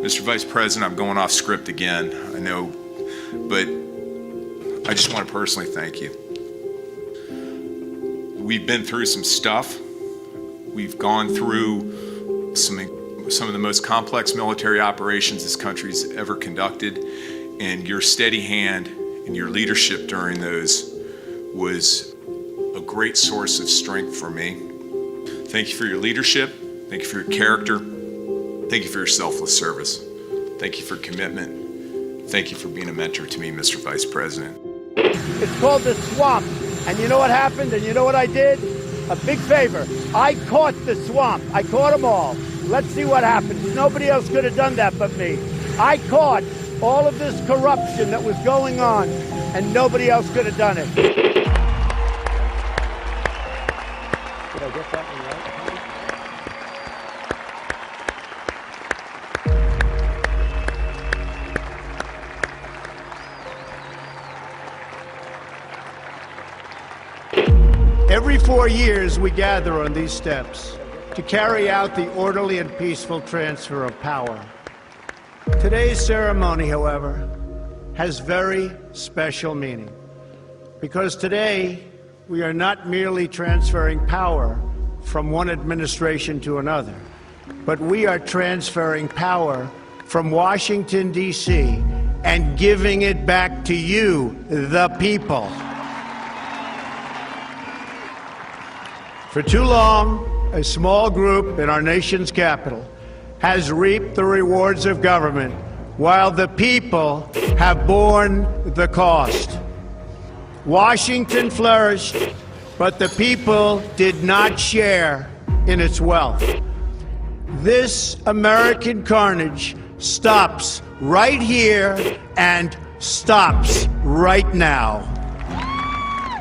Mr. Vice President, I'm going off script again, I know, but I just want to personally thank you. We've been through some stuff. We've gone through some of the most complex military operations this country's ever conducted, and your steady hand and your leadership during those was a great source of strength for me. Thank you for your leadership. Thank you for your character. Thank you for your selfless service. Thank you for commitment. Thank you for being a mentor to me, Mr. Vice President. It's called the swamp. And you know what happened? And you know what I did? A big favor. I caught the swamp. I caught them all. Let's see what happens. Nobody else could have done that but me. I caught all of this corruption that was going on, and nobody else could have done it. Did I get that one right? Every 4 years, we gather on these steps to carry out the orderly and peaceful transfer of power. Today's ceremony, however, has very special meaning, because today we are not merely transferring power from one administration to another, but we are transferring power from Washington, D.C., and giving it back to you, the people. For too long, a small group in our nation's capital has reaped the rewards of government, while the people have borne the cost. Washington flourished, but the people did not share in its wealth. This American carnage stops right here and stops right now.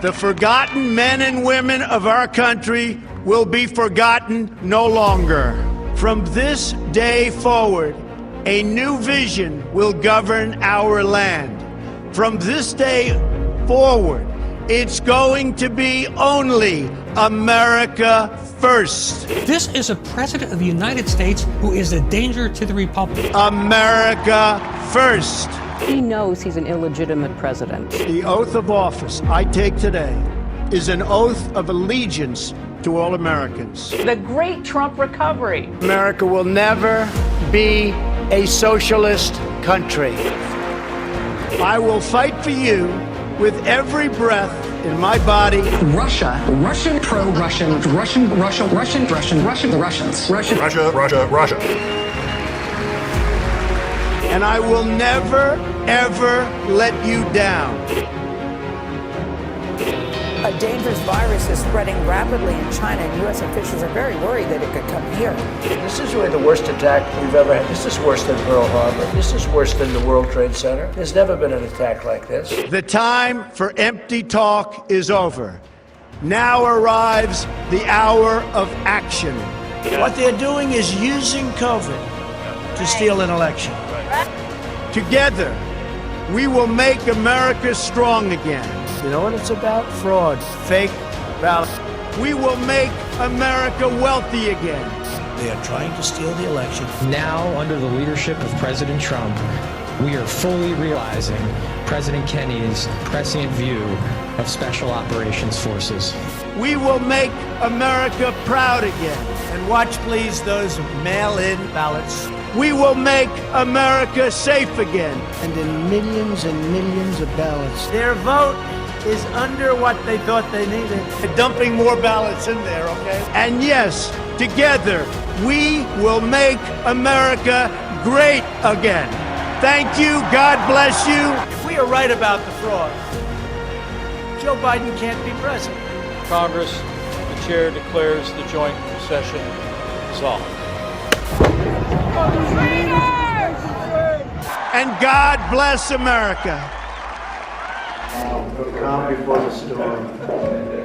The forgotten men and women of our country will be forgotten no longer. From this day forward, a new vision will govern our land. From this day forward, it's going to be only America first. This is a president of the United States who is a danger to the republic. America first. He knows he's an illegitimate president. The oath of office I take today is an oath of allegiance to all Americans. The great Trump recovery. America will never be a socialist country. I will fight for you with every breath in my body. Russia, Russian, pro-Russian, Russian, Russia, Russian, Russian, Russian, the Russians, Russian, Russia. And I will never, ever let you down. A dangerous virus is spreading rapidly in China, and U.S. officials are very worried that it could come here. This is really the worst attack we've ever had. This is worse than Pearl Harbor. This is worse than the World Trade Center. There's never been an attack like this. The time for empty talk is over. Now arrives the hour of action. What they're doing is using COVID to steal an election. Together, we will make America strong again. You know what it's about? Fraud. Fake ballots. We will make America wealthy again. They are trying to steal the election. Now, under the leadership of President Trump, we are fully realizing President Kennedy's prescient view of Special Operations Forces. We will make America proud again. And watch, please, those mail-in ballots. We will make America safe again. And in millions and millions of ballots. Their vote is under what they thought they needed. They're dumping more ballots in there, okay? And yes, together, we will make America great again. Thank you. God bless you. If we are right about the fraud, Joe Biden can't be president. Congress, the chair declares the joint session dissolved. And God bless America. Calm before the storm.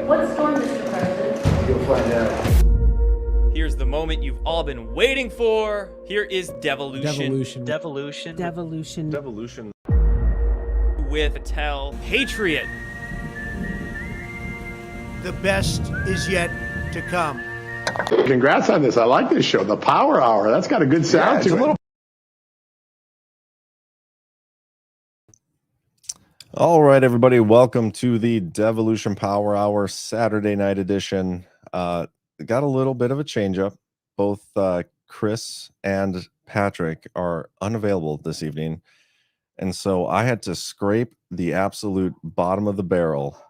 What storm, Mr. President? You'll find out. Here's the moment you've all been waiting for. Here is Devolution. Devolution. With Patel Patriot. The best is yet to come. Congrats on this. I like this show, the Power Hour. That's got a good sound to it. All right, everybody. Welcome to the Devolution Power Hour Saturday night edition. Got a little bit of a change up. Both Chris and Patrick are unavailable this evening. And so I had to scrape the absolute bottom of the barrel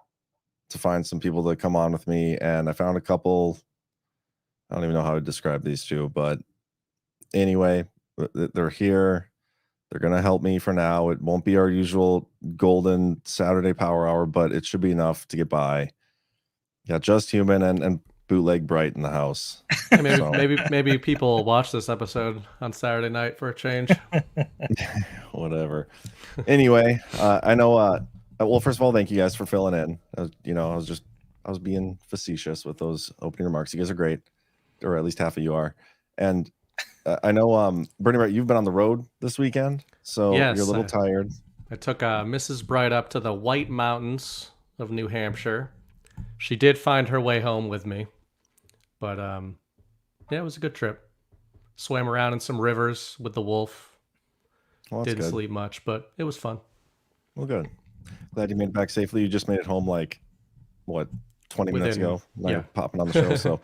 to find some people to come on with me. And I found a couple. I don't even know how to describe these two, but anyway, they're here. They're going to help me for now. It won't be our usual golden Saturday Power Hour, but it should be enough to get by. Got Just Human and Bootleg Bright in the house. Maybe people will watch this episode on Saturday night for a change. Whatever. Anyway, I know. Well, first of all, thank you guys for filling in. I was being facetious with those opening remarks. You guys are great, or at least half of you are. And I know, Bernie Bright, you've been on the road this weekend, so yes, you're a little tired. I took Mrs. Bright up to the White Mountains of New Hampshire. She did find her way home with me, but yeah, it was a good trip. Swam around in some rivers with the wolf. Well, didn't sleep much, but it was fun. Well, good. Glad you made it back safely. You just made it home like, what, 20 minutes ago? Now you're popping on the show, so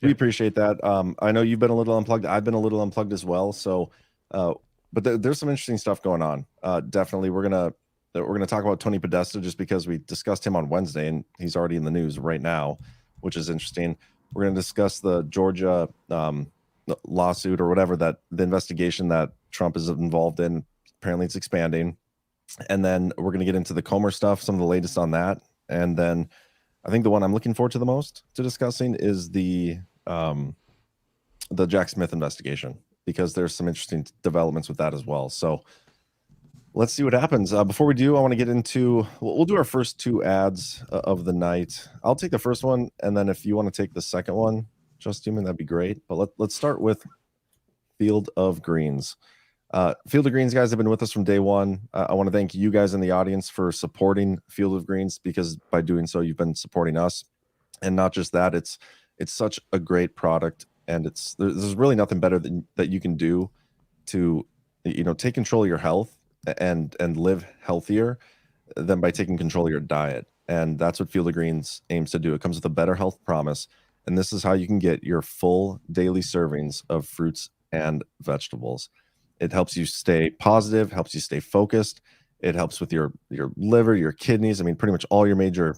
we appreciate that. I know you've been a little unplugged. I've been a little unplugged as well. So, but there's some interesting stuff going on. Definitely, we're gonna talk about Tony Podesta just because we discussed him on Wednesday, and he's already in the news right now, which is interesting. We're gonna discuss the Georgia lawsuit or whatever, that the investigation that Trump is involved in. Apparently, it's expanding, and then we're gonna get into the Comer stuff, some of the latest on that, and then I think the one I'm looking forward to the most to discussing is the Jack Smith investigation, because there's some interesting developments with that as well. So let's see what happens. Before we do, I want to get into, we'll do our first two ads of the night. I'll take the first one, and then if you want to take the second one, Just Human, that'd be great. But let's start with Field of Greens. Field of Greens guys have been with us from day one. I want to thank you guys in the audience for supporting Field of Greens, because by doing so, you've been supporting us. And not just that, it's such a great product, and there's really nothing better that you can do to, take control of your health and live healthier than by taking control of your diet. And that's what Field of Greens aims to do. It comes with a better health promise, And this is how you can get your full daily servings of fruits and vegetables. It helps you stay positive, helps you stay focused. It helps with your liver, your kidneys. I mean, pretty much all your major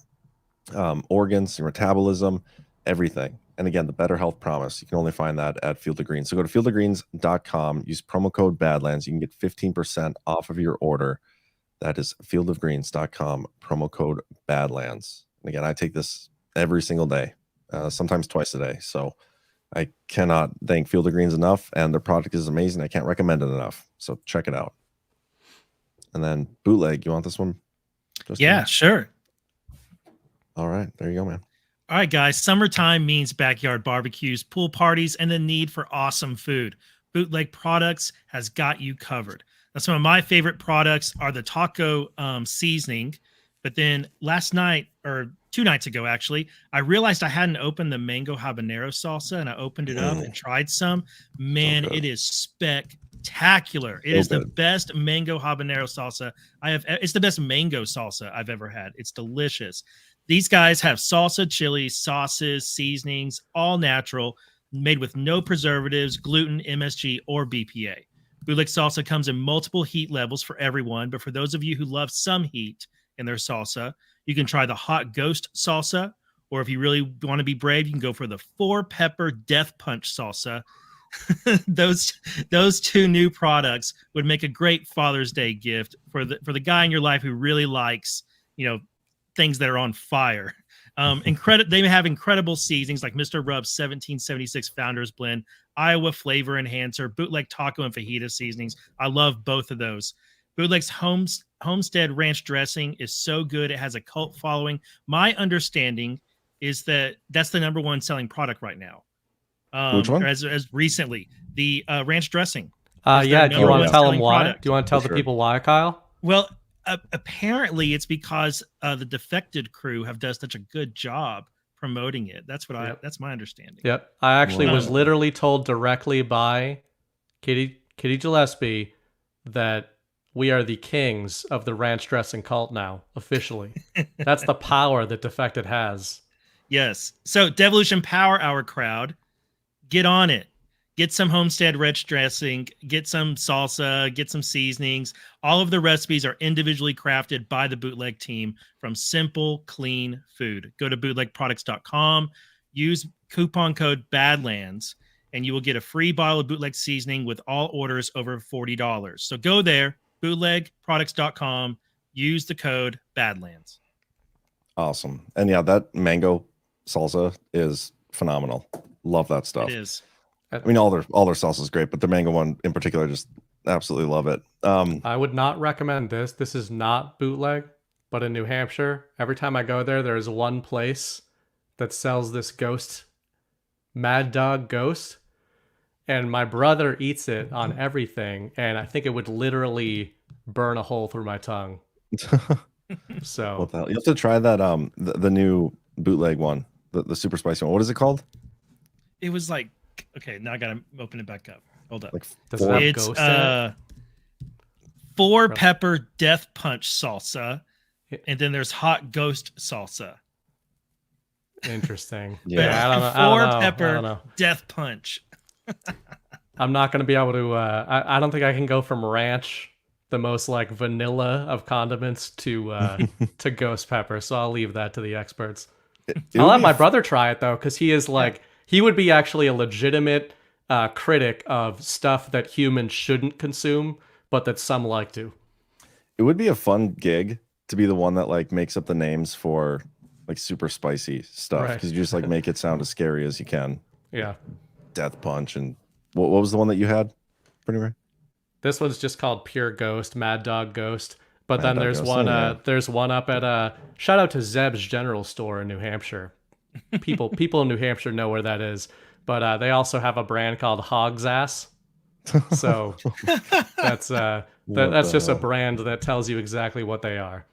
organs, your metabolism, everything. And again, the Better Health Promise. You can only find that at Field of Greens. So go to fieldofgreens.com, use promo code Badlands. You can get 15% off of your order. That is fieldofgreens.com, promo code Badlands. And again, I take this every single day, sometimes twice a day. So I cannot thank Field of Greens enough, and their product is amazing. I can't recommend it enough. So check it out. And then Bootleg, you want this one? Yeah, sure. All right, there you go, man. All right, guys. Summertime means backyard barbecues, pool parties, and the need for awesome food. Bootleg Products has got you covered. Now, some of my favorite products are the taco seasoning. But then last night, or 2 nights ago, actually, I realized I hadn't opened the mango habanero salsa, and I opened it up and tried some. Man, So good. it is spectacular. It So is the good. best mango habanero salsa I have. It's the best mango salsa I've ever had. It's delicious. These guys have salsa, chili, sauces, seasonings, all natural, made with no preservatives, gluten, MSG, or BPA. Bootleg salsa comes in multiple heat levels for everyone, but for those of you who love some heat in their salsa, you can try the hot ghost salsa, or if you really want to be brave, you can go for the 4-pepper death punch salsa. those 2 new products would make a great Father's Day gift for the guy in your life who really likes, things that are on fire. They have incredible seasonings like Mr. Rub's 1776 Founders Blend, Iowa Flavor Enhancer, Bootleg Taco and Fajita seasonings. I love both of those. Bootleg's Homestead Ranch dressing is so good. It has a cult following. My understanding is that that's the #1 selling product right now. Which one? As recently, the ranch dressing. Yeah. Do you want to tell them why? Product. Do you want to tell the people why, Kyle? Well, apparently it's because the Defected crew have done such a good job promoting it. That's what that's my understanding. Yep. I actually was literally told directly by Kitty Gillespie that we are the kings of the ranch dressing cult now, officially. That's the power that Defected has. Yes. So Devolution Power Hour crowd, get on it. Get some Homestead Ranch dressing, get some salsa, get some seasonings. All of the recipes are individually crafted by the Bootleg team from simple, clean food. Go to bootlegproducts.com, use coupon code BADLANDS, and you will get a free bottle of Bootleg seasoning with all orders over $40. So go there, bootlegproducts.com, use the code BADLANDS. Awesome. And yeah, that mango salsa is phenomenal. Love that stuff. It is. I mean, all their salsa is great, but the mango one in particular, just absolutely love it. I would not recommend this. This is not Bootleg, but in New Hampshire, every time I go there is one place that sells this ghost, Mad Dog Ghost, and my brother eats it on everything, and I think it would literally burn a hole through my tongue. So you have to try that the new Bootleg one, the super spicy one. What is it called? It was like, okay, now I gotta open it back up. Hold up. It's 4-pepper death punch salsa, and then there's hot ghost salsa. Interesting. Yeah, I don't know. 4-pepper death punch. I'm not going to be able to. I don't think I can go from ranch, the most like vanilla of condiments, to ghost pepper. So I'll leave that to the experts. I'll let my brother try it though, because he is like he would be actually a legitimate critic of stuff that humans shouldn't consume, but that some like to. It would be a fun gig to be the one that like makes up the names for like super spicy stuff, because you just like make it sound as scary as you can. Yeah. Death punch. And what was the one that you had? Pretty right. This one's just called Pure Ghost, Mad Dog Ghost. But Mad then Dog there's Ghost. one. There's one up at shout out to Zeb's General Store in New Hampshire. People in New Hampshire know where that is. But they also have a brand called Hog's Ass. So that's just a brand that tells you exactly what they are.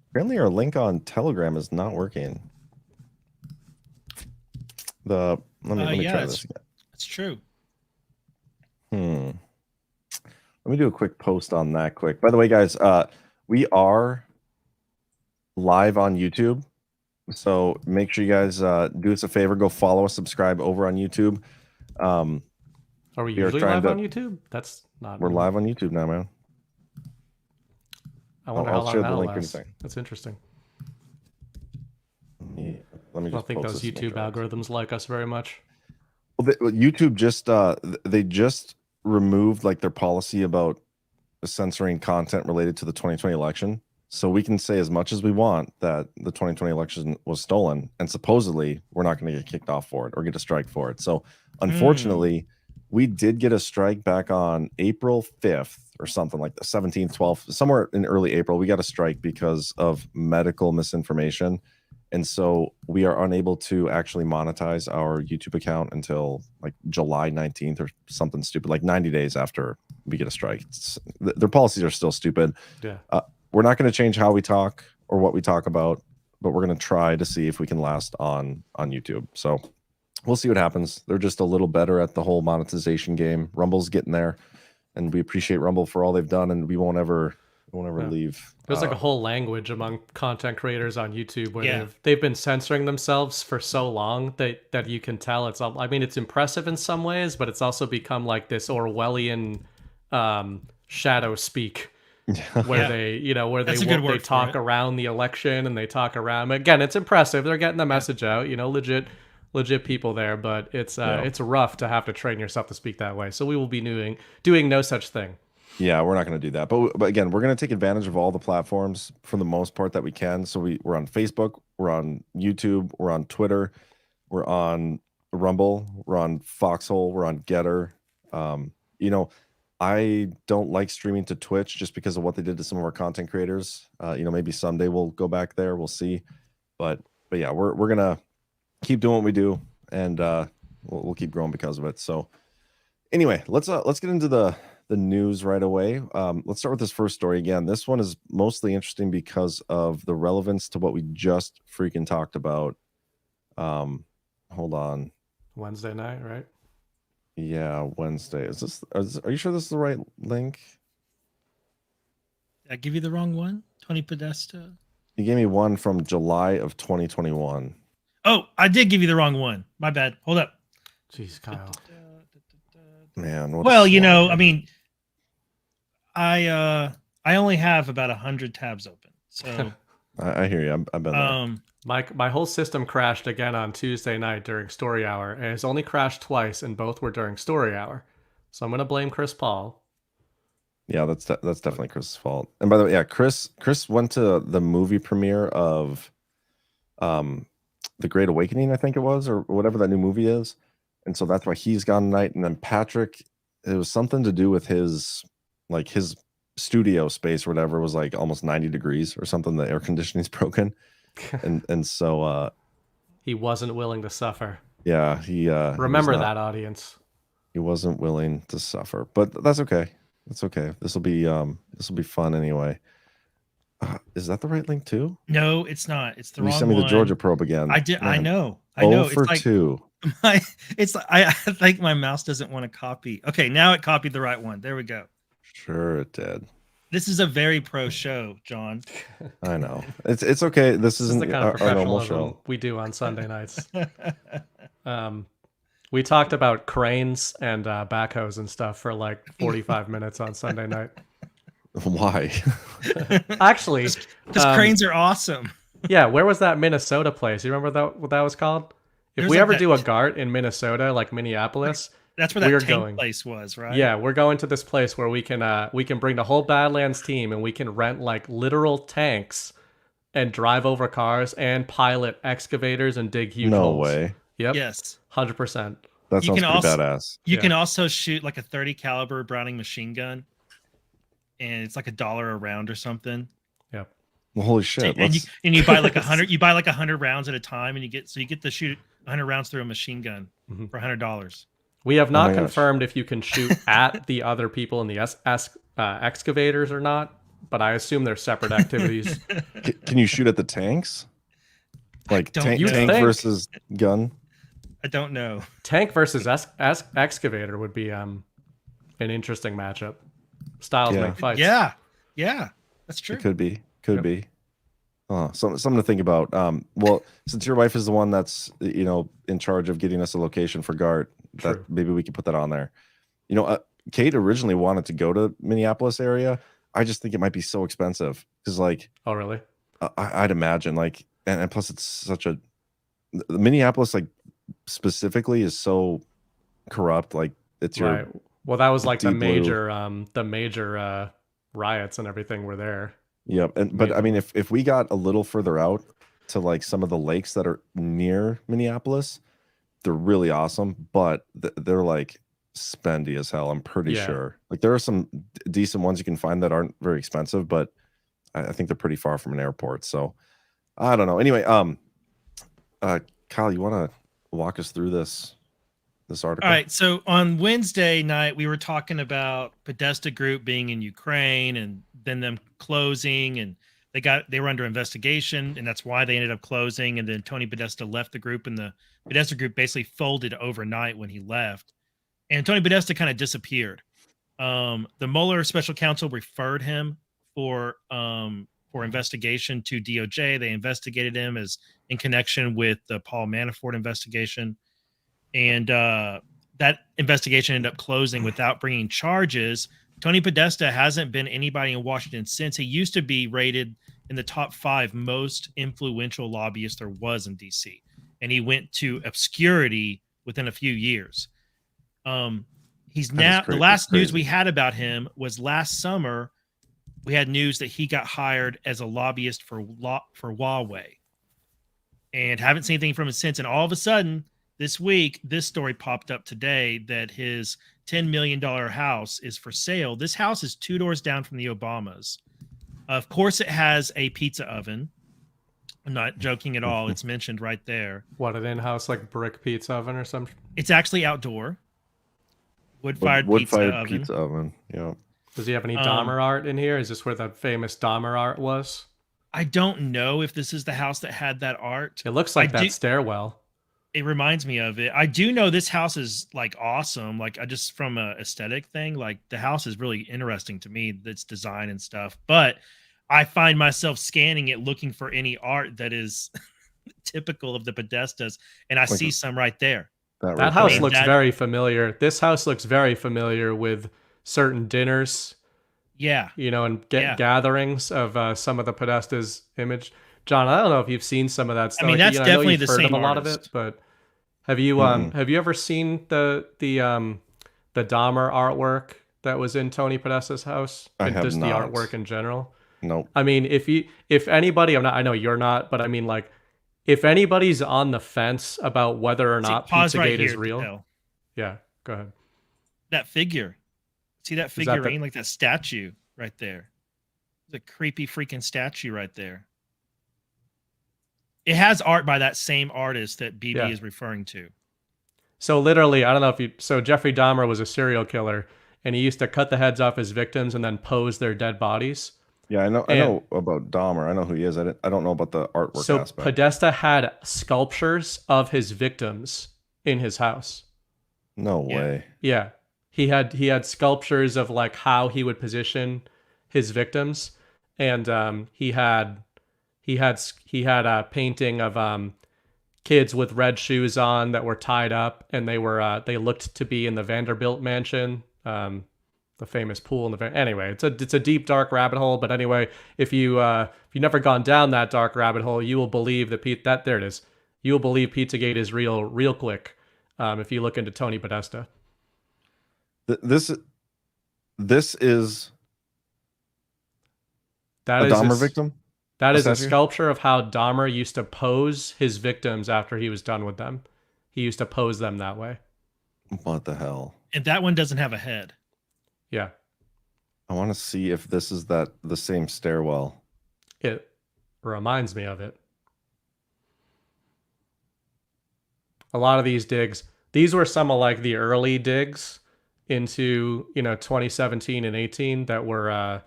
Apparently our link on Telegram is not working. Let me try this again. It's true. Let me do a quick post on that quick. By the way, guys, we are live on YouTube. So make sure you guys do us a favor. Go follow us, subscribe over on YouTube. Are we usually live on YouTube? That's not. We're live on YouTube now, man. I wonder I'll how long share the that'll link in a last. second. That's interesting. Let me I just don't think post those this YouTube algorithms like us very much. Well, YouTube just they just removed like their policy about censoring content related to the 2020 election. So we can say as much as we want that the 2020 election was stolen, and supposedly we're not going to get kicked off for it or get a strike for it. So unfortunately, we did get a strike back on April 5th or something like the 17th, 12th, somewhere in early April. We got a strike because of medical misinformation. And so we are unable to actually monetize our YouTube account until like July 19th or something stupid, like 90 days after we get a strike. Their policies are still stupid. Yeah. We're not going to change how we talk or what we talk about, but we're going to try to see if we can last on YouTube. So we'll see what happens. They're just a little better at the whole monetization game. Rumble's getting there, and we appreciate Rumble for all they've done, and we won't ever leave. There's like a whole language among content creators on YouTube where Yeah. they've been censoring themselves for so long that you can tell it's. I mean, it's impressive in some ways, but it's also become like this Orwellian shadow speak. Where they, where That's a they good word for talk it. around the election and they talk around. Again, it's impressive. They're getting the message out. Legit people there. But it's rough to have to train yourself to speak that way. So we will be doing no such thing. Yeah, we're not going to do that. But again, we're going to take advantage of all the platforms for the most part that we can. So we're on Facebook, we're on YouTube, we're on Twitter, we're on Rumble, we're on Foxhole, we're on Getter. I don't like streaming to Twitch just because of what they did to some of our content creators. Maybe someday we'll go back there. We'll see. But yeah, we're gonna keep doing what we do, and we'll keep growing because of it. So anyway, let's get into the news right away. Let's start with this first story. Again, this one is mostly interesting because of the relevance to what we just freaking talked about. Hold on. Wednesday night, right? Yeah, Wednesday. Are you sure this is the right link? Did I give you the wrong one? Tony Podesta? You gave me one from July of 2021. Oh, I did give you the wrong one. My bad. Hold up. Jeez, Kyle. Man. I mean, I only have about 100 tabs open. So I hear you. I've been there. My whole system crashed again on Tuesday night during Story Hour, and it's only crashed twice, and both were during Story Hour. So I'm gonna blame Chris Paul. Yeah, that's definitely Chris's fault. And by the way, yeah, Chris went to the movie premiere of The Great Awakening, I think it was, or whatever that new movie is. And so that's why he's gone tonight. And then Patrick, it was something to do with his studio space or whatever was like almost 90 degrees or something. The air conditioning's broken. and so he wasn't willing to suffer. Yeah, he remember that, audience. He wasn't willing to suffer, but that's okay. That's okay. This will be fun anyway. Is that the right link too? No, it's not. It's the wrong one. You sent me the Georgia probe again. I did. Man. I know. It's like 2. I think my mouse doesn't want to copy. Okay, now it copied the right one. There we go. Sure, it did. This is a very pro show, John. I know. It's okay. This isn't the kind of our normal show. professionalism we do on Sunday nights. We talked about cranes and backhoes and stuff for like 45 minutes on Sunday night. Why? Actually, because cranes are awesome. Yeah, where was that Minnesota place? You remember what that was called? If we ever do a GART in Minnesota, like Minneapolis, that's where that tank place was, right? Yeah, we're going to this place where we can bring the whole Badlands team and we can rent like literal tanks and drive over cars and pilot excavators and dig huge holes. No way. Yep. Yes. 100%. That sounds pretty badass. You can also shoot like a 30 caliber Browning machine gun, and it's like $1 a round or something. Yep. Well, holy shit! And you buy like 100. You buy like 100 rounds at a time, and you get to shoot 100 rounds through a machine gun for $100. We have not confirmed if you can shoot at the other people in the excavators or not, but I assume they're separate activities. Can you shoot at the tanks? Like tank versus gun? I don't know. Tank versus excavator would be an interesting matchup. Styles make fights. Yeah, that's true. It could be. Something to think about. Well, since your wife is the one that's in charge of getting us a location for Gart, that maybe we could put that on there. Kate originally wanted to go to Minneapolis area. I just think it might be so expensive because, like, oh really? I'd imagine, like, and plus it's such a Minneapolis, like, specifically is so corrupt. Like, it's your right. Well, that was like the deep blue. major riots and everything were there. Yep. But I mean, if we got a little further out to like some of the lakes that are near Minneapolis, they're really awesome, but they're like spendy as hell. I'm pretty sure. Like, there are some decent ones you can find that aren't very expensive, but I think they're pretty far from an airport. So I don't know. Anyway, Kyle, you want to walk us through this article? All right. So on Wednesday night, we were talking about Podesta Group being in Ukraine and then them closing, and they were under investigation, and that's why they ended up closing. And then Tony Podesta left the group, and the Podesta Group basically folded overnight when he left. And Tony Podesta kind of disappeared. The Mueller special counsel referred him for investigation to DOJ. They investigated him as in connection with the Paul Manafort investigation. And that investigation ended up closing without bringing charges. Tony Podesta hasn't been anybody in Washington since. He used to be rated in the top 5 most influential lobbyists there was in D.C. And he went to obscurity within a few years. He's now, the last news we had about him was last summer. We had news that he got hired as a lobbyist for Huawei, and haven't seen anything from him since. And all of a sudden, this week, this story popped up today that his $10 million house is for sale. This house is 2 doors down from the Obamas. Of course, it has a pizza oven. I'm not joking at all. It's mentioned right there. What, an in-house like brick pizza oven or something? It's actually outdoor. Wood-fired pizza oven. Yeah. Does he have any Dahmer art in here? Is this where the famous Dahmer art was? I don't know if this is the house that had that art. It looks like that stairwell. It reminds me of it. I do know this house is like awesome. Like, I just, from a aesthetic thing, like the house is really interesting to me, its design and stuff. But I find myself scanning it, looking for any art that is typical of the Podestas, and I see some right there. That house looks very familiar. This house looks very familiar with certain dinners. Yeah. And gatherings of some of the Podesta's image. John, I don't know if you've seen some of that stuff. I mean, that's definitely the same a lot of it, but have you ever seen the Dahmer artwork that was in Tony Podesta's house? I have just not. The artwork in general? Nope. I mean, if anybody, I know you're not, but I mean, like, if anybody's on the fence about whether or not Pizzagate is real, yeah, go ahead. That figure, see that figurine, like that statue right there, the creepy freaking statue right there. It has art by that same artist that BB is referring to. So literally, I don't know so Jeffrey Dahmer was a serial killer, and he used to cut the heads off his victims and then pose their dead bodies. Yeah, I know about Dahmer. I know who he is. I don't know about the artwork aspect. So Podesta had sculptures of his victims in his house. No way. Yeah. He had sculptures of like how he would position his victims, and he had a painting of kids with red shoes on that were tied up, and they looked to be in the Vanderbilt mansion, the famous pool in the anyway. It's a deep dark rabbit hole, but anyway, if you've never gone down that dark rabbit hole, you will believe that there it is. You will believe Pizzagate is real quick if you look into Tony Podesta. This is that a is Dahmer victim? That is a sculpture of how Dahmer used to pose his victims after he was done with them. He used to pose them that way. What the hell? And that one doesn't have a head. Yeah. I want to see if this is the same stairwell. It reminds me of it. A lot of these digs, these were some of like the early digs into 2017 and 18 that were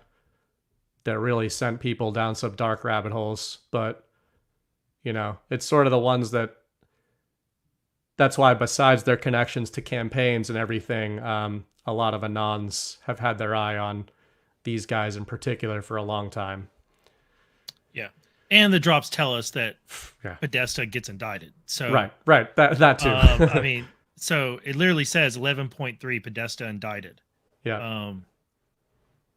that really sent people down some dark rabbit holes. But it's sort of the ones that's why, besides their connections to campaigns and everything, a lot of Anons have had their eye on these guys in particular for a long time. Yeah. And the drops tell us that Yeah. Podesta gets indicted. So Right. That too. I mean, so it literally says 11.3 Podesta indicted. Yeah.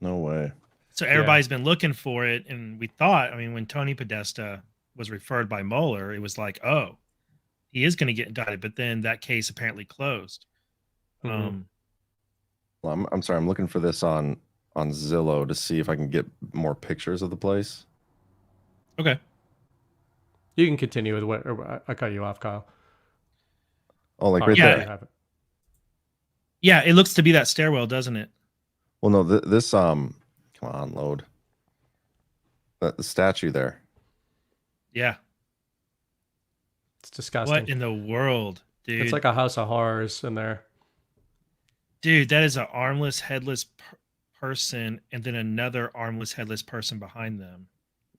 No way. So everybody's been looking for it, and we thought, I mean, when Tony Podesta was referred by Mueller, it was like, oh, he is going to get indicted, but then that case apparently closed. Mm-hmm. Well, I'm sorry. I'm looking for this on Zillow to see if I can get more pictures of the place. Okay. You can continue with what I cut you off, Kyle. Oh, like right yeah. there. Yeah, it looks to be that stairwell, doesn't it? Well, no, this come on, load. The statue there. Yeah. It's disgusting. What in the world, dude? It's like a house of horrors in there. Dude, that is an armless, headless person, and then another armless, headless person behind them.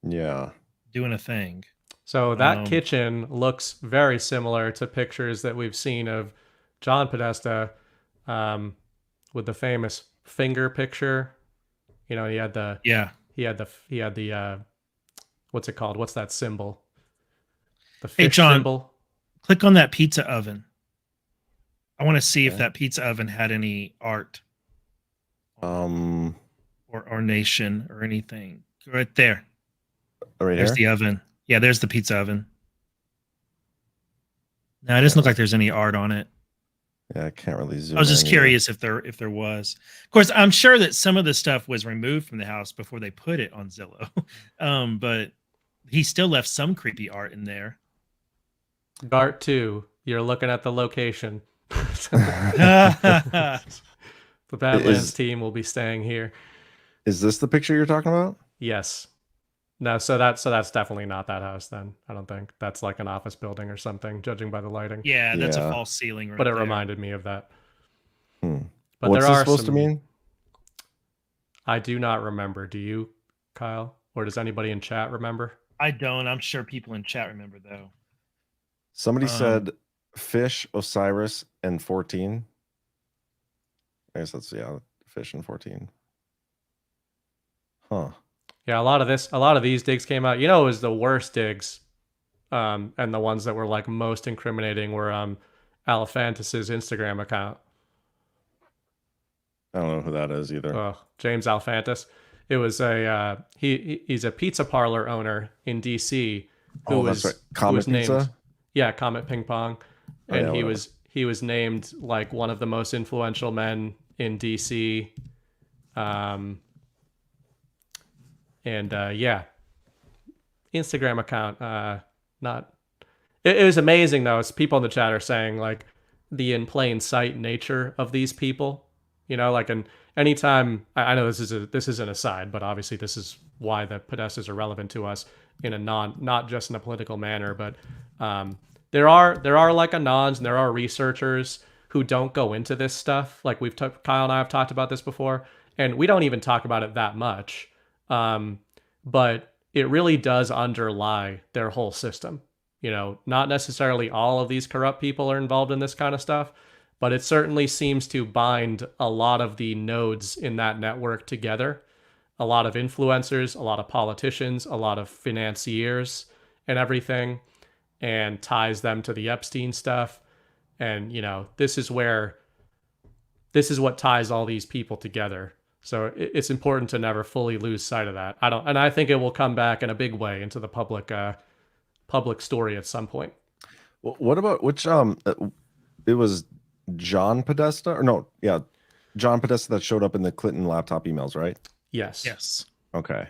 Yeah. Doing a thing. So that kitchen looks very similar to pictures that we've seen of John Podesta with the famous finger picture. You know, he had the what's it called? What's that symbol? The fish hey, John, symbol. Click on that pizza oven. I want to see if that pizza oven had any art. Or nation or anything. Right there. Right there's here? the oven. Yeah, there's the pizza oven. No, it doesn't look like there's any art on it. Yeah, I can't really zoom. I was just in curious if there was. Of course, I'm sure that some of the stuff was removed from the house before they put it on Zillow. But he still left some creepy art in there. Dart 2, you're looking at the location. The Badlands team will be staying here. Is this the picture you're talking about? Yes. No, so that's definitely not that house then. I don't think. That's like an office building or something, judging by the lighting. Yeah, that's a false ceiling right But it there. reminded me of that. But there what's this are supposed to mean? I do not remember. Do you, Kyle? Or does anybody in chat remember? I don't. I'm sure people in chat remember though. Somebody said fish, Osiris, and 14. I guess that's fish and 14. Huh. Yeah, a lot of these digs came out. You know, it was the worst digs, and the ones that were like most incriminating were Alephantis's Instagram account. I don't know who that is either. James Alephantis. It was he's a pizza parlor owner in DC who was that's right. Comet named Pizza? Comet Ping Pong, and he was named like one of the most influential men in DC. Instagram account, it was amazing though. It's people in the chat are saying like the in plain sight nature of these people, you know, like, and anytime I know this is an aside, but obviously this is why the Podestas are relevant to us in a not just in a political manner, but there are like anons and there are researchers who don't go into this stuff. Like Kyle and I have talked about this before, and we don't even talk about it that much. But it really does underlie their whole system. You know, not necessarily all of these corrupt people are involved in this kind of stuff, but it certainly seems to bind a lot of the nodes in that network together. A lot of influencers, a lot of politicians, a lot of financiers and everything, and ties them to the Epstein stuff. And, you know, this is what ties all these people together. So it's important to never fully lose sight of that. I think it will come back in a big way into the public story at some point. What about which it was John Podesta John Podesta that showed up in the Clinton laptop emails, right? Yes. Okay.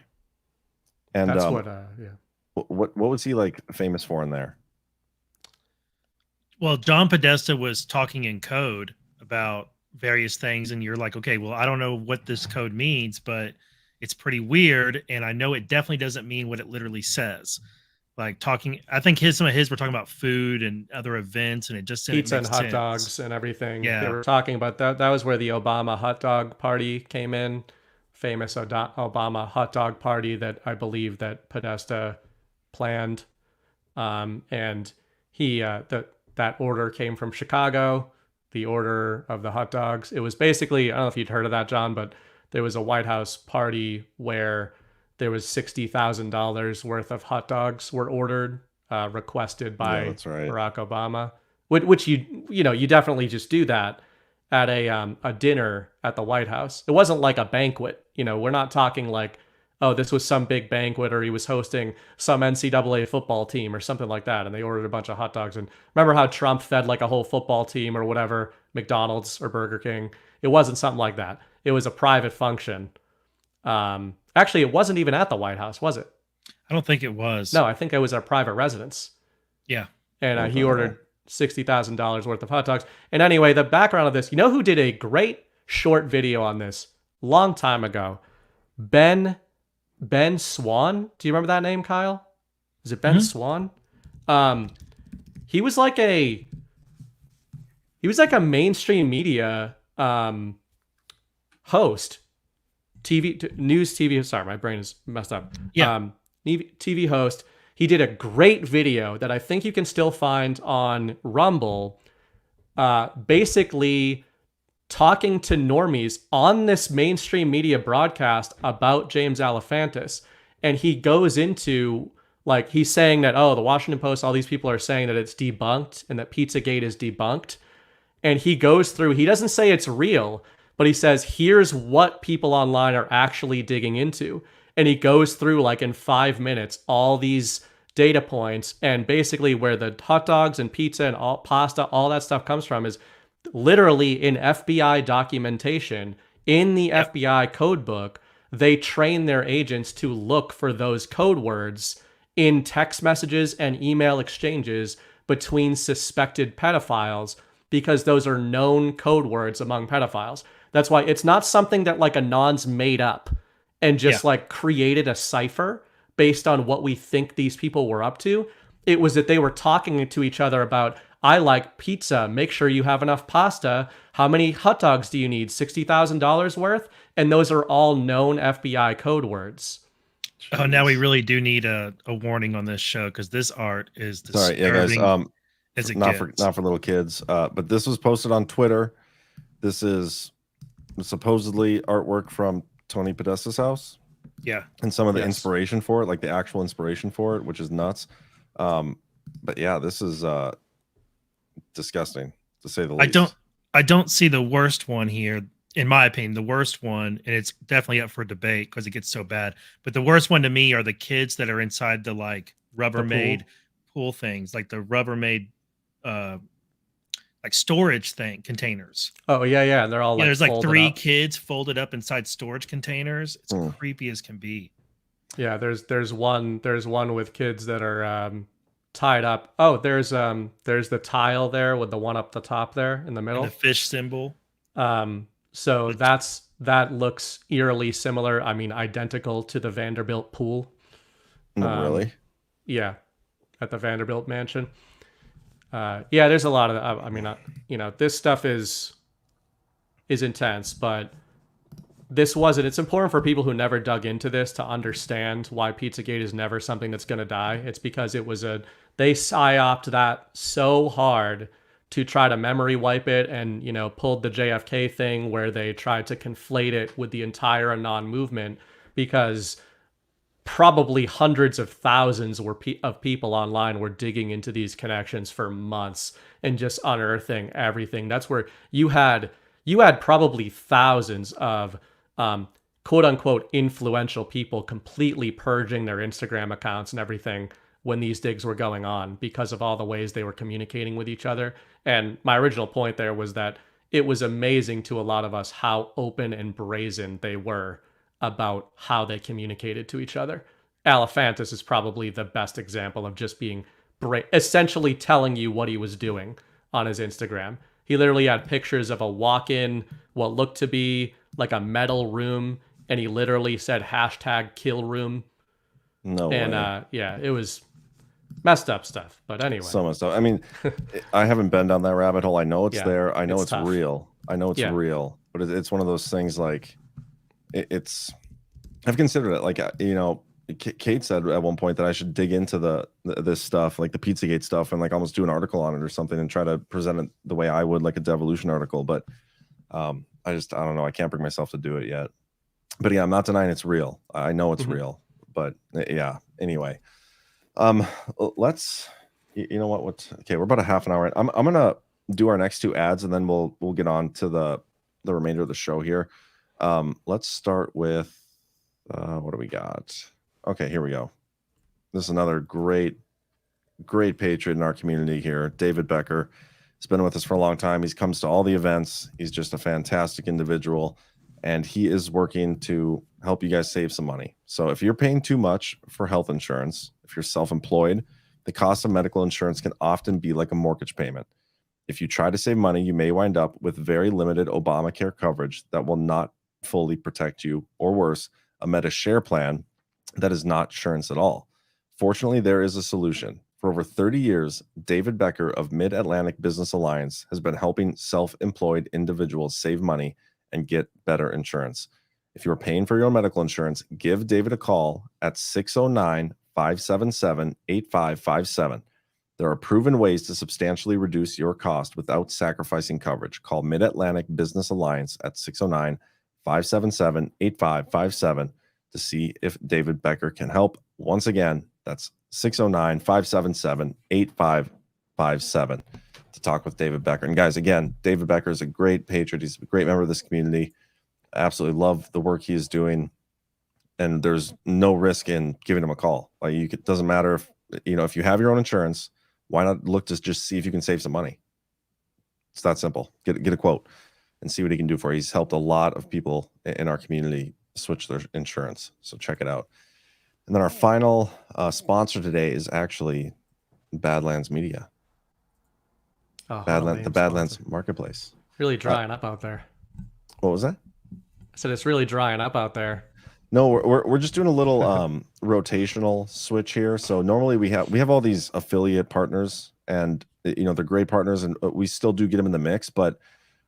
And that's what was he like famous for in there? Well, John Podesta was talking in code about various things, and you're like, okay, well, I don't know what this code means, but it's pretty weird, and I know it definitely doesn't mean what it literally says. Like I think some of his were talking about food and other events, and it just didn't pizza make and hot sense. dogs and everything. Yeah, they were talking about that. That was where the Obama hot dog party came in. Famous Obama hot dog party that I believe that Podesta planned, and he that order came from Chicago. The order of the hot dogs. It was basically, I don't know if you'd heard of that, John, but there was a White House party where there was $60,000 worth of hot dogs were ordered, requested by that's right. Barack Obama, which you definitely just do that at a dinner at the White House. It wasn't like a banquet. We're not talking like, oh, this was some big banquet or he was hosting some NCAA football team or something like that, and they ordered a bunch of hot dogs. And remember how Trump fed like a whole football team or whatever, McDonald's or Burger King? It wasn't something like that. It was a private function. Actually, it wasn't even at the White House, was it? I don't think it was. No, I think it was a private residence. Yeah. And he ordered $60,000 worth of hot dogs. And anyway, the background of this, who did a great short video on this long time ago? Ben Swan. Do you remember that name, Kyle? Is it Ben Swan? He was like a mainstream media host, news TV. Sorry, my brain is messed up. Yeah. TV host. He did a great video that I think you can still find on Rumble, basically talking to normies on this mainstream media broadcast about James Alefantis. And he goes into, like, he's saying that, oh, the Washington Post, all these people are saying that it's debunked and that Pizzagate is debunked. And he goes through, he doesn't say it's real, but he says, here's what people online are actually digging into. And he goes through, like, in 5 minutes, all these data points, and basically where the hot dogs and pizza and all pasta, all that stuff comes from is literally in FBI documentation. In the FBI code book, they train their agents to look for those code words in text messages and email exchanges between suspected pedophiles, because those are known code words among pedophiles. That's why it's not something that like Anon's made up and just like created a cipher based on what we think these people were up to. It was that they were talking to each other about, I like pizza. Make sure you have enough pasta. How many hot dogs do you need? $60,000 worth? And those are all known FBI code words. Oh, now we really do need a warning on this show, because this art is disturbing. Sorry, yeah, guys. As it not gets. for little kids. But this was posted on Twitter. This is supposedly artwork from Tony Podesta's house. Yeah. And some of the inspiration for it, like the actual inspiration for it, which is nuts. But yeah, this is disgusting, to say the least. I don't see the worst one here, in my opinion. The worst one, and it's definitely up for debate because it gets so bad, but the worst one to me are the kids that are inside the like Rubbermaid pool things, like the Rubbermaid like storage containers. Oh yeah, they're all like, there's like 3 up. kids folded up inside storage containers. It's creepy as can be. Yeah, there's one with kids that are tied up. Oh, there's the tile there with the one up the top there in the middle. And the fish symbol. So that looks eerily similar. I mean, identical to the Vanderbilt pool. Really? Yeah, at the Vanderbilt mansion. Yeah, there's a lot of. I mean, this stuff is intense, but this wasn't. It's important for people who never dug into this to understand why Pizzagate is never something that's going to die. It's because it was they psyoped that so hard to try to memory wipe it, and pulled the JFK thing where they tried to conflate it with the entire Anon movement, because probably hundreds of thousands of people online were digging into these connections for months and just unearthing everything. That's where you had probably thousands of quote unquote influential people completely purging their Instagram accounts and everything when these digs were going on, because of all the ways they were communicating with each other. And my original point there was that it was amazing to a lot of us how open and brazen they were about how they communicated to each other. Alefantis is probably the best example of just being essentially telling you what he was doing on his Instagram. He literally had pictures of a walk-in, what looked to be like a metal room, and he literally said #kill room. No way. And yeah, it was messed up stuff. But anyway. So much stuff. I mean, I haven't been down that rabbit hole. I know it's there. I know it's tough. real. I know it's real. But it's one of those things like, I've considered it. Like, Kate said at one point that I should dig into this stuff, like the Pizzagate stuff, and like almost do an article on it or something and try to present it the way I would, like a Devolution article. But I don't know. I can't bring myself to do it yet. But yeah, I'm not denying it's real. I know it's real. But yeah, anyway, let's, you know what, okay, we're about a half an hour in. I'm gonna do our next two ads, and then we'll get on to the remainder of the show here. Let's start with what do we got? Okay, here we go. This is another great patriot in our community here, David Becker. He's been with us for a long time. He comes to all the events. He's just a fantastic individual, and he is working to help you guys save some money. So if you're paying too much for health insurance, if you're self-employed, the cost of medical insurance can often be like a mortgage payment. If you try to save money, you may wind up with very limited Obamacare coverage that will not fully protect you, or worse, a Medi-Share plan that is not insurance at all. Fortunately, there is a solution. For over 30 years, David Becker of Mid-Atlantic Business Alliance has been helping self-employed individuals save money and get better insurance. If you're paying for your own medical insurance, give David a call at 609-577-8557. There are proven ways to substantially reduce your cost without sacrificing coverage. Call Mid-Atlantic Business Alliance at 609-577-8557 to see if David Becker can help. Once again, that's 609-577-8557 to talk with David Becker. And guys, again, David Becker is a great patriot. He's a great member of this community. I absolutely love the work he is doing. And there's no risk in giving him a call. Like, it doesn't matter if, if you have your own insurance, why not look to just see if you can save some money? It's that simple. Get a quote and see what he can do for you. He's helped a lot of people in our community switch their insurance. So check it out. And then our final sponsor today is actually Badlands Media. The Badlands Marketplace. Really drying up out there. What was that? I said it's really drying up out there. No, we're just doing a little rotational switch here. So normally we have all these affiliate partners, and they're great partners, and we still do get them in the mix. But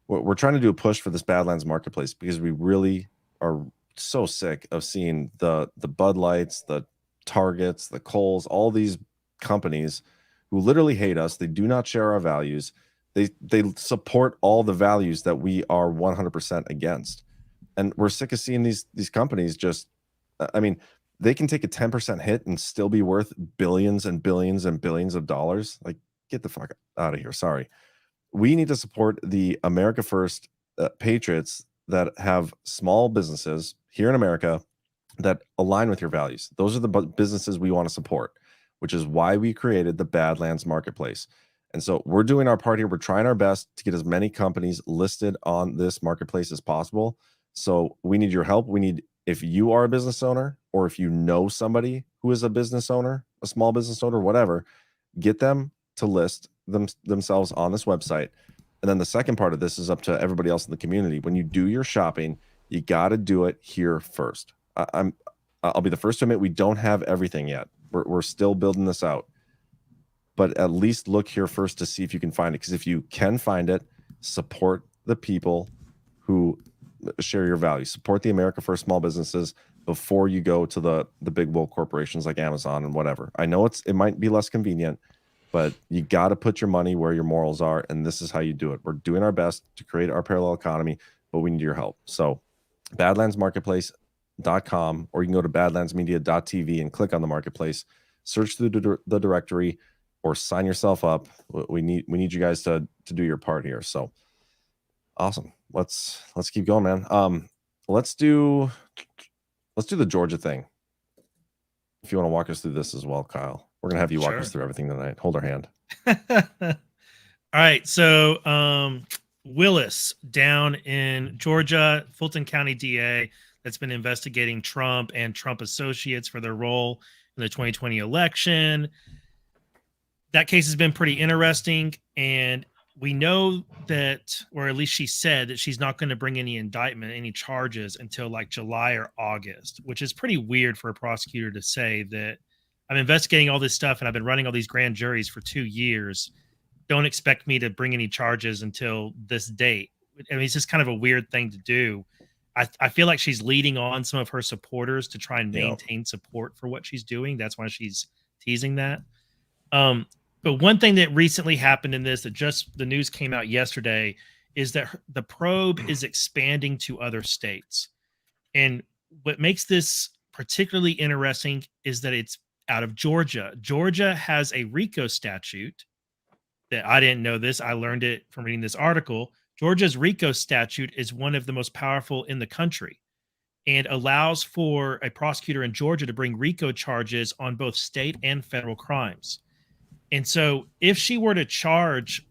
we're trying to do a push for this Badlands Marketplace because we really are so sick of seeing the Bud Lights, the Targets, the Kohl's, all these companies who literally hate us. They do not share our values. They support all the values that we are 100% against. And we're sick of seeing these companies just, they can take a 10% hit and still be worth billions and billions and billions of dollars. Like, get the fuck out of here. Sorry. We need to support the America First patriots that have small businesses here in America that align with your values. Those are the businesses we want to support, which is why we created the Badlands Marketplace. And so we're doing our part here. We're trying our best to get as many companies listed on this marketplace as possible. So we need your help. If you are a business owner, or if you know somebody who is a business owner, a small business owner, whatever, get them to list themselves on this website. And then the second part of this is up to everybody else in the community. When you do your shopping, you got to do it here first. I'll be the first to admit we don't have everything yet. We're still building this out. But at least look here first to see if you can find it. Because if you can find it, support the people who share your values. Support the America First small businesses before you go to the big woke corporations like Amazon and whatever. I know it might be less convenient, but you got to put your money where your morals are, and this is how you do it. We're doing our best to create our parallel economy, but we need your help. So badlandsmarketplace.com, or you can go to badlandsmedia.tv and click on the marketplace, search through the directory, or sign yourself up. We need you guys to do your part here. So awesome. Let's keep going, man. Let's do the Georgia thing. If you want to walk us through this as well, Kyle. We're going to have you walk us through everything tonight. Hold our hand. All right. So Willis down in Georgia, Fulton County DA, that's been investigating Trump and Trump associates for their role in the 2020 election. That case has been pretty interesting. And we know that, or at least she said that she's not going to bring any indictment, any charges until like July or August, which is pretty weird for a prosecutor to say that I'm investigating all this stuff and I've been running all these grand juries for 2 years. Don't expect me to bring any charges until this date. I mean, it's just kind of a weird thing to do. I feel like she's leading on some of her supporters to try and maintain support for what she's doing. That's why she's teasing that. But one thing that recently happened in this, that just the news came out yesterday, is that the probe is expanding to other states. And what makes this particularly interesting is that it's out of Georgia. Georgia has a RICO statute that I didn't know this. I learned it from reading this article. Georgia's RICO statute is one of the most powerful in the country and allows for a prosecutor in Georgia to bring RICO charges on both state and federal crimes. And so if she were to charge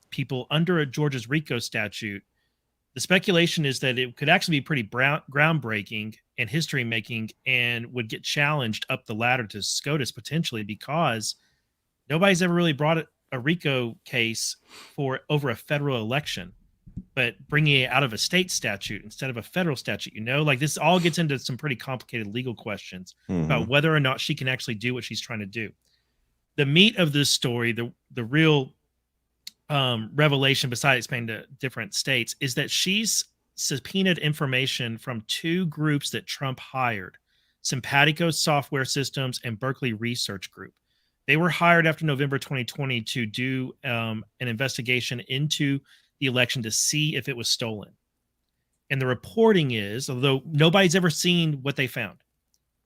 people under a Georgia's RICO statute, the speculation is that it could actually be pretty groundbreaking and history making and would get challenged up the ladder to SCOTUS potentially, because nobody's ever really brought a RICO case for over a federal election, but bringing it out of a state statute instead of a federal statute, like this all gets into some pretty complicated legal questions about whether or not she can actually do what she's trying to do. The meat of this story, the real revelation, besides explaining to different states, is that she's subpoenaed information from two groups that Trump hired, Simpatico Software Systems and Berkeley Research Group. They were hired after November 2020 to do an investigation into the election to see if it was stolen. And the reporting is, although nobody's ever seen what they found,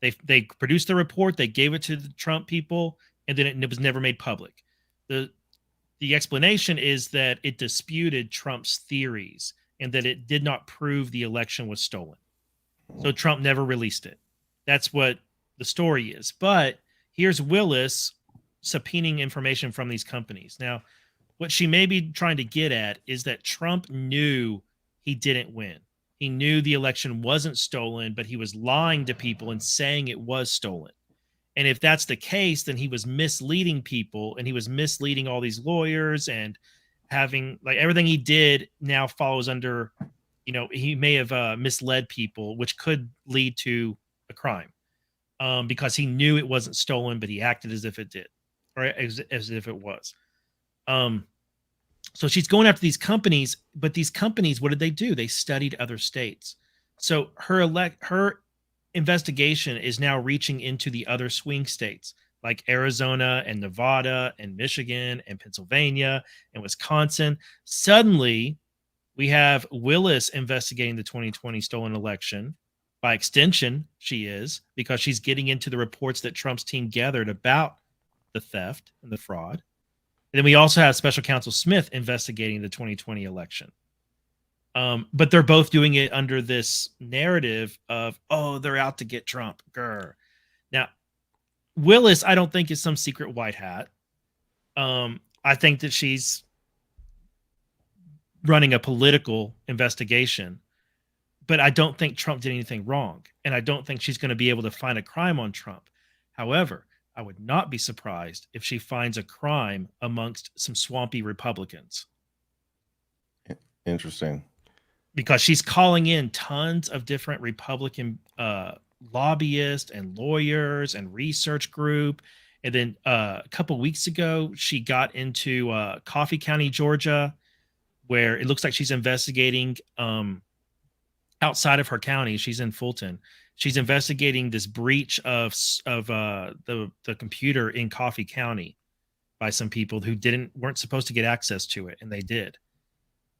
they produced the report, they gave it to the Trump people, and then it was never made public. The explanation is that it disputed Trump's theories and that it did not prove the election was stolen. So Trump never released it. That's what the story is. But here's Willis subpoenaing information from these companies. Now, what she may be trying to get at is that Trump knew he didn't win. He knew the election wasn't stolen, but he was lying to people and saying it was stolen. And if that's the case, then he was misleading people, and he was misleading all these lawyers, and having everything he did now follows under, he may have misled people, which could lead to a crime because he knew it wasn't stolen, but he acted as if it did, or as if it was. So she's going after these companies, but these companies, what did they do? They studied other states. So her investigation is now reaching into the other swing states like Arizona and Nevada and Michigan and Pennsylvania and Wisconsin. Suddenly, we have Willis investigating the 2020 stolen election. By extension, she is, because she's getting into the reports that Trump's team gathered about the theft and the fraud. And then we also have Special Counsel Smith investigating the 2020 election. But they're both doing it under this narrative of, they're out to get Trump. Grr. Now, Willis, I don't think is some secret white hat. I think that she's running a political investigation, but I don't think Trump did anything wrong. And I don't think she's going to be able to find a crime on Trump. However, I would not be surprised if she finds a crime amongst some swampy Republicans. Interesting. Because she's calling in tons of different Republican lobbyists and lawyers and research group. And then a couple weeks ago, she got into Coffee County, Georgia, where it looks like she's investigating outside of her county. She's in Fulton. She's investigating this breach of the computer in Coffee County by some people who weren't supposed to get access to it, and they did.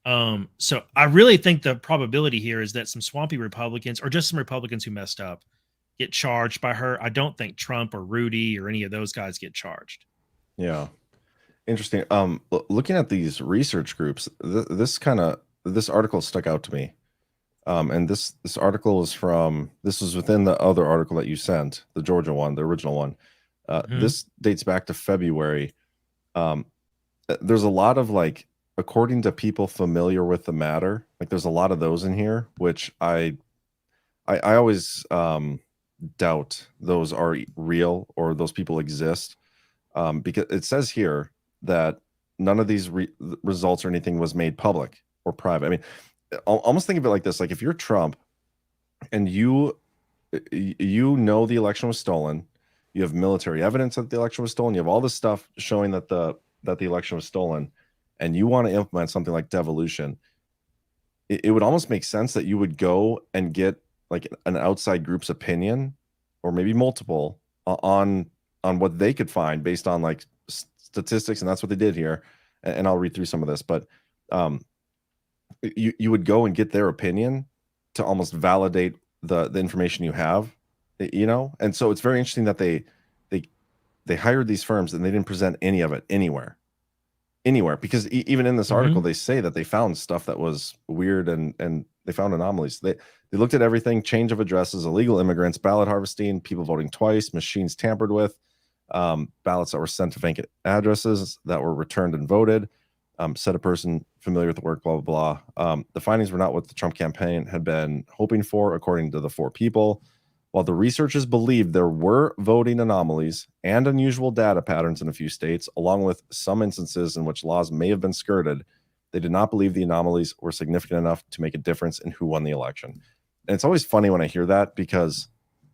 So I really think the probability here is that some swampy Republicans, or just some Republicans who messed up, get charged by her. I don't think Trump or Rudy or any of those guys get charged. Yeah. Interesting. Looking at these research groups, this article stuck out to me. And this article is this was within the other article that you sent, the Georgia one, the original one. This dates back to February. There's a lot of according to people familiar with the matter, there's a lot of those in here, which I always doubt those are real or those people exist, because it says here that none of these results or anything was made public or private. I mean, almost think of it like this: if you're Trump and you know the election was stolen, you have military evidence that the election was stolen, you have all this stuff showing that the election was stolen, and you want to implement something like devolution, it would almost make sense that you would go and get an outside group's opinion, or maybe multiple, on what they could find based on statistics, and that's what they did here. And I'll read through some of this, but you would go and get their opinion to almost validate the information you have, you know? And so it's very interesting that they hired these firms and they didn't present any of it anywhere, because even in this article, they say that they found stuff that was weird and they found anomalies. They looked at everything: change of addresses, illegal immigrants, ballot harvesting, people voting twice, machines tampered with, ballots that were sent to vacant addresses that were returned and voted, said a person familiar with the work, blah, blah, blah. The findings were not what the Trump campaign had been hoping for, according to the 4 people. While the researchers believed there were voting anomalies and unusual data patterns in a few states, along with some instances in which laws may have been skirted, they did not believe the anomalies were significant enough to make a difference in who won the election. And it's always funny when I hear that, because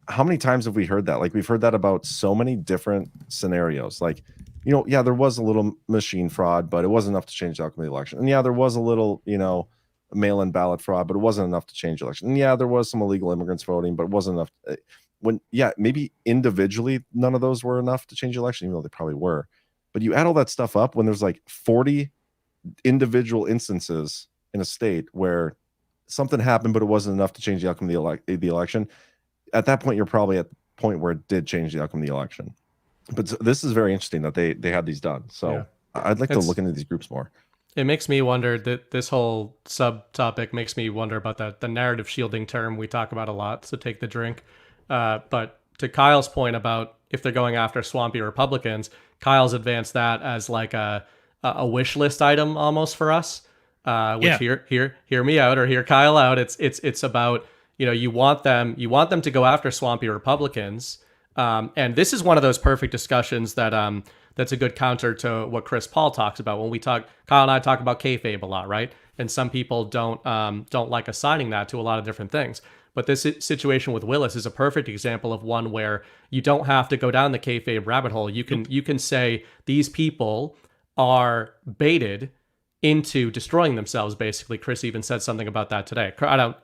how many times have we heard that? Like, we've heard that about so many different scenarios. Like, you know, yeah, there was a little machine fraud, but it wasn't enough to change the outcome of the election. And yeah, there was a little, you know, mail-in ballot fraud, but it wasn't enough to change the election. And yeah, there was some illegal immigrants voting, but it wasn't enough. Maybe individually, none of those were enough to change the election, even though they probably were. But you add all that stuff up when there's like 40 individual instances in a state where something happened, but it wasn't enough to change the outcome of the election. At that point, you're probably at the point where it did change the outcome of the election. But this is very interesting that they had these done. So yeah. I'd like to look into these groups more. It makes me wonder, that this whole subtopic makes me wonder about the narrative shielding term we talk about a lot. So take the drink. But to Kyle's point about if they're going after swampy Republicans, Kyle's advanced that as like a wish list item almost for us. Which hear me out or hear Kyle out. It's about, you know, you want them to go after swampy Republicans. And this is one of those perfect discussions that that's a good counter to what Chris Paul talks about when we talk. Kyle and I talk about kayfabe a lot, right? And some people don't like assigning that to a lot of different things. But this situation with Willis is a perfect example of one where you don't have to go down the kayfabe rabbit hole. You can say these people are baited into destroying themselves. Basically, Chris even said something about that today.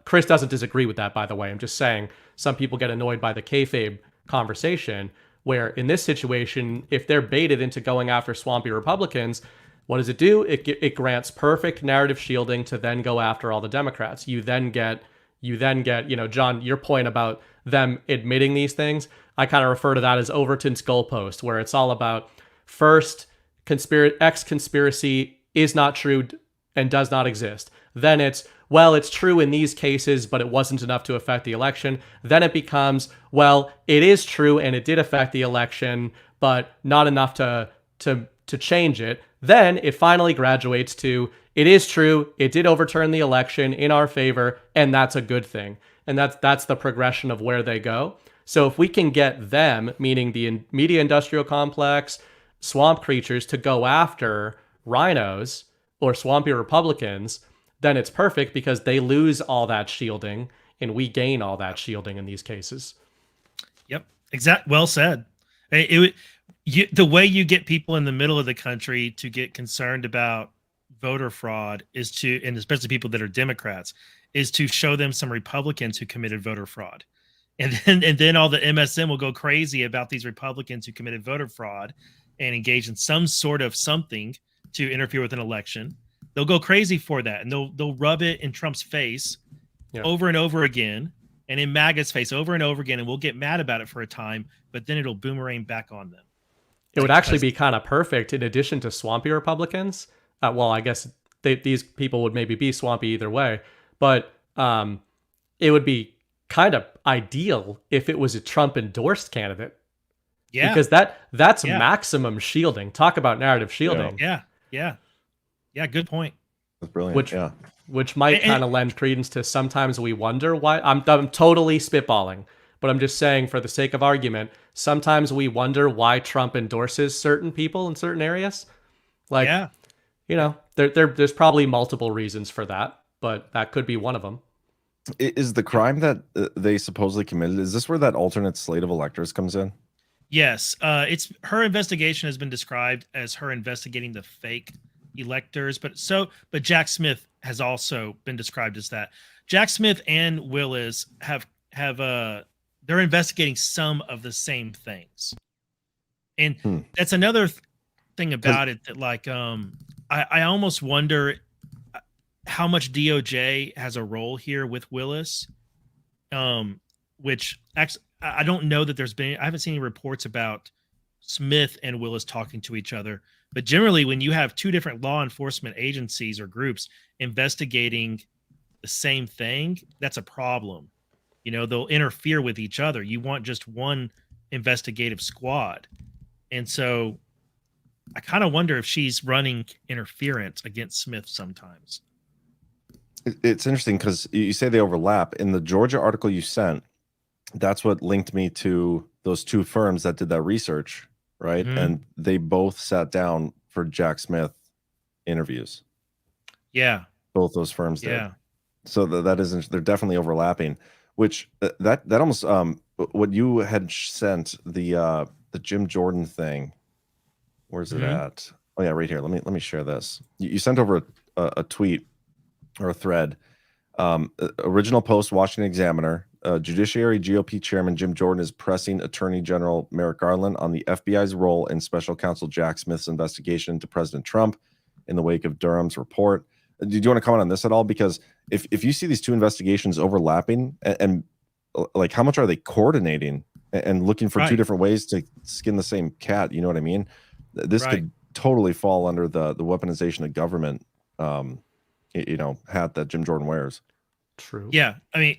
Chris doesn't disagree with that, by the way. I'm just saying some people get annoyed by the kayfabe conversation, where in this situation, if they're baited into going after swampy Republicans, what does it do? It grants perfect narrative shielding to then go after all the Democrats. You then get, you know, John, your point about them admitting these things, I kind of refer to that as Overton's goalpost, where it's all about first X conspiracy is not true and does not exist. Then it's, well, it's true in these cases, but it wasn't enough to affect the election. Then it becomes, well, it is true and it did affect the election, but not enough to change it. Then it finally graduates to, it is true, it did overturn the election in our favor, and that's a good thing. And that's the progression of where they go. So if we can get them, meaning the media industrial complex, swamp creatures, to go after rhinos or swampy Republicans, then it's perfect because they lose all that shielding and we gain all that shielding in these cases. Yep. Well said. The way you get people in the middle of the country to get concerned about voter fraud is to, and especially people that are Democrats, is to show them some Republicans who committed voter fraud. And then all the MSM will go crazy about these Republicans who committed voter fraud and engage in some sort of something to interfere with an election. They'll go crazy for that, and they'll rub it in Trump's face over and over again, and in MAGA's face over and over again, and we'll get mad about it for a time, but then it'll boomerang back on them. It would actually be kind of perfect in addition to swampy Republicans. Well, I guess these people would maybe be swampy either way, but it would be kind of ideal if it was a Trump-endorsed candidate. Yeah. Because that's maximum shielding. Talk about narrative shielding. Yeah, good point. That's brilliant. Which might kind of lend credence to sometimes we wonder why. I'm totally spitballing, but I'm just saying for the sake of argument, sometimes we wonder why Trump endorses certain people in certain areas. Like, you know, there's probably multiple reasons for that, but that could be one of them. Is the crime that they supposedly committed, is this where that alternate slate of electors comes in? Yes. It's her investigation has been described as her investigating the fake electors, but Jack Smith has also been described as that. Jack Smith and Willis have they're investigating some of the same things, and that's another thing about it that, like, I almost wonder how much DOJ has a role here with Willis, which I don't know that I haven't seen any reports about Smith and Willis talking to each other. But generally, when you have two different law enforcement agencies or groups investigating the same thing, that's a problem. They'll interfere with each other. You want just one investigative squad. And so I kind of wonder if she's running interference against Smith sometimes. It's interesting because you say they overlap. In the Georgia article you sent, that's what linked me to those two firms that did that research, right? Mhm. And they both sat down for Jack Smith interviews. Yeah. Both those firms did. Yeah. So that isn't, they're definitely overlapping, which that almost what you had sent, the Jim Jordan thing. Where's it at? Oh yeah, right here. Let me share this. You sent over a tweet or a thread. Original post, Washington Examiner. Judiciary GOP Chairman Jim Jordan is pressing Attorney General Merrick Garland on the FBI's role in Special Counsel Jack Smith's investigation into President Trump in the wake of Durham's report. Did you want to comment on this at all? Because if you see these two investigations overlapping and like how much are they coordinating and looking for two different ways to skin the same cat? You know what I mean? This could totally fall under the weaponization of government, hat that Jim Jordan wears. True. Yeah. I mean,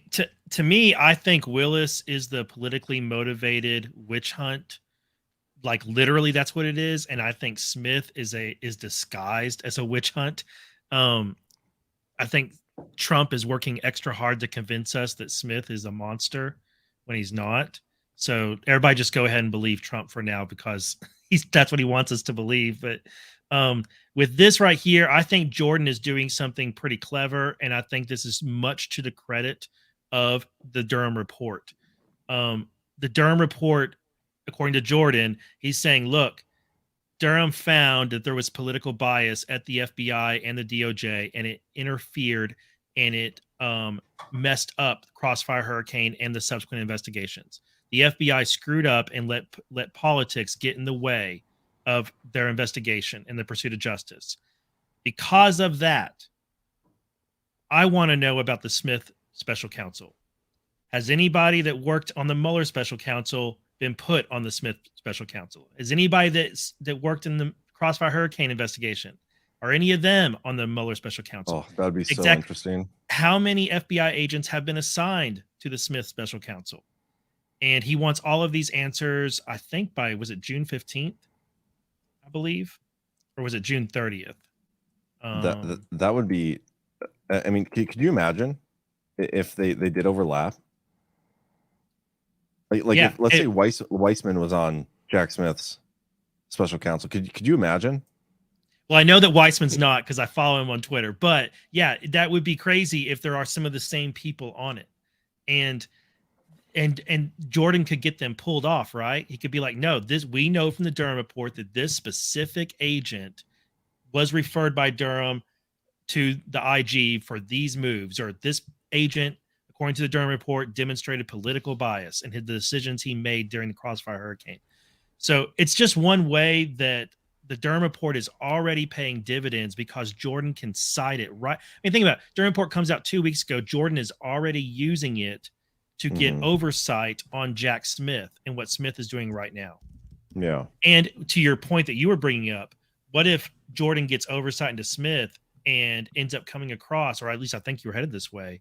to me, I think Willis is the politically motivated witch hunt. Like literally that's what it is. And I think Smith is disguised as a witch hunt. I think Trump is working extra hard to convince us that Smith is a monster when he's not. So everybody just go ahead and believe Trump for now because that's what he wants us to believe. But with this right here, I think Jordan is doing something pretty clever, and I think this is much to the credit of the Durham report. The Durham report, according to Jordan, he's saying, look, Durham found that there was political bias at the FBI and the DOJ, and it interfered and it messed up Crossfire Hurricane and the subsequent investigations. The FBI screwed up and let politics get in the way of their investigation and the pursuit of justice. Because of that, I want to know about the Smith special counsel. Has anybody that worked on the Mueller special counsel been put on the Smith special counsel? Is anybody that worked in the Crossfire Hurricane investigation? Are any of them on the Mueller special counsel? Oh, that'd be so interesting. How many FBI agents have been assigned to the Smith special counsel? And he wants all of these answers, I think was it June 15th, I believe? Or was it June 30th? That would be, I mean, could you imagine if they did overlap? If, let's say Weissman was on Jack Smith's special counsel. Could you imagine? Well, I know that Weissman's not because I follow him on Twitter, but yeah, that would be crazy if there are some of the same people on it. And Jordan could get them pulled off, right? He could be like, no, we know from the Durham report that this specific agent was referred by Durham to the IG for these moves, or this agent, according to the Durham report, demonstrated political bias in the decisions he made during the Crossfire Hurricane. So it's just one way that the Durham report is already paying dividends because Jordan can cite it, right? I mean, think about it. Durham report comes out 2 weeks ago. Jordan is already using it to get oversight on Jack Smith and what Smith is doing right now. Yeah. And to your point that you were bringing up, what if Jordan gets oversight into Smith and ends up coming across, or at least I think you were headed this way,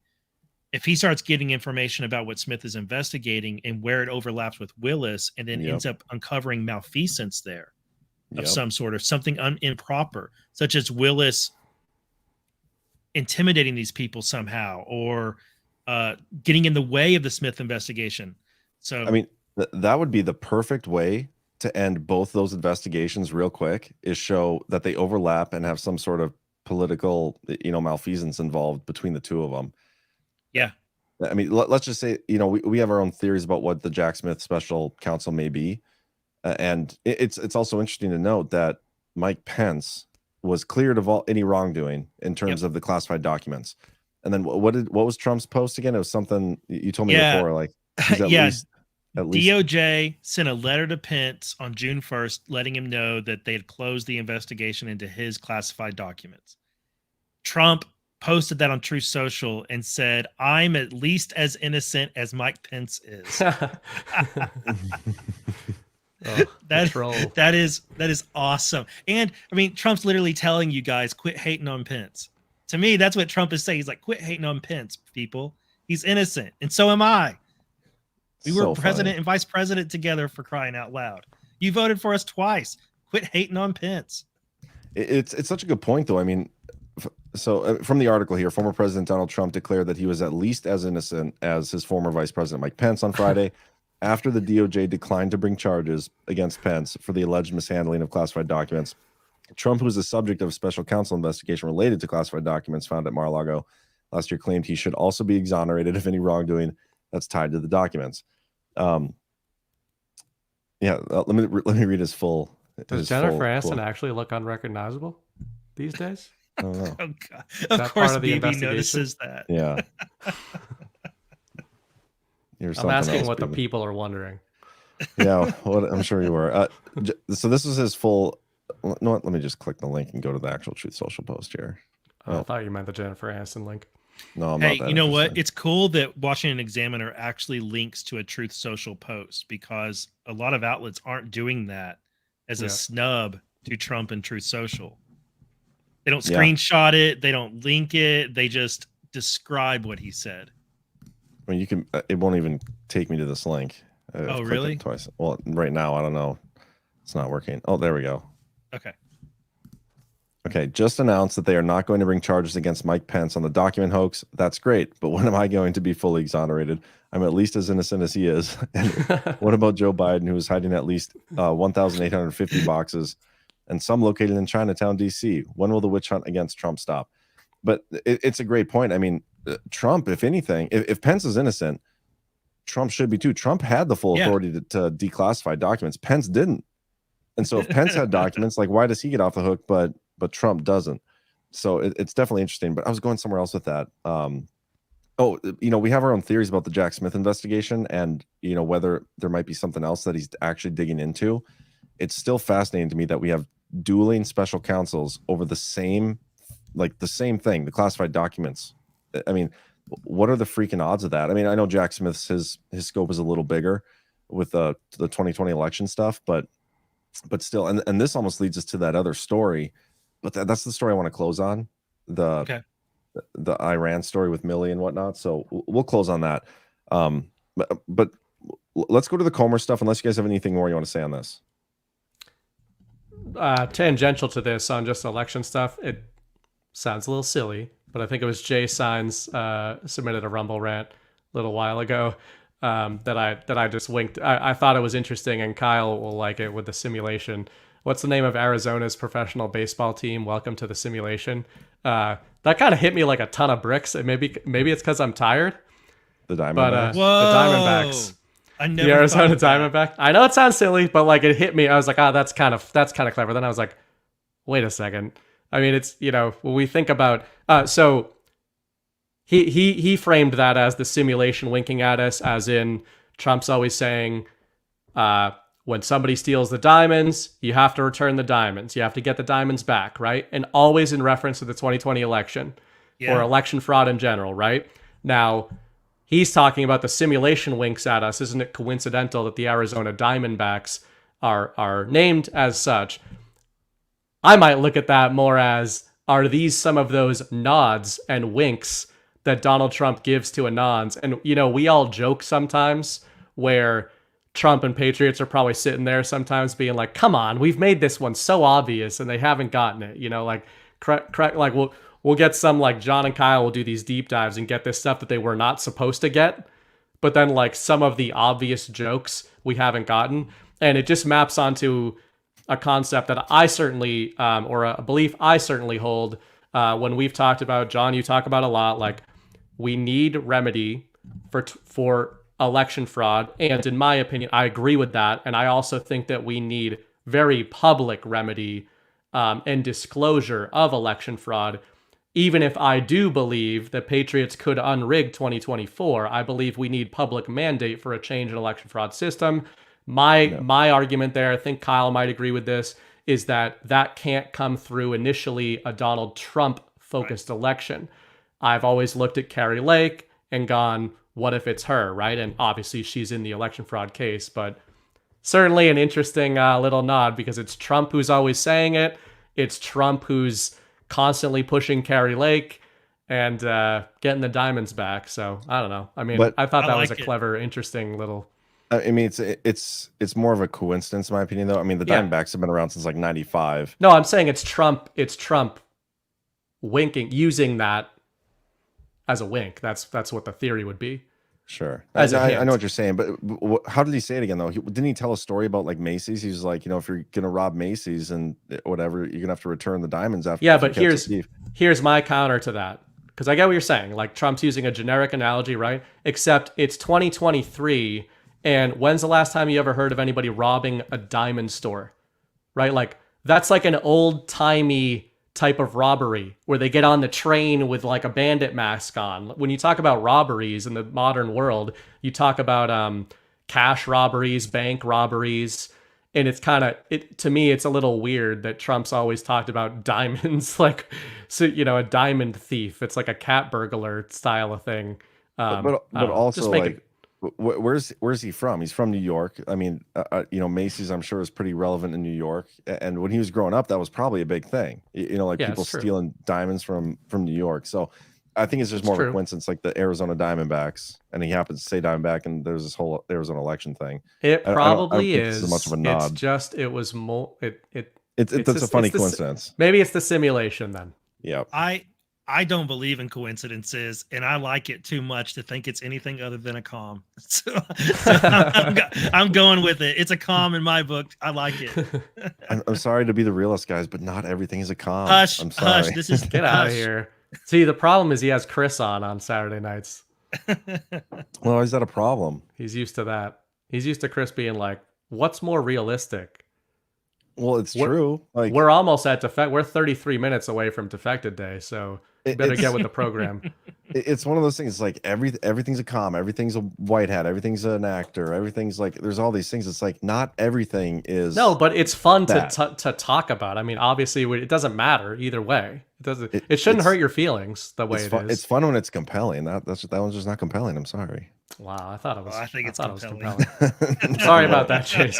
if he starts getting information about what Smith is investigating and where it overlaps with Willis, and then ends up uncovering malfeasance there of some sort, or something improper, such as Willis intimidating these people somehow, or getting in the way of the Smith investigation. So, I mean, that would be the perfect way to end both those investigations real quick, is show that they overlap and have some sort of political, malfeasance involved between the two of them. Yeah. I mean, let's just say, we have our own theories about what the Jack Smith special counsel may be. And it's also interesting to note that Mike Pence was cleared of any wrongdoing in terms of the classified documents. And then what was Trump's post again? It was something you told me before, like he's at least DOJ sent a letter to Pence on June 1st, letting him know that they had closed the investigation into his classified documents. Trump posted that on Truth Social and said, "I'm at least as innocent as Mike Pence is." That is awesome. And I mean, Trump's literally telling you guys, quit hating on Pence. To me, that's what Trump is saying. He's like, quit hating on Pence, people. He's innocent, and so am I. We were president and vice president together, for crying out loud. You voted for us twice. Quit hating on Pence. It's such a good point, though. I mean, so from the article here, former President Donald Trump declared that he was at least as innocent as his former Vice President Mike Pence on Friday, after the DOJ declined to bring charges against Pence for the alleged mishandling of classified documents. Trump, who was the subject of a special counsel investigation related to classified documents found at Mar-a-Lago last year, claimed he should also be exonerated of any wrongdoing that's tied to the documents. Let me read his full. Does Jennifer Aniston actually look unrecognizable these days? I don't know. Oh, God. Of course, BB notices that. Yeah. I'm asking what the people are wondering. Yeah, I'm sure you were. So this was his full. No, let me just click the link and go to the actual Truth Social post here. I thought you meant the Jennifer Aniston link. No, I'm hey, not that you know what? interested. It's cool that Washington Examiner actually links to a Truth Social post, because a lot of outlets aren't doing that as a snub to Trump and Truth Social. They don't screenshot it. They don't link it. They just describe what he said. I mean, you can. It won't even take me to this link. I've clicked really? it twice. Well, right now, I don't know. It's not working. Oh, there we go. Okay. Okay, just announced that they are not going to bring charges against Mike Pence on the document hoax. That's great, but when am I going to be fully exonerated? I'm at least as innocent as he is. And what about Joe Biden, who is hiding at least 1,850 boxes, and some located in Chinatown, D.C.? When will the witch hunt against Trump stop? But it's a great point. I mean, Trump, if anything, if Pence is innocent, Trump should be too. Trump had the full authority to declassify documents. Pence didn't. And so if Pence had documents, like, why does he get off the hook, but Trump doesn't? So it's definitely interesting. But I was going somewhere else with that. We have our own theories about the Jack Smith investigation, and whether there might be something else that he's actually digging into. It's still fascinating to me that we have dueling special counsels over the same thing, the classified documents. I mean, what are the freaking odds of that? I mean, I know Jack Smith's his scope is a little bigger with the 2020 election stuff, but still, and this almost leads us to that other story. But that's the story I want to close on, the Iran story with Milley and whatnot. So we'll close on that. But let's go to the Comer stuff, unless you guys have anything more you want to say on this. Tangential to this on just election stuff, it sounds a little silly, but I think it was Jay Signs submitted a Rumble rant a little while ago that I just winked. I thought it was interesting, and Kyle will like it with the simulation. What's the name of Arizona's professional baseball team? Welcome to the simulation. That kind of hit me like a ton of bricks. And maybe it's because I'm tired. The Diamondbacks. The Diamondbacks. I never the Arizona Diamondbacks. I know it sounds silly, but like it hit me. I was like, that's kind of clever. Then I was like, wait a second. I mean, it's when we think about so he framed that as the simulation winking at us, as in Trump's always saying, when somebody steals the diamonds, you have to return the diamonds. You have to get the diamonds back, right? And always in reference to the 2020 election or election fraud in general, right? Now, he's talking about the simulation winks at us. Isn't it coincidental that the Arizona Diamondbacks are named as such? I might look at that more as, are these some of those nods and winks that Donald Trump gives to Anons? And, we all joke sometimes where Trump and Patriots are probably sitting there sometimes being like, come on, we've made this one so obvious and they haven't gotten it. Like we'll get some, like John and Kyle will do these deep dives and get this stuff that they were not supposed to get. But then like some of the obvious jokes we haven't gotten. And it just maps onto a concept that I certainly, or a belief I certainly hold when we've talked about, John, you talk about a lot, like we need remedy for election fraud. And in my opinion, I agree with that. And I also think that we need very public remedy and disclosure of election fraud. Even if I do believe that Patriots could unrig 2024, I believe we need public mandate for a change in election fraud system. My argument there, I think Kyle might agree with this, is that can't come through initially a Donald Trump focused election. I've always looked at Carrie Lake and gone, what if it's her, right? And obviously she's in the election fraud case, but certainly an interesting little nod because it's Trump who's always saying it. It's Trump who's constantly pushing Carrie Lake and getting the diamonds back. So I don't know. I mean, I thought that was a clever, interesting little. I mean, it's more of a coincidence, in my opinion, though. I mean, the Diamondbacks have been around since like '95. No, I'm saying it's Trump. It's Trump winking, using that as a wink. That's what the theory would be. Sure. I know what you're saying, but how did he say it again, though? Didn't he tell a story about like Macy's? He was like, you know, if you're going to rob Macy's and whatever, you're going to have to return the diamonds after. Yeah, but here's my counter to that. Because I get what you're saying. Like Trump's using a generic analogy, right? Except it's 2023. And when's the last time you ever heard of anybody robbing a diamond store? Right? Like that's like an old timey type of robbery where they get on the train with like a bandit mask on. When you talk about robberies in the modern world, you talk about cash robberies, bank robberies, and it's kind of to me it's a little weird that Trump's always talked about diamonds like, so you know, a diamond thief. It's like a cat burglar style of thing. But also like where's he from? He's from New York. I mean, you know, Macy's, I'm sure, is pretty relevant in New York. And when he was growing up, that was probably a big thing. You know, like people stealing diamonds from New York. So I think it's just more of a coincidence, like the Arizona Diamondbacks, and he happens to say Diamondback, and there's this whole Arizona election thing. It probably is. As much of a nod. It's just it's a funny coincidence. Maybe it's the simulation then. Yeah. I don't believe in coincidences, and I like it too much to think it's anything other than a calm. So I'm going with it. It's a calm in my book. I like it. I'm sorry to be the realist, guys, but not everything is a calm. Hush, I'm sorry. hush. This is get out of here. See, the problem is he has Chris on Saturday nights. Well, is that a problem? He's used to that. He's used to Chris being like, "What's more realistic?" Well, it's true. Like we're almost at defect. We're 33 minutes away from defected day, so you better get with the program. It's one of those things. Like everything's a calm, everything's a white hat, everything's an actor, everything's like there's all these things. It's like not everything is. No, but it's fun to talk about. I mean, obviously, it doesn't matter either way. It doesn't. It shouldn't hurt your feelings the way it is. It's fun when it's compelling. That one's just not compelling. I'm sorry. Wow, I thought it was. I think it's compelling. Sorry about that, Chase.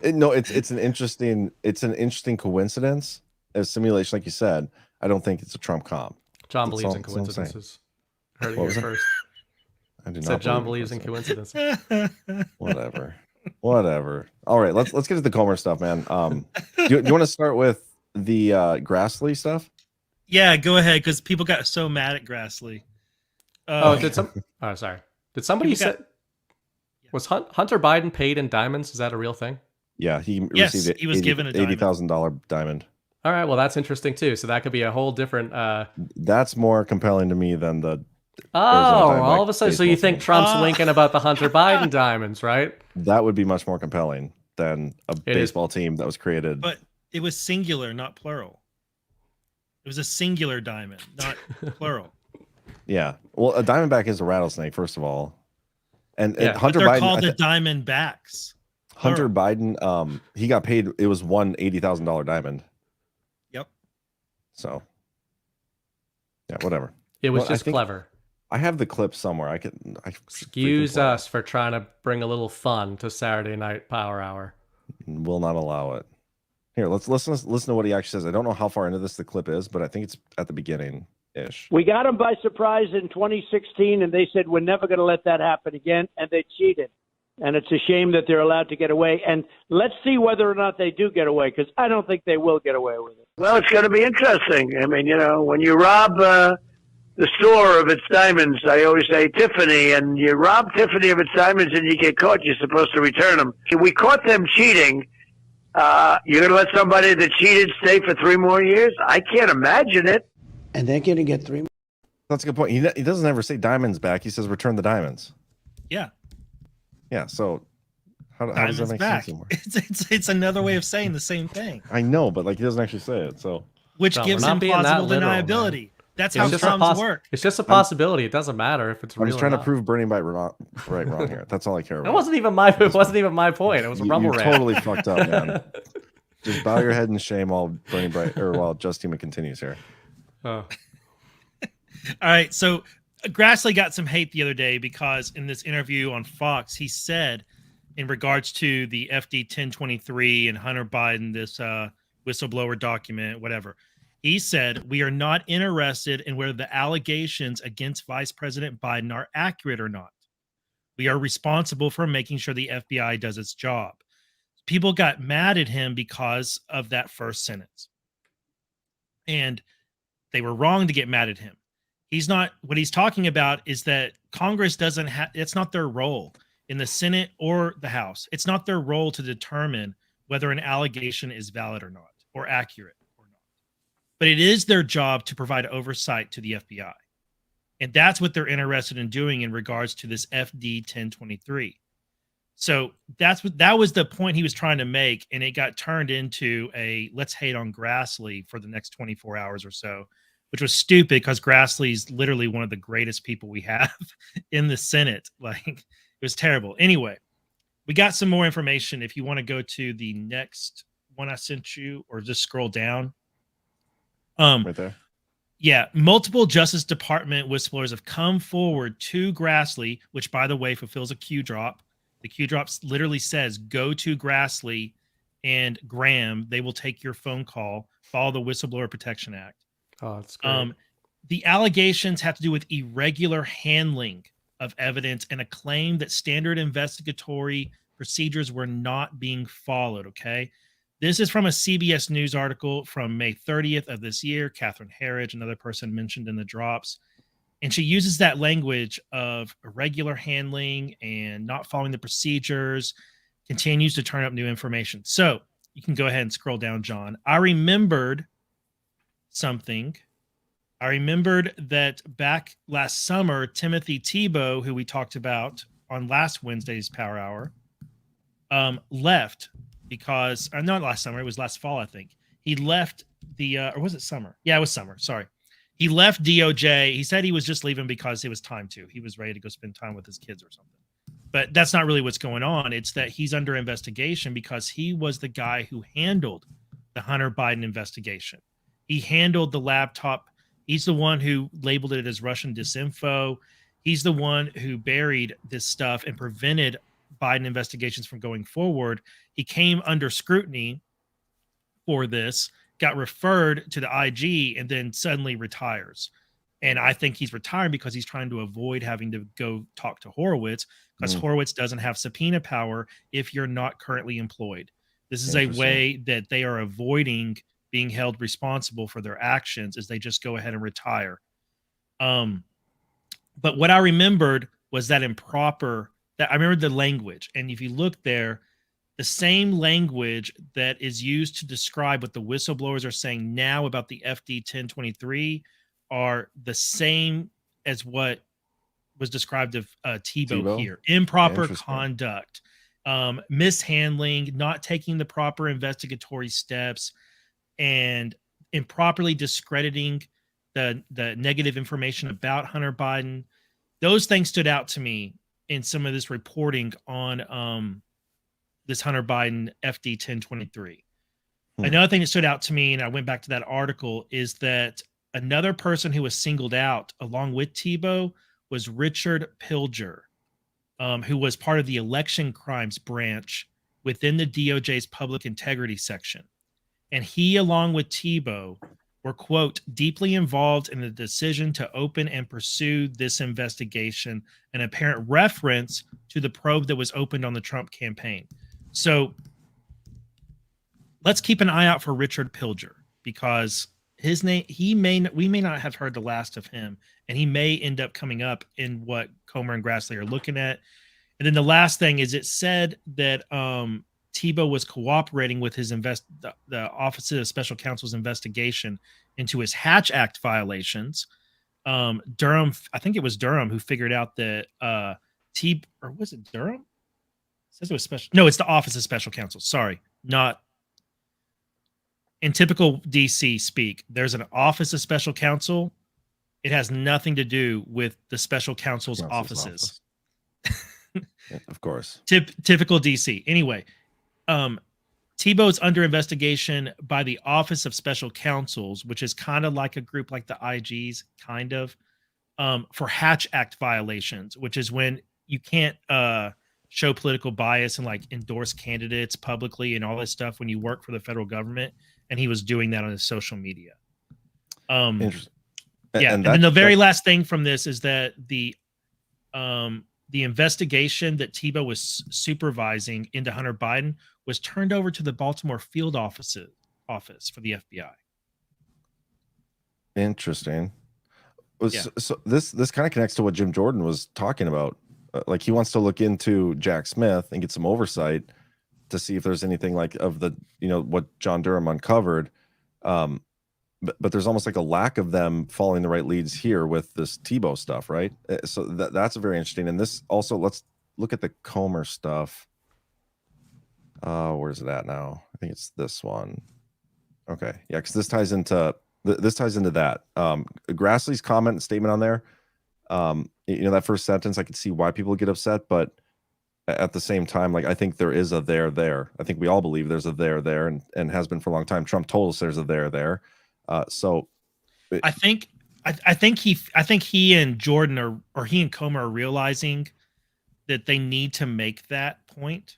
No, it's an interesting coincidence. A simulation, like you said. I don't think it's a Trump comp. John believes in coincidences. Heard it here first. I do not. Said John believes in coincidences. Whatever. All right, let's get to the Comer stuff, man. Do you want to start with the Grassley stuff? Yeah, go ahead, because people got so mad at Grassley. Sorry. Did somebody say was Hunter Biden paid in diamonds? Is that a real thing? Yeah, he received he was given a $80,000 diamond. All right, well that's interesting too. So that could be a whole different. That's more compelling to me than the. All of a sudden, so you think Trump's winking about the Hunter Biden diamonds, right? That would be much more compelling than a baseball team that was created. But it was singular, not plural. It was a singular diamond, not plural. Yeah, well, a diamondback is a rattlesnake, first of all, and Hunter they're Biden called the Diamondbacks. Hunter Biden, he got paid. It was one $80,000 diamond. Yep. So, yeah, whatever. It was just clever. I have the clip somewhere. Excuse us for trying to bring a little fun to Saturday Night Power Hour. Will not allow it. Here, let's listen to what he actually says. I don't know how far into this the clip is, but I think it's at the beginning-ish. We got them by surprise in 2016, and they said we're never going to let that happen again, and they cheated. And it's a shame that they're allowed to get away. And let's see whether or not they do get away, because I don't think they will get away with it. Well, it's going to be interesting. I mean, you know, when you rob the store of its diamonds, I always say Tiffany, and you rob Tiffany of its diamonds and you get caught, you're supposed to return them. If we caught them cheating, you're going to let somebody that cheated stay for 3 more years? I can't imagine it. And they're going to get 3 more. That's a good point. He doesn't ever say diamonds back. He says return the diamonds. Yeah. Yeah, so how does that make sense anymore? It's another way of saying the same thing. I know, but like he doesn't actually say it. So which gives him plausible deniability. Man. That's how Trump's work. It's just a possibility. It doesn't matter if it's real. I'm just trying to prove Bernie wrong here. That's all I care about. It wasn't even my point. It was a rumble rant. Totally fucked up, man. Just bow your head in shame while Bernie Bright while Justina continues here. Oh. All right, so Grassley got some hate the other day because in this interview on Fox, he said in regards to the FD 1023 and Hunter Biden, this whistleblower document, whatever, he said, we are not interested in whether the allegations against Vice President Biden are accurate or not. We are responsible for making sure the FBI does its job. People got mad at him because of that first sentence. And they were wrong to get mad at him. He's not, what he's talking about is that Congress doesn't have, it's not their role in the Senate or the House. It's not their role to determine whether an allegation is valid or not, or accurate or not. But it is their job to provide oversight to the FBI. And that's what they're interested in doing in regards to this FD 1023. So that was the point he was trying to make, and it got turned into a let's hate on Grassley for the next 24 hours or so, which was stupid because Grassley's literally one of the greatest people we have in the Senate. Like, it was terrible. Anyway, we got some more information. If you want to go to the next one I sent you, or just scroll down. Right there. Yeah, multiple Justice Department whistleblowers have come forward to Grassley, which, by the way, fulfills a Q drop. The Q drop literally says, go to Grassley and Graham. They will take your phone call. Follow the Whistleblower Protection Act. Oh, that's great. The allegations have to do with irregular handling of evidence and a claim that standard investigatory procedures were not being followed, okay? This is from a CBS News article from May 30th of this year. Catherine Herridge, another person mentioned in the drops. And she uses that language of irregular handling and not following the procedures, continues to turn up new information. So you can go ahead and scroll down, John. I remembered something. I remembered that back last summer, Timothy Tebow, who we talked about on last Wednesday's Power Hour, left because, not last summer, it was last fall, I think. He left or was it summer? Yeah, it was summer. Sorry. He left DOJ. He said he was just leaving because it was time to. He was ready to go spend time with his kids or something. But that's not really what's going on. It's that he's under investigation because he was the guy who handled the Hunter Biden investigation. He handled the laptop. He's the one who labeled it as Russian disinfo. He's the one who buried this stuff and prevented Biden investigations from going forward. He came under scrutiny for this, got referred to the IG, and then suddenly retires. And I think he's retiring because he's trying to avoid having to go talk to Horowitz, because Horowitz doesn't have subpoena power if you're not currently employed. This is a way that they are avoiding being held responsible for their actions, is they just go ahead and retire. But what I remembered was that I remembered the language. And if you look there, the same language that is used to describe what the whistleblowers are saying now about the FD 1023 are the same as what was described of Tebow here. Improper conduct, mishandling, not taking the proper investigatory steps, and improperly discrediting the negative information about Hunter Biden. Those things stood out to me in some of this reporting on this Hunter Biden FD 1023. Another thing that stood out to me, and I went back to that article, is that another person who was singled out along with Tebow was Richard Pilger, who was part of the election crimes branch within the DOJ's public integrity section. And he, along with Tebow, were, quote, deeply involved in the decision to open and pursue this investigation, an apparent reference to the probe that was opened on the Trump campaign. So let's keep an eye out for Richard Pilger, because his name, we may not have heard the last of him, and he may end up coming up in what Comer and Grassley are looking at. And then the last thing is, it said that Tebow was cooperating with his the Office of Special Counsel's investigation into his Hatch Act violations. Durham, I think it was Durham who figured out that or was it Durham? It says it was special. No, it's the Office of Special Counsel. Sorry, not in typical DC speak. There's an Office of Special Counsel. It has nothing to do with the Special Counsel's offices. Yeah, of course. Typical DC. Anyway, Tebow's under investigation by the Office of Special Counsels, which is kind of like a group like the IGs, kind of, for Hatch Act violations, which is when you can't show political bias and like endorse candidates publicly and all this stuff when you work for the federal government. And he was doing that on his social media. Interesting. Yeah, and then the very last thing from this is that the investigation that Tebow was supervising into Hunter Biden was turned over to the Baltimore field office for the FBI. Interesting. Yeah. So this kind of connects to what Jim Jordan was talking about. Like he wants to look into Jack Smith and get some oversight to see if there's anything like of the, what John Durham uncovered. But there's almost like a lack of them following the right leads here with this Tebow stuff, right? So that's very interesting. And this also, let's look at the Comer stuff. Where's it at now? I think it's this one. Okay, yeah, because this ties into that. Grassley's comment and statement on there. That first sentence, I could see why people get upset, but at the same time, like I think there is a there. I think we all believe there's a there, and has been for a long time. Trump told us there's a there. So I think he and Jordan or he and Comer are realizing that they need to make that point,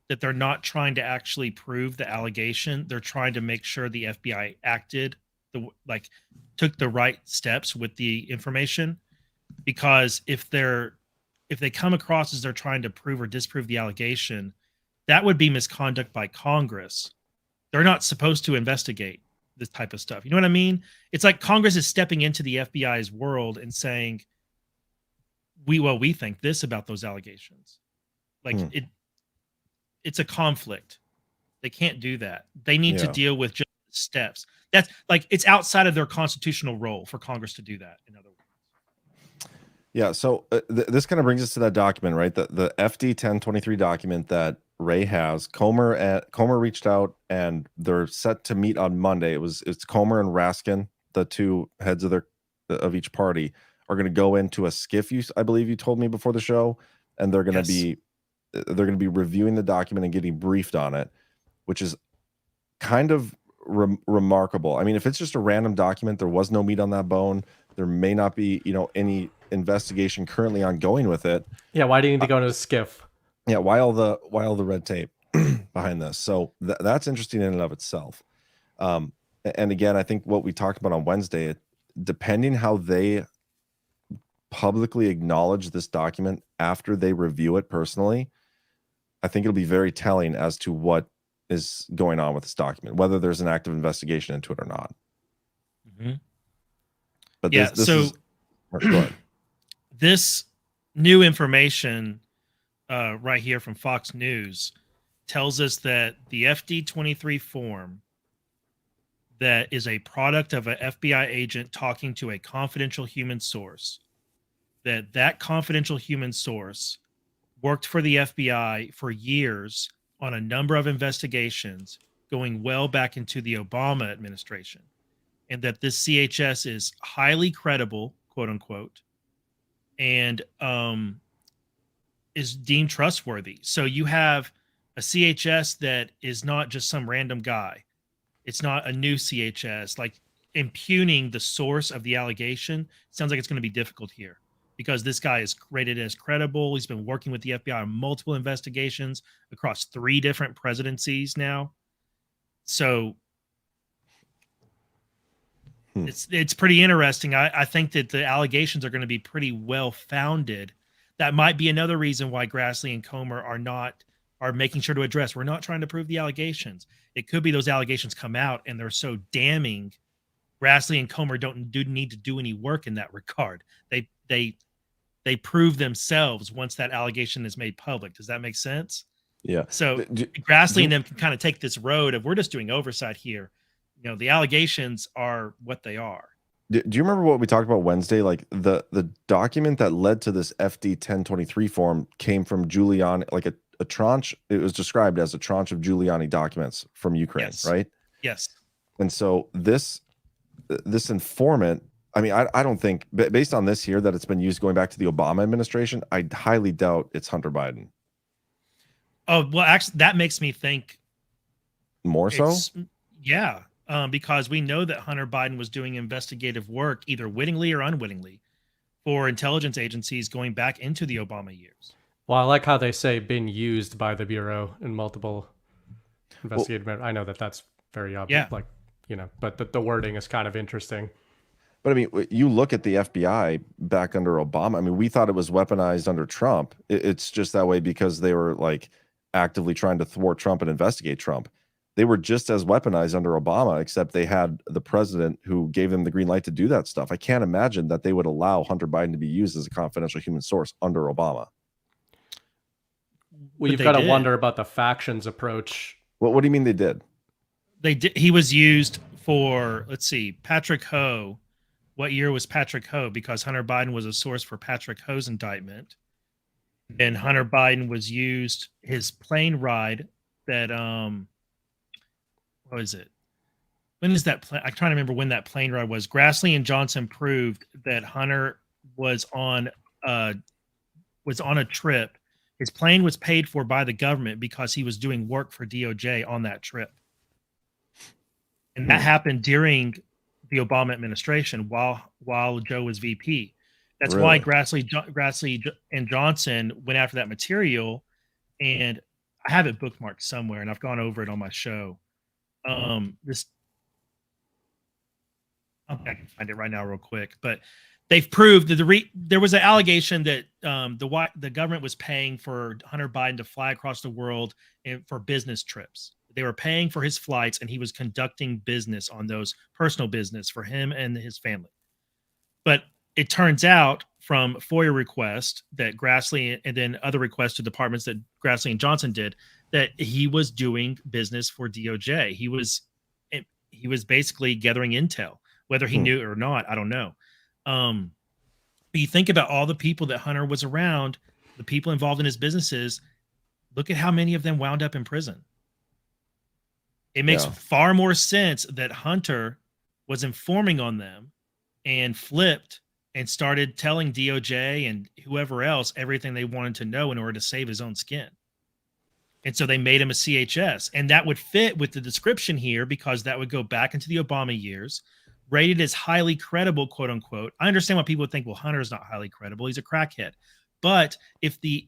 that they're not trying to actually prove the allegation. They're trying to make sure the FBI took the right steps with the information, because if they come across as they're trying to prove or disprove the allegation, that would be misconduct by Congress. They're not supposed to investigate this type of stuff. You know what I mean? It's like Congress is stepping into the FBI's world and saying, we think this about those allegations. Like it's a conflict. They can't do that. They need to deal with just steps. That's like, it's outside of their constitutional role for Congress to do that, in other words. Yeah. So this kind of brings us to that document, right? The FD 1023 document that Ray has. Comer reached out and they're set to meet on Monday. It's Comer and Raskin, the two heads of each party, are going to go into a skiff. I believe you told me before the show, and they're going to be reviewing the document and getting briefed on it, which is kind of remarkable. I mean, if it's just a random document, there was no meat on that bone. There may not be, any investigation currently ongoing with it. Yeah, why do you need to go into a skiff? Yeah, why all the red tape behind this? So that's interesting in and of itself. And again, I think what we talked about on Wednesday, depending how they publicly acknowledge this document after they review it personally, I think it'll be very telling as to what is going on with this document, whether there's an active investigation into it or not. Mm-hmm. But yeah, this new information right here from Fox News tells us that the FD-23 form that is a product of an FBI agent talking to a confidential human source, that confidential human source worked for the FBI for years on a number of investigations going well back into the Obama administration, and that this CHS is highly credible, quote unquote, and is deemed trustworthy. So you have a CHS that is not just some random guy. It's not a new CHS. Like, impugning the source of the allegation sounds like it's going to be difficult here, because this guy is rated as credible. He's been working with the FBI on multiple investigations across 3 different presidencies now. So it's pretty interesting. I think that the allegations are going to be pretty well founded. That might be another reason why Grassley and Comer are making sure to address. We're not trying to prove the allegations. It could be those allegations come out and they're so damning, Grassley and Comer don't need to do any work in that regard. They prove themselves once that allegation is made public. Does that make sense? Yeah. So Grassley and them can kind of take this road of, we're just doing oversight here. The allegations are what they are. Do you remember what we talked about Wednesday? Like the document that led to this FD 1023 form came from Giuliani, like a tranche. It was described as a tranche of Giuliani documents from Ukraine, Yes. right? Yes. And so this informant, I mean, I don't think, based on this here, that it's been used going back to the Obama administration, I highly doubt it's Hunter Biden. Oh, well, actually, that makes me think More so? Yeah, because we know that Hunter Biden was doing investigative work, either wittingly or unwittingly, for intelligence agencies going back into the Obama years. Well, I like how they say been used by the Bureau in multiple investigative. I know that that's very obvious, but the wording is kind of interesting. But I mean, you look at the FBI back under Obama. I mean, we thought it was weaponized under Trump. It's just that way because they were like actively trying to thwart Trump and investigate Trump. They were just as weaponized under Obama, except they had the president who gave them the green light to do that stuff. I can't imagine that they would allow Hunter Biden to be used as a confidential human source under Obama. Well, you've got to wonder about the factions approach. What do you mean they did? They did. He was used for, let's see, Patrick Ho. What year was Patrick Ho? Because Hunter Biden was a source for Patrick Ho's indictment. And Hunter Biden was used, his plane ride that, what is it? When is that plane? I'm trying to remember when that plane ride was. Grassley and Johnson proved that Hunter was on a trip. His plane was paid for by the government because he was doing work for DOJ on that trip. And that happened during the Obama administration while Joe was VP. That's why Grassley and Johnson went after that material. And I have it bookmarked somewhere, and I've gone over it on my show. I can find it right now real quick, but they've proved that there was an allegation that the government was paying for Hunter Biden to fly across the world for business trips. They were paying for his flights, and he was conducting business on those, personal business for him and his family. But it turns out from FOIA requests that Grassley and then other requests to departments that Grassley and Johnson did, that he was doing business for DOJ. He was basically gathering intel, whether he knew it or not, I don't know. But you think about all the people that Hunter was around, the people involved in his businesses, look at how many of them wound up in prison. It makes far more sense that Hunter was informing on them and flipped and started telling DOJ and whoever else everything they wanted to know in order to save his own skin. And so they made him a CHS. And that would fit with the description here because that would go back into the Obama years, rated as highly credible, quote unquote. I understand why people would think, well, Hunter's not highly credible. He's a crackhead. But if the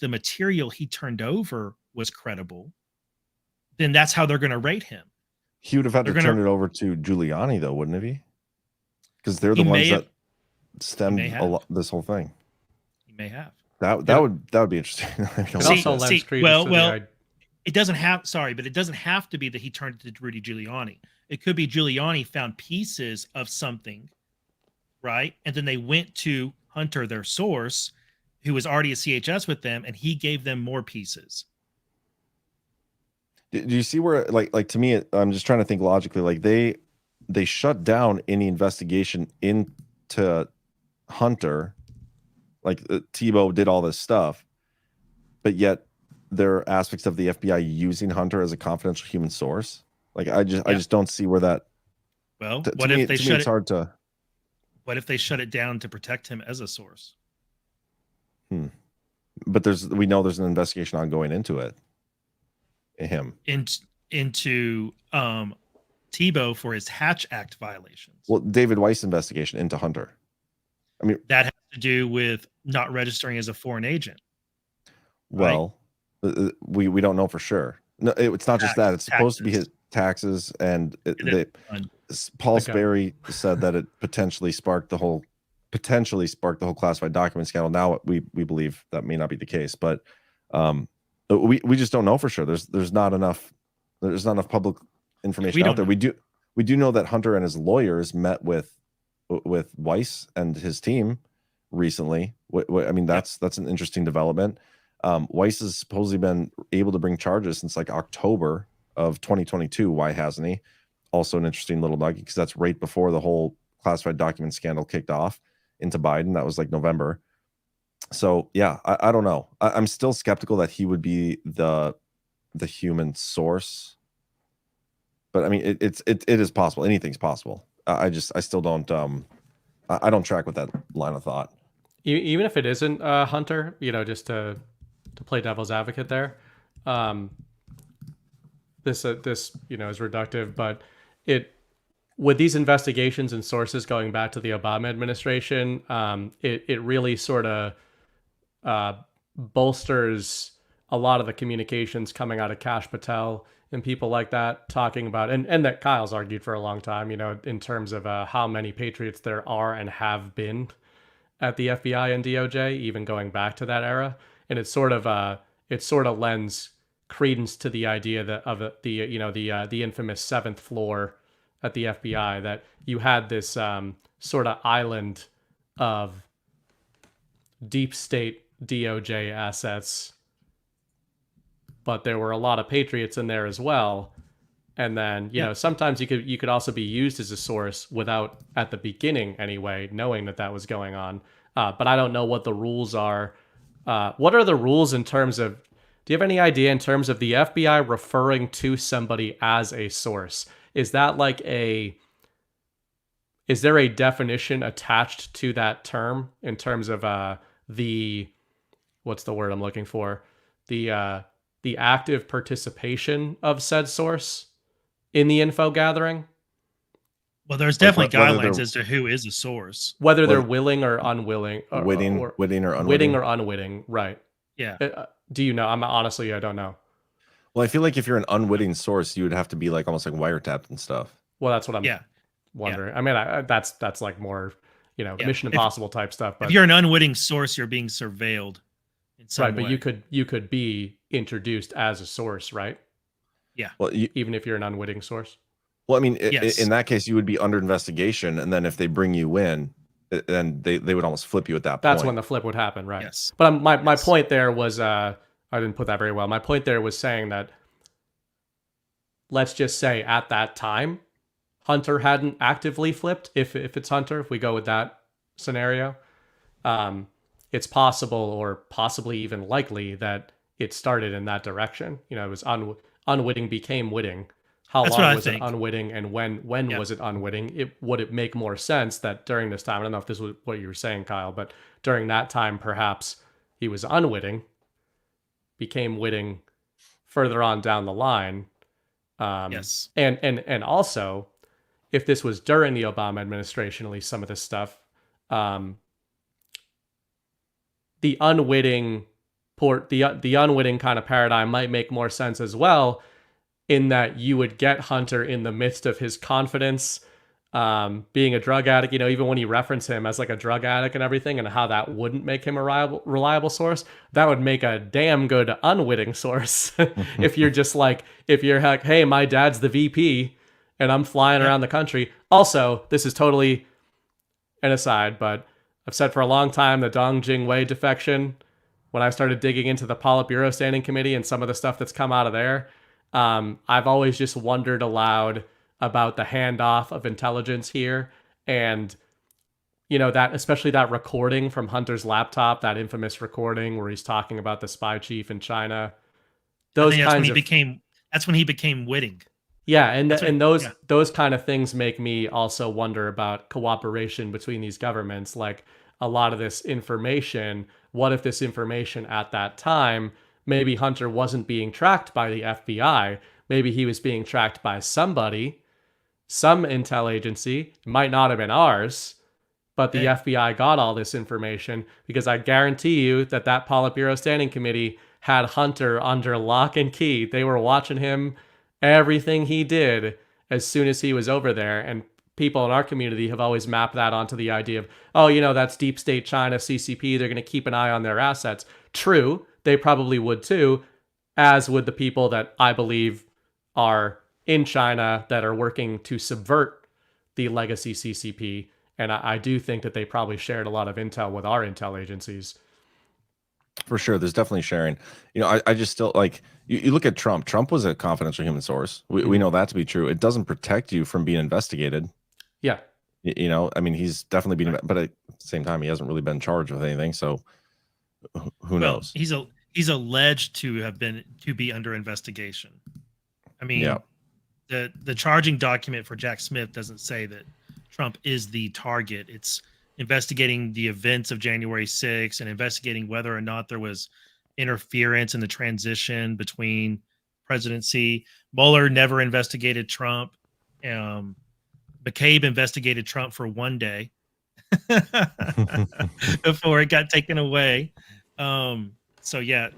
material he turned over was credible, then that's how they're going to rate him. He would have had to turn it over to Giuliani, though, wouldn't he? Because they're the ones that stemmed this whole thing. He may have. That would be interesting. It doesn't have. Sorry, but it doesn't have to be that he turned it to Rudy Giuliani. It could be Giuliani found pieces of something, right? And then they went to Hunter, their source, who was already a CHS with them, and he gave them more pieces. Do you see where, like to me, I'm just trying to think logically. Like they shut down any investigation into Hunter, like Tebow did all this stuff, but yet there are aspects of the FBI using Hunter as a confidential human source. Like I just don't see where that. Well, what if they shut it? It's hard to. What if they shut it down to protect him as a source? But we know there's an investigation ongoing into it. Him into Tebow for his Hatch Act violations. Well, David Weiss investigation into Hunter. I mean, that has to do with not registering as a foreign agent. Well, right? we don't know for sure. No, it's not just that. It's supposed to be his taxes, and Paul Sperry said that it potentially sparked the whole classified document scandal. Now we believe that may not be the case, but we just don't know for sure. There's not enough public information out there. We do know that Hunter and his lawyers met with Weiss and his team recently. I mean, that's an interesting development. Weiss has supposedly been able to bring charges since like October of 2022. Why hasn't he? Also an interesting little nugget, because that's right before the whole classified document scandal kicked off into Biden. That was like November. So yeah, I don't know. I'm still skeptical that he would be the human source. But I mean, it is possible. Anything's possible. I still don't. I don't track with that line of thought. Even if it isn't Hunter, just to play devil's advocate there, this is reductive, but with these investigations and sources going back to the Obama administration, it really sort of bolsters a lot of the communications coming out of Kash Patel and people like that talking about, and that Kyle's argued for a long time, in terms of how many patriots there are and have been at the FBI and DOJ, even going back to that era. And it sort of lends credence to the idea that the infamous seventh floor at the FBI, that you had this sort of island of deep state DOJ assets, but there were a lot of patriots in there as well. And then, sometimes you could also be used as a source without, at the beginning anyway, knowing that was going on. But I don't know what the rules are. What are the rules in terms of, do you have any idea in terms of the FBI referring to somebody as a source? Is that is there a definition attached to that term in terms of what's the word I'm looking for? The active participation of said source in the info gathering? Well, there's definitely guidelines as to who is a source. Whether they're willing or unwilling. Witting or unwitting. Witting or unwitting, right. Yeah. Do you know? I don't know. Well, I feel like if you're an unwitting source, you would have to be almost like wiretapped and stuff. Well, that's what I'm wondering. Yeah. I mean, that's like more, Mission Impossible type stuff. But if you're an unwitting source, you're being surveilled in some way. But you could be introduced as a source, right? Yeah. Well, even if you're an unwitting source. Well, I mean, in that case, you would be under investigation, and then if they bring you in, then they would almost flip you at that point. That's when the flip would happen, right? Yes. But my point there was, I didn't put that very well. My point there was saying that, let's just say at that time, Hunter hadn't actively flipped. If it's Hunter, if we go with that scenario, it's possible or possibly even likely that it started in that direction. It was unwitting became witting. How long was it unwitting, and when was it unwitting? Would it make more sense that during this time, I don't know if this was what you were saying, Kyle, but during that time, perhaps he was unwitting, became witting further on down the line. Yes. And also, if this was during the Obama administration, at least some of this stuff, the unwitting kind of paradigm might make more sense as well, in that you would get Hunter in the midst of his confidence, being a drug addict, even when you reference him as like a drug addict and everything, and how that wouldn't make him a reliable source, that would make a damn good unwitting source. if you're like, hey, my dad's the VP and I'm flying around the country. Also, this is totally an aside, but I've said for a long time, the Dong Jingwei defection, when I started digging into the Politburo Standing Committee and some of the stuff that's come out of there, I've always just wondered aloud about the handoff of intelligence here, and that, especially that recording from Hunter's laptop, that infamous recording where he's talking about the spy chief in China. That's when he became witting. Yeah, and those kind of things make me also wonder about cooperation between these governments. Like, a lot of this information, what if this information at that time, maybe Hunter wasn't being tracked by the FBI. Maybe he was being tracked by somebody, some intel agency. It might not have been ours, but the FBI got all this information, because I guarantee you that Politburo Standing Committee had Hunter under lock and key. They were watching him, everything he did as soon as he was over there. And people in our community have always mapped that onto the idea of, that's deep state China, CCP. They're going to keep an eye on their assets. True. They probably would too, as would the people that I believe are in China that are working to subvert the legacy CCP. And I do think that they probably shared a lot of intel with our intel agencies. For sure. There's definitely sharing. I just still you look at Trump. Trump was a confidential human source. We know that to be true. It doesn't protect you from being investigated. Yeah. I mean, he's definitely been, but at the same time, he hasn't really been charged with anything. So who knows? He's alleged to be under investigation. I mean, the charging document for Jack Smith doesn't say that Trump is the target. It's investigating the events of January 6th and investigating whether or not there was interference in the transition between presidency. Mueller never investigated Trump. McCabe investigated Trump for one day before it got taken away. So yeah,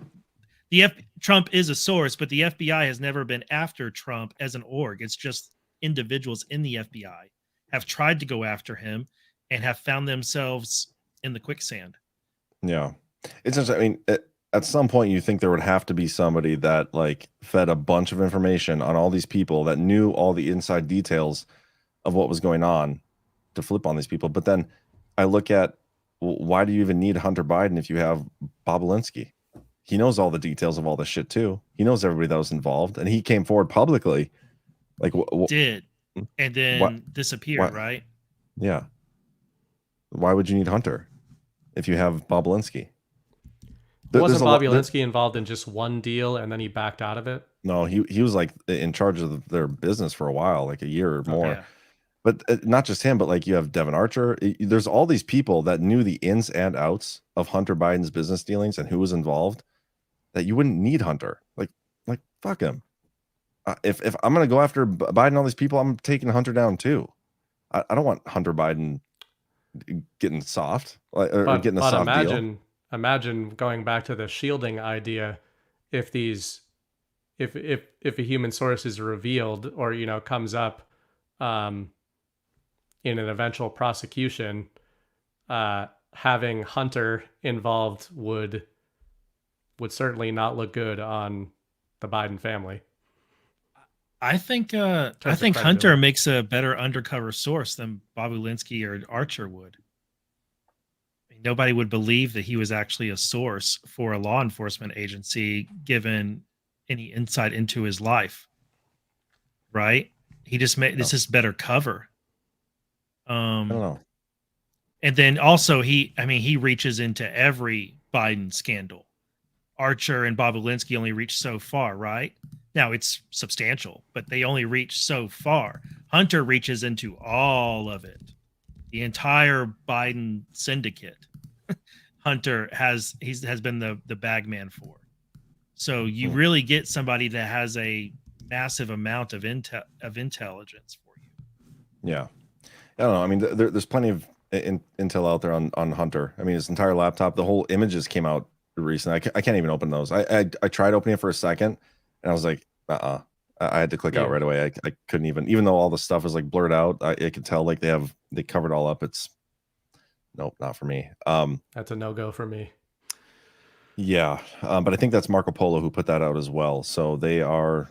Trump is a source, but the FBI has never been after Trump as an org. It's just individuals in the FBI have tried to go after him and have found themselves in the quicksand. Yeah. It's just, I mean, at some point you think there would have to be somebody that like fed a bunch of information on all these people that knew all the inside details of what was going on to flip on these people. But then I look at, well, why do you even need Hunter Biden if you have Bob Alinsky? He knows all the details of all this shit too. He knows everybody that was involved, and he came forward publicly. Like did, and then disappeared, right? Yeah. Why would you need Hunter if you have Bob Alinsky? Wasn't Bobby Alinsky involved in just one deal and then he backed out of it? No, he was like in charge of their business for a while, like a year or more. Okay. But not just him, but like you have Devin Archer. There's all these people that knew the ins and outs of Hunter Biden's business dealings and who was involved, that you wouldn't need Hunter. Like fuck him. If I'm gonna go after Biden and all these people, I'm taking Hunter down too. I don't want Hunter Biden getting soft or getting a soft deal. Imagine going back to the shielding idea. If a human source is revealed or comes up in an eventual prosecution, having Hunter involved would certainly not look good on the Biden family. I think Hunter makes a better undercover source than Bobby Alinsky or Archer would. Nobody would believe that he was actually a source for a law enforcement agency, given any insight into his life. Right? He just made this is better cover. I don't know. And then also he reaches into every Biden scandal. Archer and Bob Alinsky only reach so far, right? Now it's substantial, but they only reach so far. Hunter reaches into all of it. The entire Biden syndicate. Hunter has been the bag man for. So you really get somebody that has a massive amount of intelligence for you. Yeah. I don't know. I mean, there's plenty of intel out there on Hunter. I mean, his entire laptop, the whole images came out recently. I can't even open those. I tried opening it for a second, and I was like, I had to click out right away. I couldn't even though all the stuff is like blurred out, I could tell like they covered all up. It's nope, not for me. That's a no-go for me. Yeah. But I think that's Marco Polo who put that out as well. So they're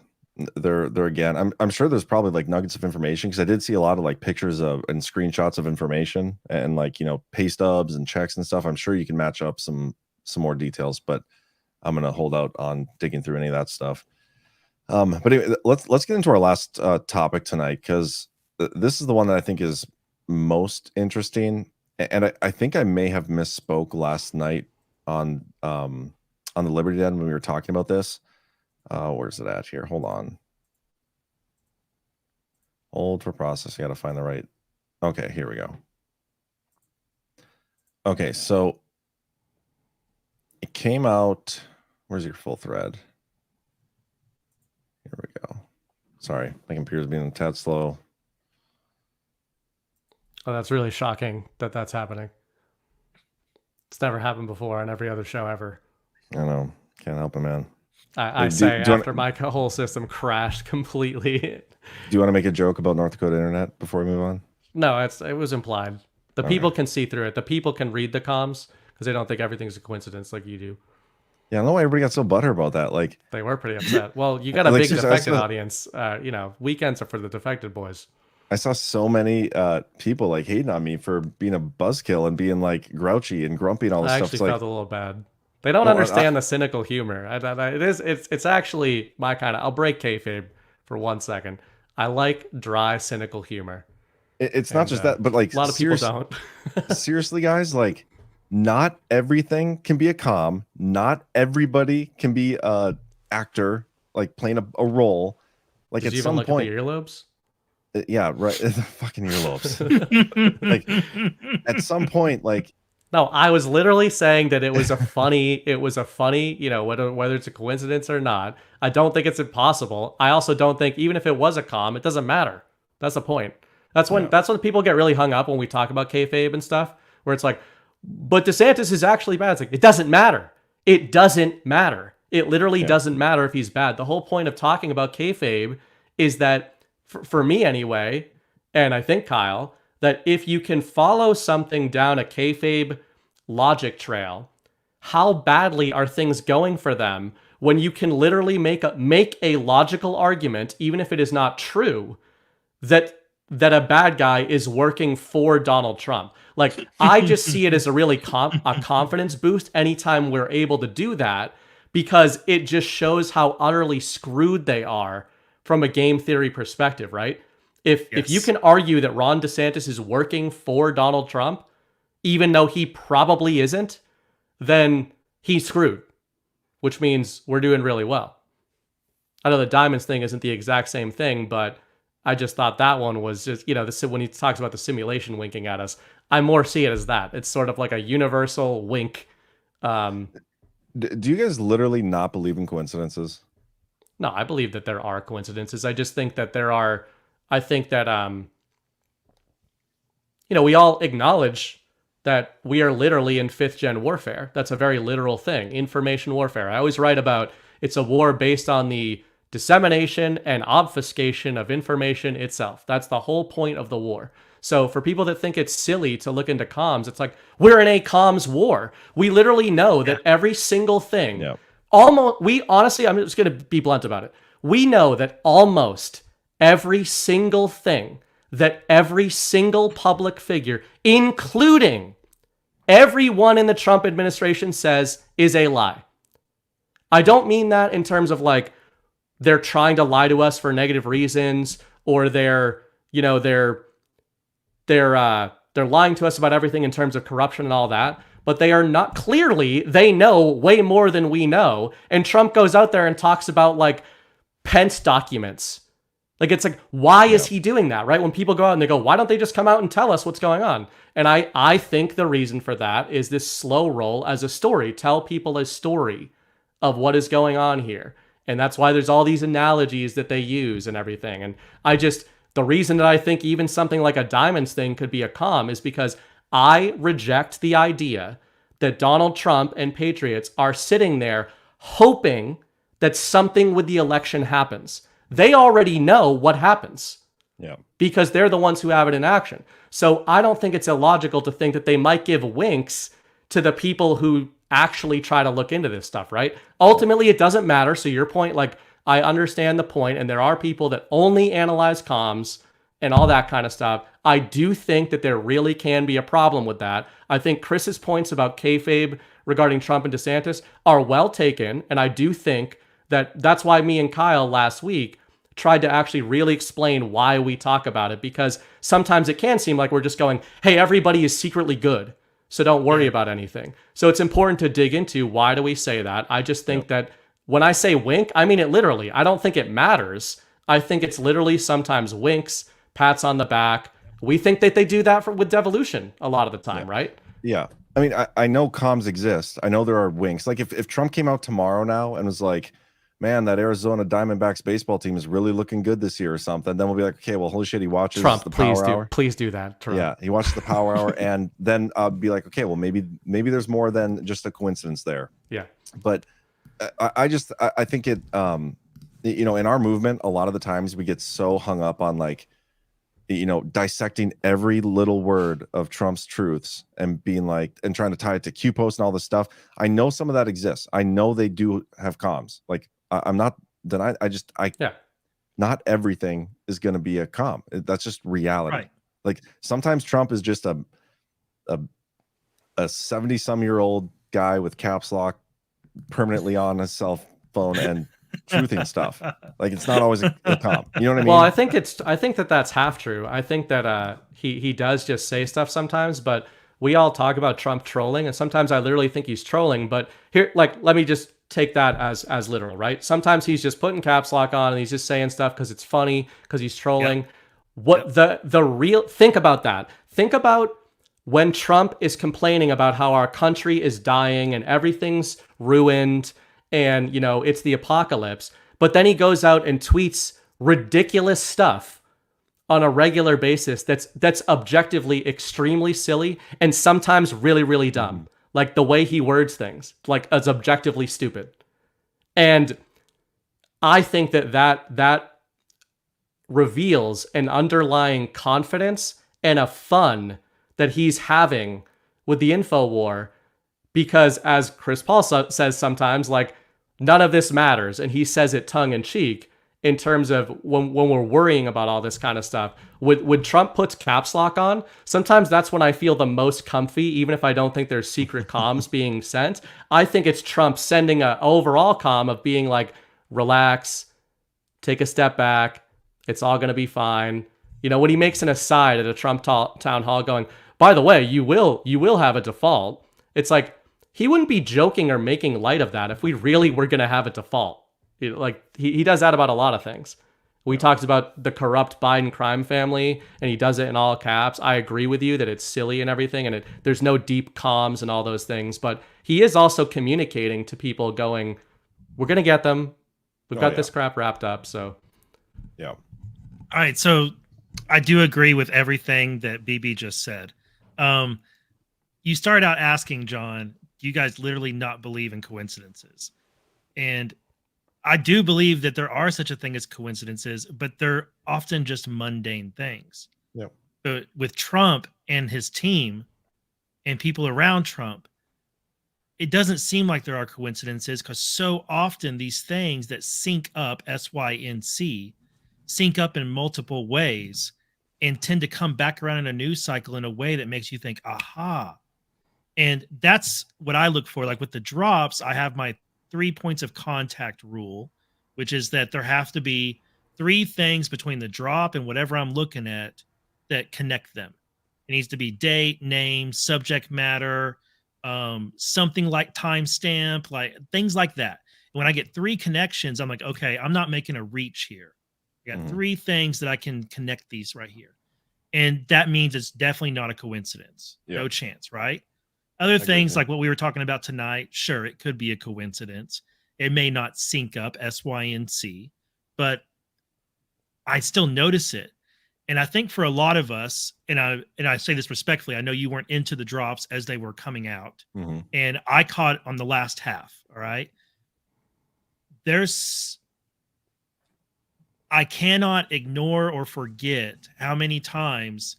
again, I'm sure there's probably like nuggets of information, because I did see a lot of like pictures of and screenshots of information and like, pay stubs and checks and stuff. I'm sure you can match up some more details, but I'm going to hold out on digging through any of that stuff. But anyway, let's get into our last topic tonight, because this is the one that I think is most interesting. And I think I may have misspoke last night on the Liberty Den when we were talking about this. Where's it at here? Hold on. Hold for processing. I got to find the right. Okay, here we go. Okay, so it came out. Where's your full thread? Here we go. Sorry, my computer's being a tad slow. Oh, that's really shocking that that's happening. It's never happened before on every other show ever. I know. Can't help it, man. I say after my whole system crashed completely. Do you want to make a joke about North Dakota internet before we move on? No, it was implied. The people can see through it. The people can read the comms because they don't think everything's a coincidence like you do. Yeah, I don't know why everybody got so butthurt about that. Like they were pretty upset. Well, you got a big defected audience. Weekends are for the defected boys. I saw so many people like hating on me for being a buzzkill and being like grouchy and grumpy and all this stuff. I actually felt a little bad. They don't understand the cynical humor. It's actually my kind of. I'll break kayfabe for 1 second. I like dry, cynical humor. It's not just that, but like a lot of people don't. Seriously, guys, like not everything can be a comm. Not everybody can be a actor, like playing a role. Like Did at you some even look point, at the earlobes? Yeah, right. The fucking earlobes. Like at some point, like No, I was literally saying that it was a funny, whether it's a coincidence or not. I don't think it's impossible. I also don't think, even if it was a comm, it doesn't matter. That's the point. That's when people get really hung up when we talk about kayfabe and stuff, where it's like, but DeSantis is actually bad. It's like, it doesn't matter. It doesn't matter. It literally doesn't matter if he's bad. The whole point of talking about kayfabe is that, for me anyway, and I think Kyle, that if you can follow something down a kayfabe logic trail, how badly are things going for them when you can literally make a logical argument, even if it is not true, that a bad guy is working for Donald Trump? Like, I just see it as a really a confidence boost anytime we're able to do that, because it just shows how utterly screwed they are from a game theory perspective, right? If you can argue that Ron DeSantis is working for Donald Trump, even though he probably isn't, then he's screwed, which means we're doing really well. I know the diamonds thing isn't the exact same thing, but I just thought that one was just, when he talks about the simulation winking at us, I more see it as that. It's sort of like a universal wink. Do you guys literally not believe in coincidences? No, I believe that there are coincidences. I just think that I think that, we all acknowledge that we are literally in 5th gen warfare. That's a very literal thing. Information warfare. I always write about it's a war based on the dissemination and obfuscation of information itself. That's the whole point of the war. So for people that think it's silly to look into comms, it's like, we're in a comms war. We literally know that every single thing, honestly, I'm just going to be blunt about it. We know that almost every single thing that every single public figure, including everyone in the Trump administration, says is a lie. I don't mean that in terms of like they're trying to lie to us for negative reasons, or they're lying to us about everything in terms of corruption and all that. But they are not, clearly they know way more than we know. And Trump goes out there and talks about like Pence documents. Like, it's like, why is he doing that, right? When people go out and they go, why don't they just come out and tell us what's going on? And I think the reason for that is this slow roll as a story. Tell people a story of what is going on here. And that's why there's all these analogies that they use and everything. And the reason that I think even something like a diamonds thing could be a comm is because I reject the idea that Donald Trump and patriots are sitting there hoping that something with the election happens. They already know what happens. Yeah. Because they're the ones who have it in action. So I don't think it's illogical to think that they might give winks to the people who actually try to look into this stuff, right? Ultimately, it doesn't matter. So your point, like, I understand the point, and there are people that only analyze comms and all that kind of stuff. I do think that there really can be a problem with that. I think Chris's points about kayfabe regarding Trump and DeSantis are well taken, and I do think that's why me and Kyle last week tried to actually really explain why we talk about it, because sometimes it can seem like we're just going, hey, everybody is secretly good, so don't worry about anything. So it's important to dig into why do we say that. I just think that when I say wink, I mean it literally. I don't think it matters. I think it's literally sometimes winks, pats on the back. We think that they do that with devolution a lot of the time, right? Yeah. I mean, I know comms exist. I know there are winks. Like if Trump came out tomorrow now and was like, man, that Arizona Diamondbacks baseball team is really looking good this year or something, then we'll be like, okay, well, holy shit, he watches the Power Hour. Please do that, Trump. Yeah, he watches the Power Hour, and then I'll be like, okay, well, maybe there's more than just a coincidence there. Yeah. But I think it, in our movement, a lot of the times we get so hung up on like, dissecting every little word of Trump's truths and being like, and trying to tie it to Q posts and all this stuff. I know some of that exists. I know they do have comms. Like, I'm not denying. Not everything is going to be a comm. That's just reality. Right. Like sometimes Trump is just a 70-some-year-old guy with caps lock permanently on his cell phone and truthing stuff. Like it's not always a comm. You know what I mean? Well, I think that's half true. I think that he does just say stuff sometimes, but we all talk about Trump trolling, and sometimes I literally think he's trolling. But here, like, let me just take that as literal, right? Sometimes he's just putting caps lock on and he's just saying stuff because it's funny, because he's trolling. Yep. The real, think about that. Think about when Trump is complaining about how our country is dying and everything's ruined and, you know, it's the apocalypse, but then he goes out and tweets ridiculous stuff on a regular basis that's objectively extremely silly and sometimes really, really dumb. Like the way he words things, like as objectively stupid. And I think that reveals an underlying confidence and a fun that he's having with the info war, because as Chris Paul says sometimes, like, none of this matters. And he says it tongue in cheek in terms of when we're worrying about all this kind of stuff. When Trump puts caps lock on, sometimes that's when I feel the most comfy, even if I don't think there's secret comms being sent. I think it's Trump sending an overall comm of being like, relax, take a step back, it's all going to be fine. You know, when he makes an aside at a Trump town hall going, by the way, you will have a default. It's like, he wouldn't be joking or making light of that if we really were going to have a default. Like, he does that about a lot of things. We talked about the corrupt Biden crime family, and he does it in all caps. I agree with you that it's silly and everything, and there's no deep comms and all those things. But he is also communicating to people going, we're going to get them. We've got this crap wrapped up. So, yeah. All right. So I do agree with everything that BB just said. You started out asking, John, do you guys literally not believe in coincidences? And I do believe that there are such a thing as coincidences, but they're often just mundane things. Yep. But with Trump and his team and people around Trump, it doesn't seem like there are coincidences, because so often these things that sync up, SYNC, sync up in multiple ways and tend to come back around in a news cycle in a way that makes you think, aha. And that's what I look for. Like with the drops, I have my 3 points of contact rule, which is that there have to be 3 things between the drop and whatever I'm looking at that connect them. It needs to be date, name, subject matter, something like timestamp, like things like that. When I get 3 connections, I'm like, okay, I'm not making a reach here. I got 3 things that I can connect these right here. And that means it's definitely not a coincidence. Yep. No chance, right? Other things like what we were talking about tonight, sure, it could be a coincidence. It may not sync up, SYNC, but I still notice it. And I think for a lot of us, and I say this respectfully, I know you weren't into the drops as they were coming out, and I caught on the last half, all right? I cannot ignore or forget how many times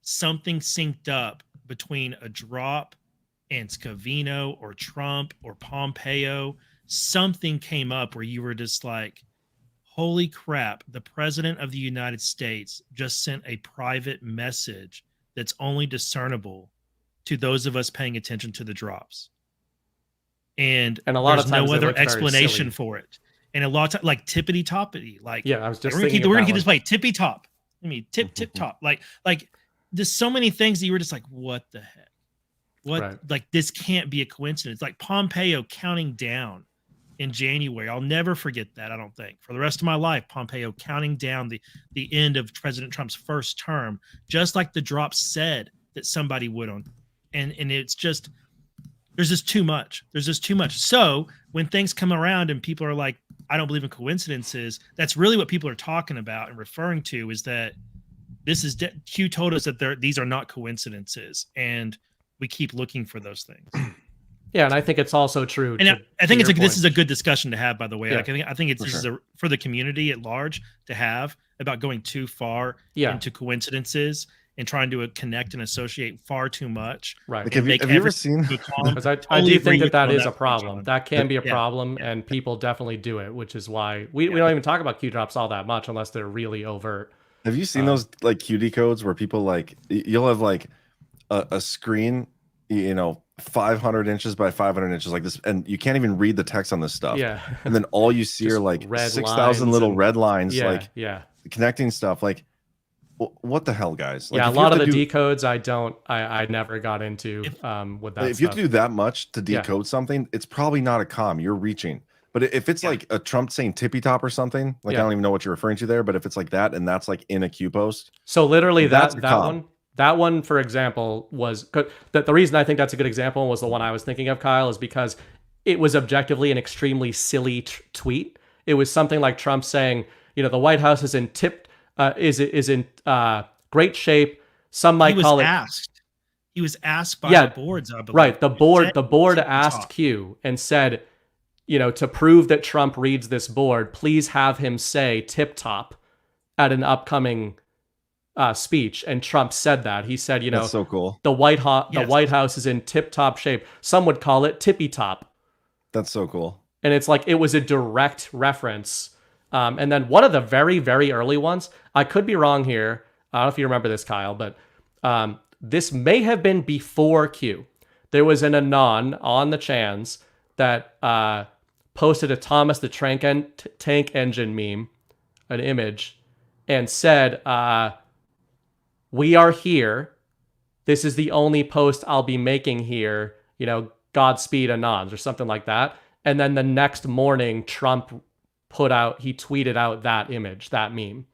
something synced up between a drop and Scavino or Trump or Pompeo. Something came up where you were just like, holy crap, the president of the United States just sent a private message that's only discernible to those of us paying attention to the drops. And a lot of times no other explanation for it. And a lot of like tippity toppity, like, yeah, I was just we're gonna keep this play tippy top. I mean, tip top, like there's so many things that you were just like, what the heck? What, right. Like, this can't be a coincidence. Like Pompeo counting down in January. I'll never forget that, I don't think. For the rest of my life, Pompeo counting down the end of President Trump's first term, just like the drop said that somebody would on. And it's just, there's just too much. There's just too much. So when things come around and people are like, I don't believe in coincidences, that's really what people are talking about and referring to, is that this is Q told us that these are not coincidences, and we keep looking for those things. Yeah, and I think it's also true. And I think this is a good discussion to have, by the way. Yeah, like I think it's for the community at large to have about going too far into coincidences and trying to connect and associate far too much. Right. Like, have you ever seen? Because I do think that is a problem. That can be a problem, and people definitely do it, which is why we don't even talk about Q drops all that much unless they're really overt. Have you seen those like QD codes where people like, you'll have like a screen, 500 inches by 500 inches like this, and you can't even read the text on this stuff. Yeah. And then all you see are like 6,000 little red lines, like connecting stuff. Like, what the hell, guys? Like, yeah, a lot of the decodes I never got into with that. If you have to do that much to decode something, it's probably not a comm. You're reaching. But if it's like a Trump saying tippy top or something, like I don't even know what you're referring to there, but if it's like that and that's like in a Q post. So literally that one, That one, for example, was the reason I think that's a good example was the one I was thinking of, Kyle, is because it was objectively an extremely silly tweet. It was something like Trump saying, the White House is in great shape. Some might call it. He was asked by the boards, I believe. Right. The board asked Q and said, to prove that Trump reads this board, please have him say tip top at an upcoming speech. And Trump said that. He said, that's so cool. The White House is in tip top shape. Some would call it tippy top. That's so cool. And it's like, it was a direct reference. And then one of the very, very early ones, I could be wrong here. I don't know if you remember this, Kyle, but this may have been before Q. There was an anon on the Chans that posted a Thomas the Tank Engine meme, an image, and said, we are here. This is the only post I'll be making here. Godspeed Anons or something like that. And then the next morning, Trump tweeted out that image, that meme.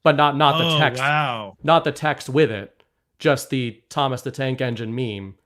But not the text. Wow. Not the text with it. Just the Thomas the Tank Engine meme.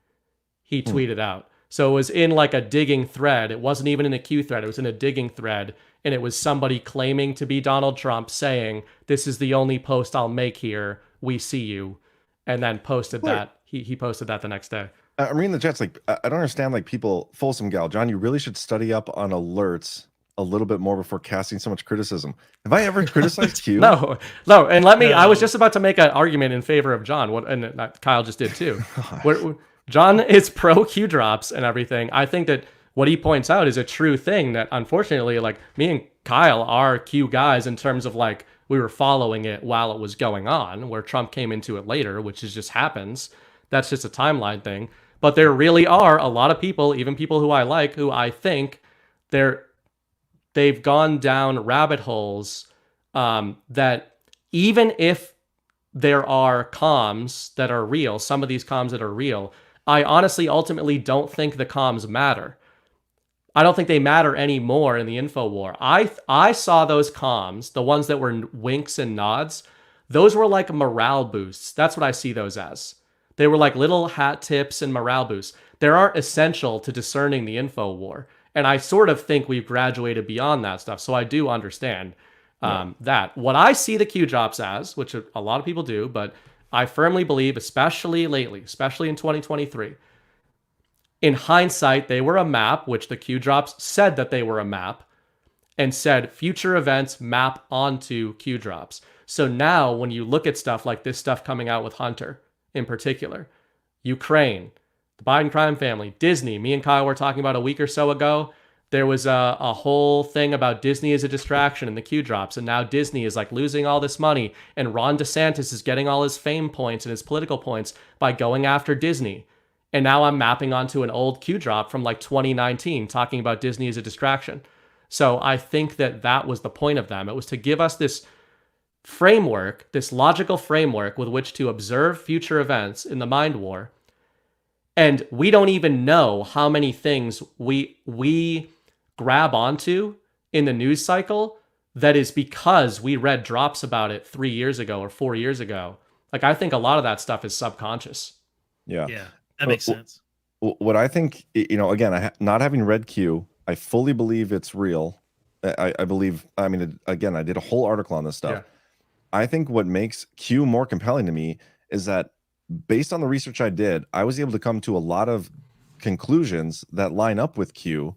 He tweeted out. So it was in like a digging thread. It wasn't even in a Q thread. It was in a digging thread. And it was somebody claiming to be Donald Trump saying, this is the only post I'll make here. We see you. And then posted that. He posted that the next day. I'm reading the chats. Like, I don't understand, like, people, Folsom Gal, John, you really should study up on alerts a little bit more before casting so much criticism. Have I ever criticized Q? No. And I was just about to make an argument in favor of John, and Kyle just did too. John is pro Q drops and everything. I think that what he points out is a true thing that unfortunately, like, me and Kyle are Q guys in terms of like, we were following it while it was going on, where Trump came into it later, which just happens. That's just a timeline thing. But there really are a lot of people, even people who I like, who I think they've gone down rabbit holes that even if there are comms that are real, some of these comms that are real, I honestly ultimately don't think the comms matter. I don't think they matter anymore in the info war. I saw those comms, the ones that were winks and nods, those were like morale boosts. That's what I see those as. They were like little hat tips and morale boosts. They aren't essential to discerning the info war. And I sort of think we've graduated beyond that stuff. So I do understand that. What I see the Q drops as, which a lot of people do, but I firmly believe, especially lately, especially in 2023, in hindsight, they were a map, which the Q drops said that they were a map, and said future events map onto Q drops. So now when you look at stuff like this stuff coming out with Hunter in particular, Ukraine, the Biden crime family, Disney, me and Kyle were talking about a week or so ago, there was a whole thing about Disney as a distraction in the Q drops. And now Disney is like losing all this money. And Ron DeSantis is getting all his fame points and his political points by going after Disney. And now I'm mapping onto an old Q drop from like 2019 talking about Disney as a distraction. So I think that was the point of them. It was to give us this framework, this logical framework with which to observe future events in the mind war. And we don't even know how many things we grab onto in the news cycle that is because we read drops about it 3 years ago or 4 years ago. Like, I think a lot of that stuff is subconscious. Yeah. That makes sense. What I think, again, not having read Q, I fully believe it's real. I believe, again, I did a whole article on this stuff. Yeah. I think what makes Q more compelling to me is that based on the research I did, I was able to come to a lot of conclusions that line up with Q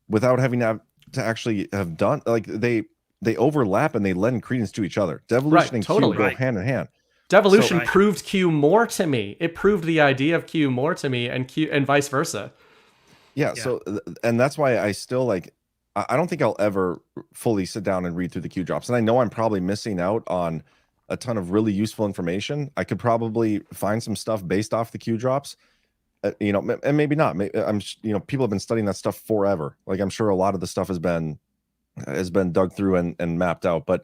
without having to actually have done, like, they overlap and they lend credence to each other. Devolution and Q go hand in hand. Devolution proved Q more to me. It proved the idea of Q more to me, and vice versa. Yeah. So, and that's why I still like, I don't think I'll ever fully sit down and read through the Q drops. And I know I'm probably missing out on a ton of really useful information. I could probably find some stuff based off the Q drops, and maybe not. People have been studying that stuff forever. Like, I'm sure a lot of the stuff has been dug through and mapped out, but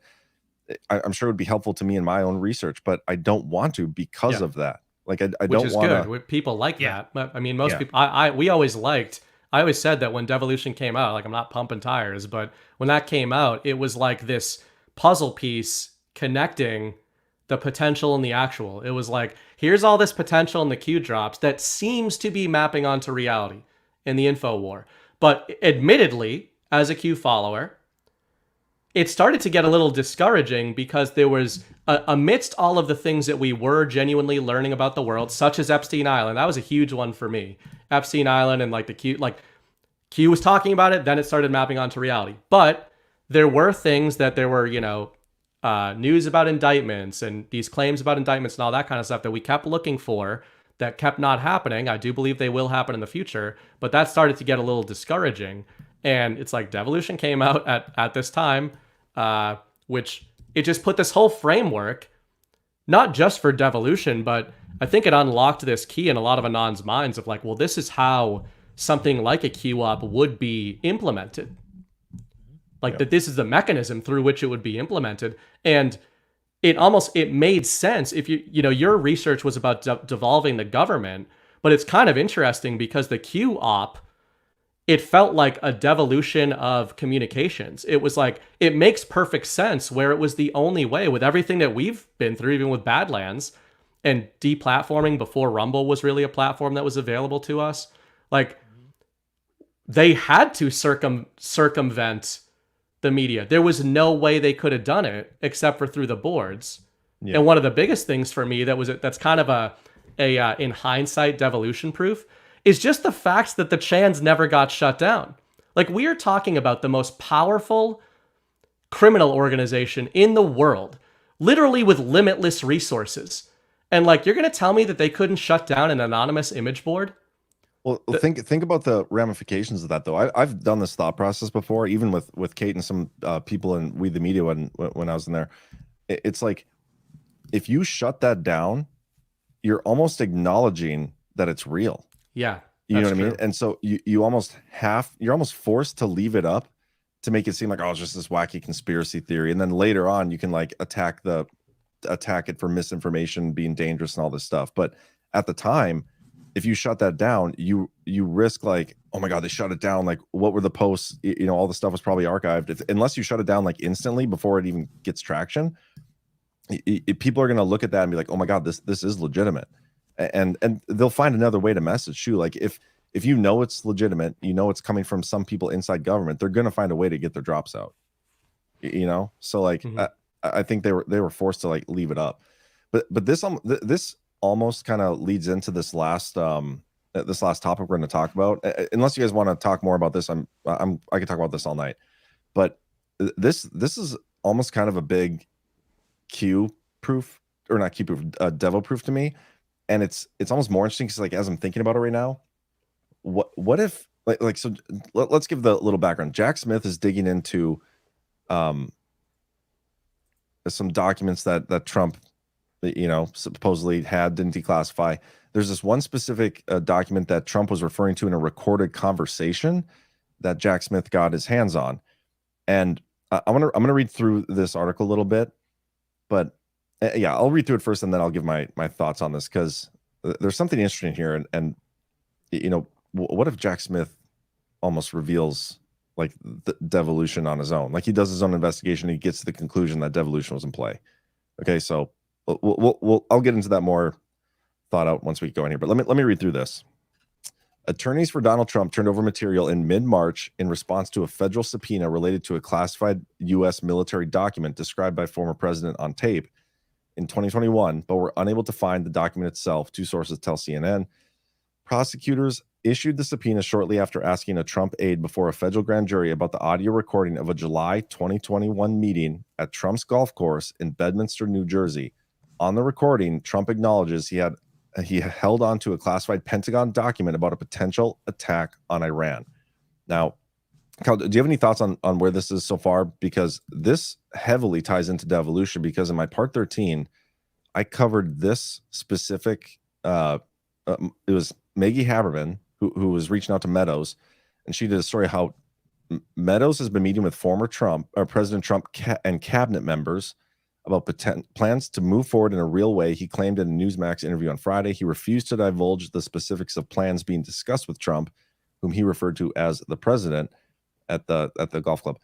I'm sure it would be helpful to me in my own research, but I don't want to because of that. Like, I don't want to. Which is good. People like that. I mean, most people, we always liked, I always said that when Devolution came out, like, I'm not pumping tires, but when that came out, it was like this puzzle piece connecting the potential and the actual. It was like, here's all this potential in the Q drops that seems to be mapping onto reality in the info war. But admittedly, as a Q follower, it started to get a little discouraging because there was, amidst all of the things that we were genuinely learning about the world, such as Epstein Island, that was a huge one for me. Epstein Island and like the Q, like Q was talking about it, then it started mapping onto reality. But there were things that there were, news about indictments and these claims about indictments and all that kind of stuff that we kept looking for that kept not happening. I do believe they will happen in the future, but that started to get a little discouraging. And it's like Devolution came out at this time, which it just put this whole framework, not just for Devolution, but I think it unlocked this key in a lot of Anon's minds of like, well, this is how something like a QOP would be implemented. Like that this is the mechanism through which it would be implemented. And it made sense if your research was about devolving the government, but it's kind of interesting because the QOP, it felt like a devolution of communications. It was like, it makes perfect sense where it was the only way with everything that we've been through, even with Badlands and deplatforming before Rumble was really a platform that was available to us. Like they had to circumvent the media. There was no way they could have done it except for through the boards. Yeah. And one of the biggest things for me that's kind of a in hindsight devolution proof is just the fact that the Chans never got shut down. Like we are talking about the most powerful criminal organization in the world, literally with limitless resources. And like, you're going to tell me that they couldn't shut down an anonymous image board? Well, think about the ramifications of that, though. I've done this thought process before, even with Kate and some people in We the Media when I was in there. It's like, if you shut that down, you're almost acknowledging that it's real. Yeah, you know what I mean. And so you're almost forced to leave it up to make it seem like, oh, it's just this wacky conspiracy theory, and then later on you can like attack it for misinformation, being dangerous, and all this stuff. But at the time, if you shut that down, you risk like, oh my God, they shut it down. Like, what were the posts? All the stuff was probably archived. Unless you shut it down like instantly before it even gets traction, people are going to look at that and be like, oh my God, this is legitimate, and they'll find another way to message too. Like if it's legitimate, it's coming from some people inside government, they're going to find a way to get their drops out. So like I think they were forced to like leave it up, but this almost kind of leads into this last topic we're going to talk about. Unless you guys want to talk more about this, I can talk about this all night. But this is almost kind of a big Q proof, or not Q proof, Devo proof to me, and it's almost more interesting because like as I'm thinking about it right now, what if so let's give the little background. Jack Smith is digging into some documents that Trump supposedly didn't declassify. There's this one specific document that Trump was referring to in a recorded conversation that Jack Smith got his hands on. And I'm gonna read through this article a little bit, but I'll read through it first and then I'll give my thoughts on this, because there's something interesting here. And what if Jack Smith almost reveals like the devolution on his own? Like he does his own investigation, he gets to the conclusion that devolution was in play. Okay, so I'll get into that more thought out once we go in here. But let me read through this. Attorneys for Donald Trump turned over material in mid-March in response to a federal subpoena related to a classified U.S. military document described by former president on tape in 2021, but were unable to find the document itself, two sources tell CNN. Prosecutors issued the subpoena shortly after asking a Trump aide before a federal grand jury about the audio recording of a July 2021 meeting at Trump's golf course in Bedminster, New Jersey. On the recording, Trump acknowledges he held on to a classified Pentagon document about a potential attack on Iran. Now, Kyle, do you have any thoughts on where this is so far? Because this heavily ties into devolution, because in my part 13, I covered this specific, it was Maggie Haberman, who was reaching out to Meadows, and she did a story how Meadows has been meeting with former President Trump and cabinet members about plans to move forward in a real way. He claimed in a Newsmax interview on Friday he refused to divulge the specifics of plans being discussed with Trump, whom he referred to as the president, at the golf club.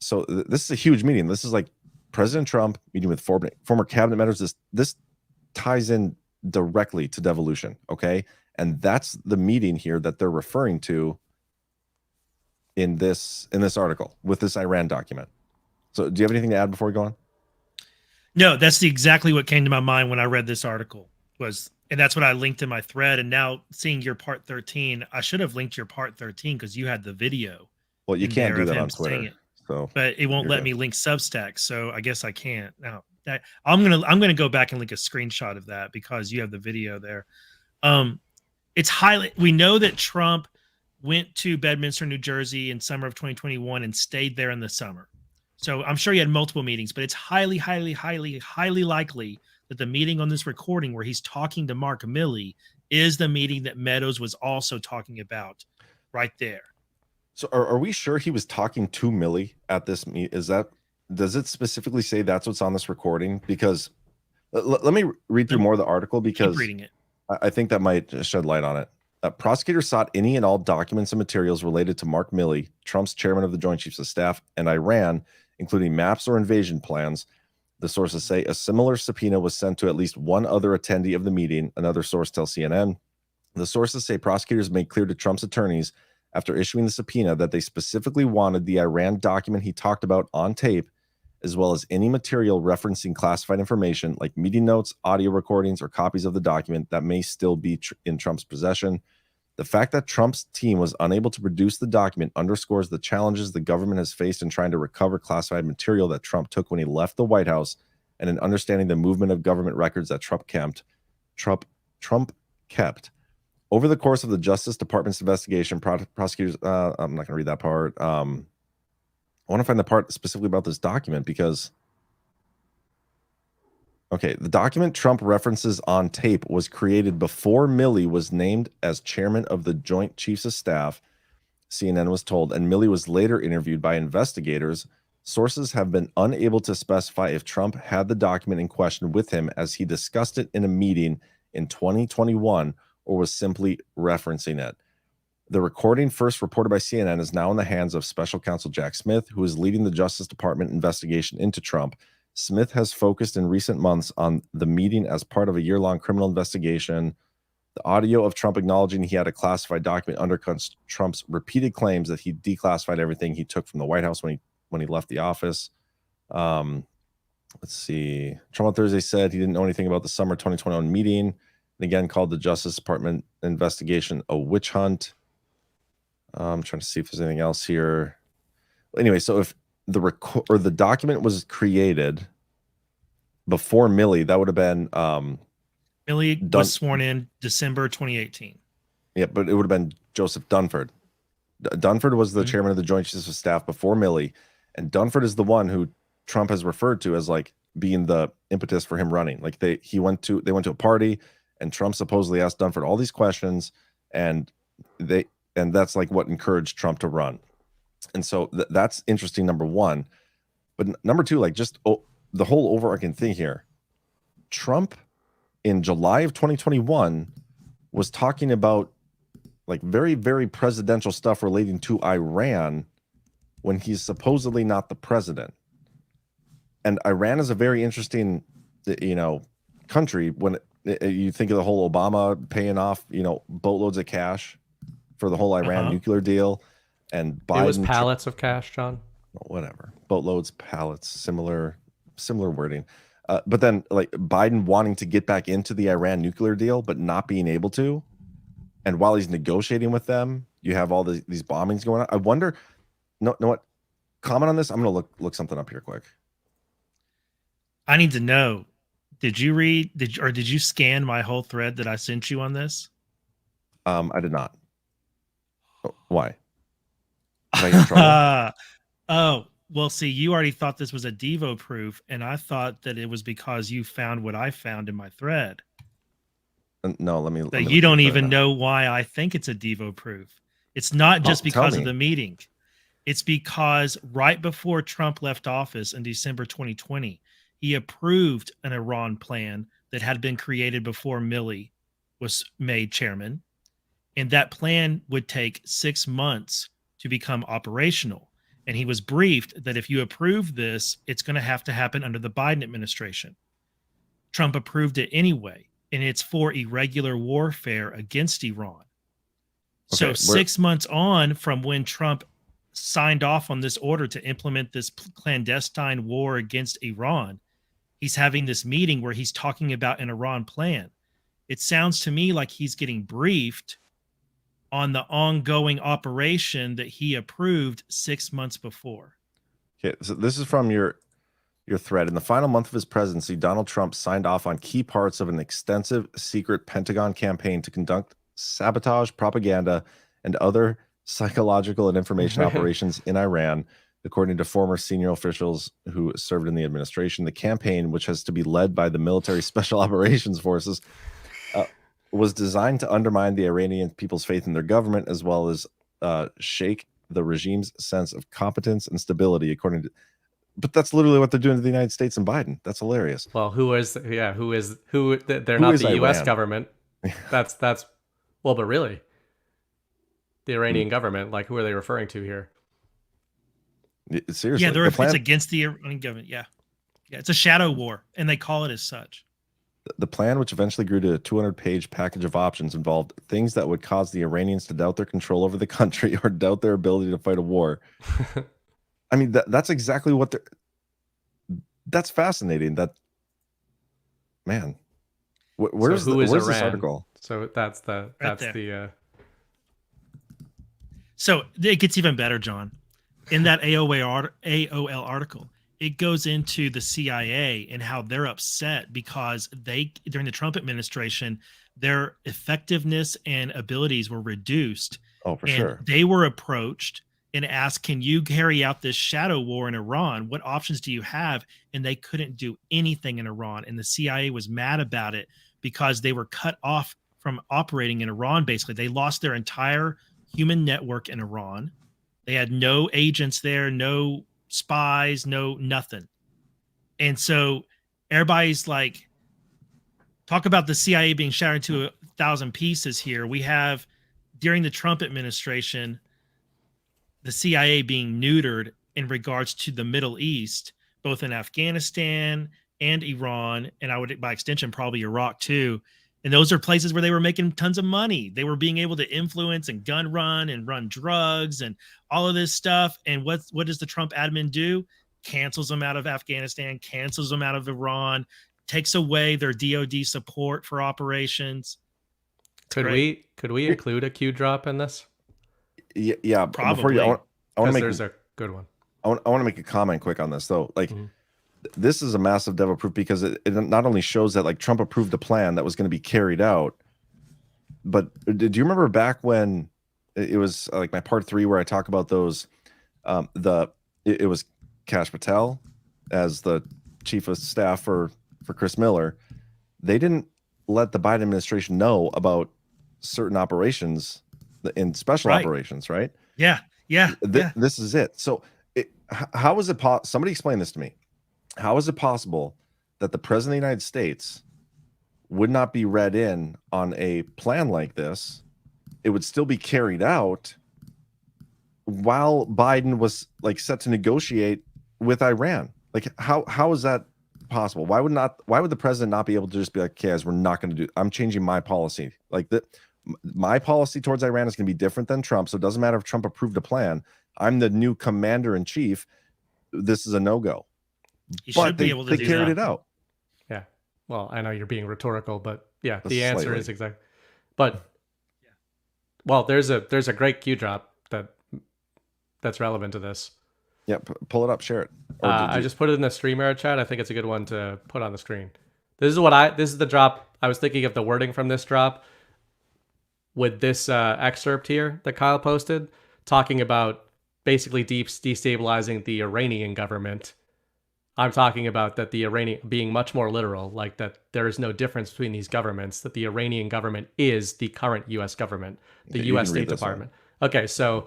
So this is a huge meeting. This is like President Trump meeting with former cabinet members. This ties in directly to devolution, okay? And that's the meeting here that they're referring to in this article with this Iran document. So do you have anything to add before we go on? No, that's exactly what came to my mind when I read this article and that's what I linked in my thread. And now seeing your part 13, I should have linked your part 13 because you had the video. Well, you can't do that on Twitter. So, but it won't let me link Substack, so I guess I can't. Now I'm gonna go back and link a screenshot of that because you have the video there. We know that Trump went to Bedminster, New Jersey in summer of 2021 and stayed there in the summer. So I'm sure he had multiple meetings, but it's highly, highly, highly, highly likely that the meeting on this recording where he's talking to Mark Milley is the meeting that Meadows was also talking about right there. So are we sure he was talking to Milley at this meet? Does it specifically say that's what's on this recording? Because let me read through more of the article because keep reading it. I think that might shed light on it. Prosecutors sought any and all documents and materials related to Mark Milley, Trump's chairman of the Joint Chiefs of Staff, and Iran, including maps or invasion plans. The sources say a similar subpoena was sent to at least one other attendee of the meeting, another source tells CNN. The sources say prosecutors made clear to Trump's attorneys after issuing the subpoena that they specifically wanted the Iran document he talked about on tape, as well as any material referencing classified information like meeting notes, audio recordings, or copies of the document that may still be in Trump's possession. The fact that Trump's team was unable to produce the document underscores the challenges the government has faced in trying to recover classified material that Trump took when he left the White House, and in understanding the movement of government records that Trump kept. Over the course of the Justice Department's investigation, prosecutors, I'm not going to read that part. I want to find the part specifically about this document because, okay, the document Trump references on tape was created before Milley was named as chairman of the Joint Chiefs of Staff, CNN was told, and Milley was later interviewed by investigators. Sources have been unable to specify if Trump had the document in question with him as he discussed it in a meeting in 2021 or was simply referencing it. The recording, first reported by CNN, is now in the hands of special counsel Jack Smith, who is leading the Justice Department investigation into Trump. Smith has focused in recent months on the meeting as part of a year-long criminal investigation. The audio of Trump acknowledging he had a classified document undercuts Trump's repeated claims that he declassified everything he took from the White House when he left the office. Let's see. Trump on Thursday said he didn't know anything about the summer 2021 meeting, and again called the Justice Department investigation a witch hunt. I'm trying to see if there's anything else here. Anyway, so if the document was created before Milley, that would have been Milley was sworn in December 2018. Yeah, but it would have been Joseph Dunford. Dunford was the chairman of the Joint Chiefs of Staff before Milley, and Dunford is the one who Trump has referred to as like being the impetus for him running. Like they went to a party, and Trump supposedly asked Dunford all these questions, and that's like what encouraged Trump to run. And so that's interesting, number one. But number two, like just the whole overarching thing here, Trump in July of 2021 was talking about like very, very presidential stuff relating to Iran when he's supposedly not the president. And Iran is a very interesting, country when you think of the whole Obama paying off, boatloads of cash for the whole Iran nuclear deal, and Biden. It was pallets of cash, John. Whatever, boatloads, pallets, similar wording. But then, like Biden wanting to get back into the Iran nuclear deal, but not being able to, and while he's negotiating with them, you have all these bombings going on. I wonder. No, what? Comment on this. I'm gonna look something up here quick. I need to know. Did you read? Did you scan my whole thread that I sent you on this? I did not. Why? Did I get in trouble? Oh, well, see, you already thought this was a Devo proof, and I thought that it was because you found what I found in my thread. No, let me. That you don't even know why I think it's a Devo proof. It's not just because of the meeting. It's because right before Trump left office in December 2020, he approved an Iran plan that had been created before Milley was made chairman. And that plan would take 6 months to become operational. And he was briefed that if you approve this, it's going to happen under the Biden administration. Trump approved it anyway, and it's for irregular warfare against Iran. Okay, So 6 months on from when Trump signed off on this order to implement this clandestine war against Iran, he's having this meeting where he's talking about an Iran plan. It sounds to me like he's getting briefed on the ongoing operation that he approved 6 months before. Okay, so this is from your thread. In the final month of his presidency, Donald Trump signed off on key parts of an extensive secret Pentagon campaign to conduct sabotage, propaganda, and other psychological and information operations in Iran, according to former senior officials who served in the administration. The campaign, which has to be led by the military special operations forces, was designed to undermine the Iranian people's faith in their government, as well as shake the regime's sense of competence and stability, according to. But that's literally what they're doing to the United States and Biden. That's hilarious. Well, they're not the U.S. government. That's well, but really, the Iranian government, like, who are they referring to here? Seriously, yeah, it's against the Iranian government. Yeah, it's a shadow war, and they call it as such. The plan, which eventually grew to a 200-page package of options, involved things that would cause the Iranians to doubt their control over the country or doubt their ability to fight a war. I mean, that's exactly what they're. That's fascinating. Man, where's this article? So that's the. So it gets even better, John. In that AOL article, it goes into the CIA and how they're upset because during the Trump administration, their effectiveness and abilities were reduced. Oh, for sure. They were approached and asked, can you carry out this shadow war in Iran? What options do you have? And they couldn't do anything in Iran. And the CIA was mad about it because they were cut off from operating in Iran. Basically, they lost their entire human network in Iran. They had no agents there, no spies, no nothing. And so everybody's like, talk about the CIA being shattered into 1,000 pieces here. We have, during the Trump administration, the CIA being neutered in regards to the Middle East, both in Afghanistan and Iran, and I would, by extension, probably Iraq too. And those are places where they were making tons of money. They were being able to influence and gun run and run drugs and all of this stuff. And what does the Trump admin do? Cancels them out of Afghanistan, cancels them out of Iran, takes away their DoD support for operations. Could we include a Q drop in this? Yeah, probably. Before you, I want to make there's a good one. I want to make a comment quick on this though. Like, this is a massive devil proof because it not only shows that like Trump approved a plan that was going to be carried out, but did you remember back when it was like my part 3 where I talk about those, it was Kash Patel as the chief of staff for Chris Miller. They didn't let the Biden administration know about certain operations in special operations, right? Yeah. This is it. So how is it possible? Somebody explain this to me. How is it possible that the president of the United States would not be read in on a plan like this? It would still be carried out while Biden was like set to negotiate with Iran. Like, how is that possible? Why would the president not be able to just be like, okay, guys, we're not going to do, I'm changing my policy. Like my policy towards Iran is going to be different than Trump. So it doesn't matter if Trump approved a plan. I'm the new commander in chief. This is a no-go. But they carried it out. Yeah. Well, I know you're being rhetorical, but yeah, the answer is exactly. But well, there's a great Q drop that's relevant to this. Yeah, pull it up, share it. I just put it in the StreamYard chat. I think it's a good one to put on the screen. This is the drop. I was thinking of the wording from this drop with this excerpt here that Kyle posted, talking about basically destabilizing the Iranian government. I'm talking about that the Iranian being much more literal, like that there is no difference between these governments, that the Iranian government is the current U.S. government, the U.S. State Department. Okay, so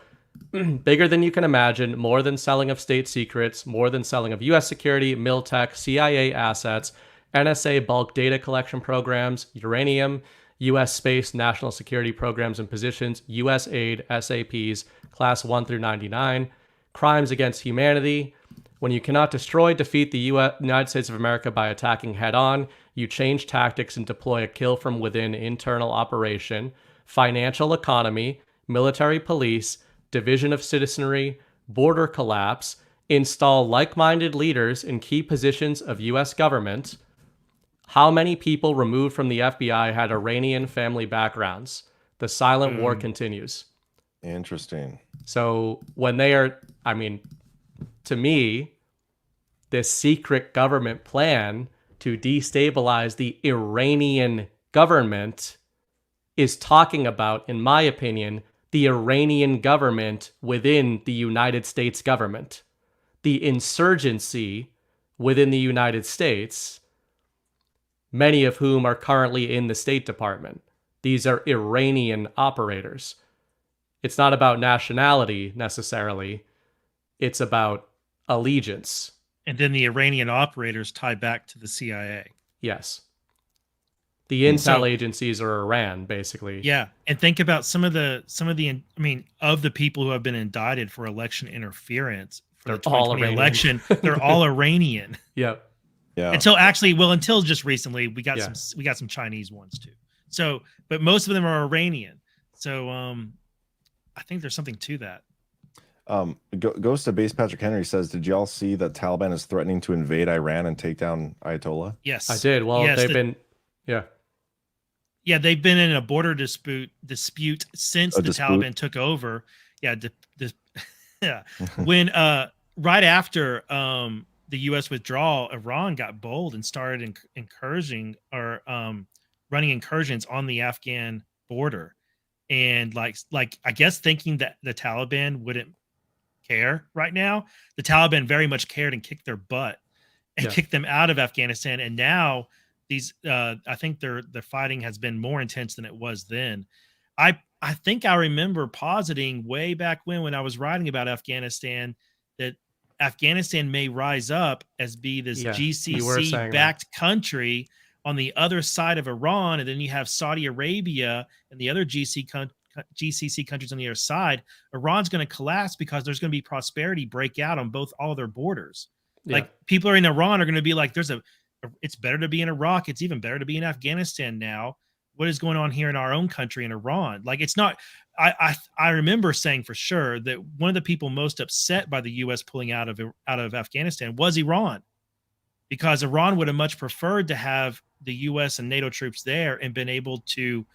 bigger than you can imagine, more than selling of state secrets, more than selling of U.S. security, Miltech, CIA assets, NSA bulk data collection programs, uranium, U.S. space, national security programs and positions, U.S. aid, SAPs, class 1 through 99, crimes against humanity. When you cannot defeat the United States of America by attacking head-on, you change tactics and deploy a kill-from-within internal operation, financial economy, military police, division of citizenry, border collapse, install like-minded leaders in key positions of U.S. government. How many people removed from the FBI had Iranian family backgrounds? The silent war continues. Interesting. So when they are, I mean, to me, this secret government plan to destabilize the Iranian government is talking about, in my opinion, the Iranian government within the United States government. The insurgency within the United States, many of whom are currently in the State Department. These are Iranian operators. It's not about nationality necessarily. It's about allegiance. And then the Iranian operators tie back to the CIA. Yes. The intel agencies are Iran, basically. Yeah, and think about some of the of the people who have been indicted for election interference for the 2020 election, they're all Iranian. Yep. Yeah. Until just recently, we got some Chinese ones too. So, but most of them are Iranian. So, I think there's something to that. Goes to base. Patrick Henry says, "Did y'all see that Taliban is threatening to invade Iran and take down Ayatollah?" Yes, I did. Well, yes, they've been in a border dispute since the Taliban took over. Yeah, when right after the U.S. withdrawal, Iran got bold and started running incursions on the Afghan border, and like I guess thinking that the Taliban wouldn't care right now. The Taliban very much cared and kicked their butt and kicked them out of Afghanistan, and now these I think their fighting has been more intense than it was then. I think I remember positing way back when I was writing about Afghanistan that Afghanistan may rise up as be this GCC backed country on the other side of Iran, and then you have Saudi Arabia and the other GCC countries on the other side. Iran's going to collapse because there's going to be prosperity break out on all of their borders. Like people are in Iran are going to be like, it's better to be in Iraq. It's even better to be in Afghanistan now. What is going on here in our own country in Iran? Like, it's not, I remember saying for sure that one of the people most upset by the U.S. pulling out of Afghanistan was Iran, because Iran would have much preferred to have the U.S. and NATO troops there and been able to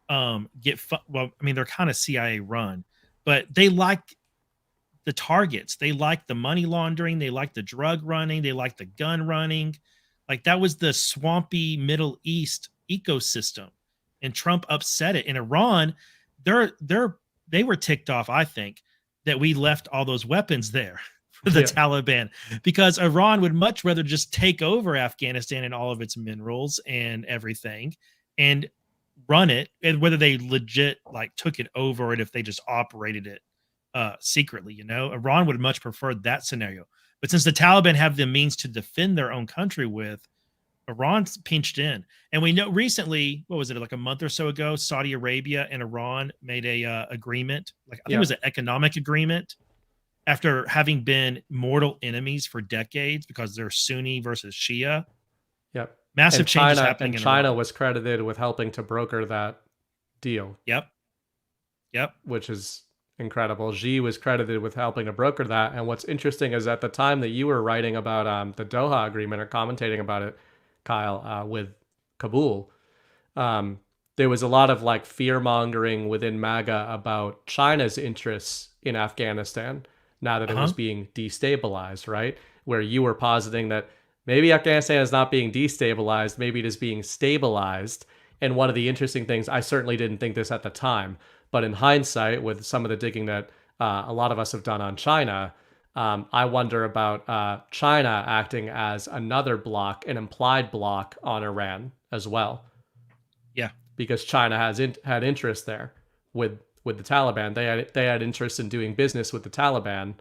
they're kind of CIA run, but they like the targets. They like the money laundering. They like the drug running. They like the gun running. Like, that was the swampy Middle East ecosystem, and Trump upset it. In Iran, they were ticked off, I think, that we left all those weapons there for the Taliban, because Iran would much rather just take over Afghanistan and all of its minerals and everything and run it, and whether they legit took it over and if they just operated it secretly. Iran would much prefer that scenario. But since the Taliban have the means to defend their own country with, Iran's pinched in. And we know recently, what was it, like a month or so ago, Saudi Arabia and Iran made a agreement. I think it was an economic agreement after having been mortal enemies for decades because they're Sunni versus Shia. Yep. Massive changes happening in China Iran. was credited with helping to broker that deal. Yep. Which is incredible. Xi was credited with helping to broker that. And what's interesting is at the time that you were writing about the Doha agreement or commentating about it, Kyle, with Kabul, there was a lot of fear mongering within MAGA about China's interests in Afghanistan now that it was being destabilized, right? Where you were positing that maybe Afghanistan is not being destabilized, maybe it is being stabilized. And one of the interesting things, I certainly didn't think this at the time, but in hindsight, with some of the digging that a lot of us have done on China, I wonder about China acting as another block, an implied block on Iran as well. Yeah, because China had interest there with the Taliban. They had interest in doing business with the Taliban,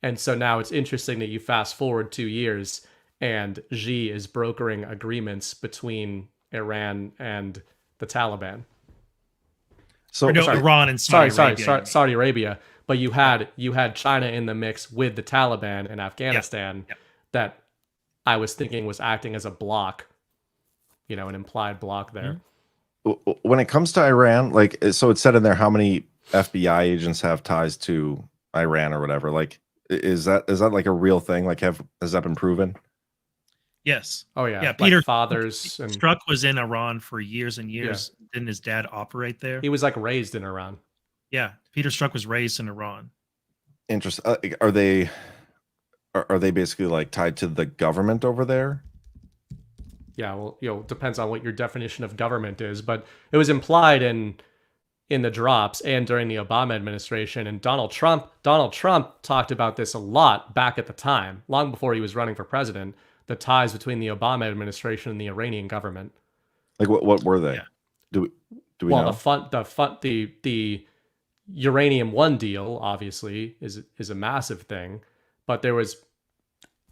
and so now it's interesting that you fast forward 2 years and Xi is brokering agreements between Iran and the Taliban. So Iran and Saudi Arabia. Saudi Arabia. But you had China in the mix with the Taliban in Afghanistan that I was thinking was acting as a block, an implied block there. When it comes to Iran, like, so it's said in there how many FBI agents have ties to Iran or whatever. Like, is that like a real thing? Like, has that been proven? Yes. Oh yeah. Yeah. Peter fathers and Strzok was in Iran for years and years. Yeah. Didn't his dad operate there? He was like raised in Iran. Yeah. Peter Strzok was raised in Iran. Interesting. Are they basically like tied to the government over there? Yeah. Well, depends on what your definition of government is, but it was implied in the drops and during the Obama administration. And Donald Trump talked about this a lot back at the time, long before he was running for president. The ties between the Obama administration and the Iranian government. Like what were they? Yeah. Do we know? The Uranium One deal obviously is a massive thing, but this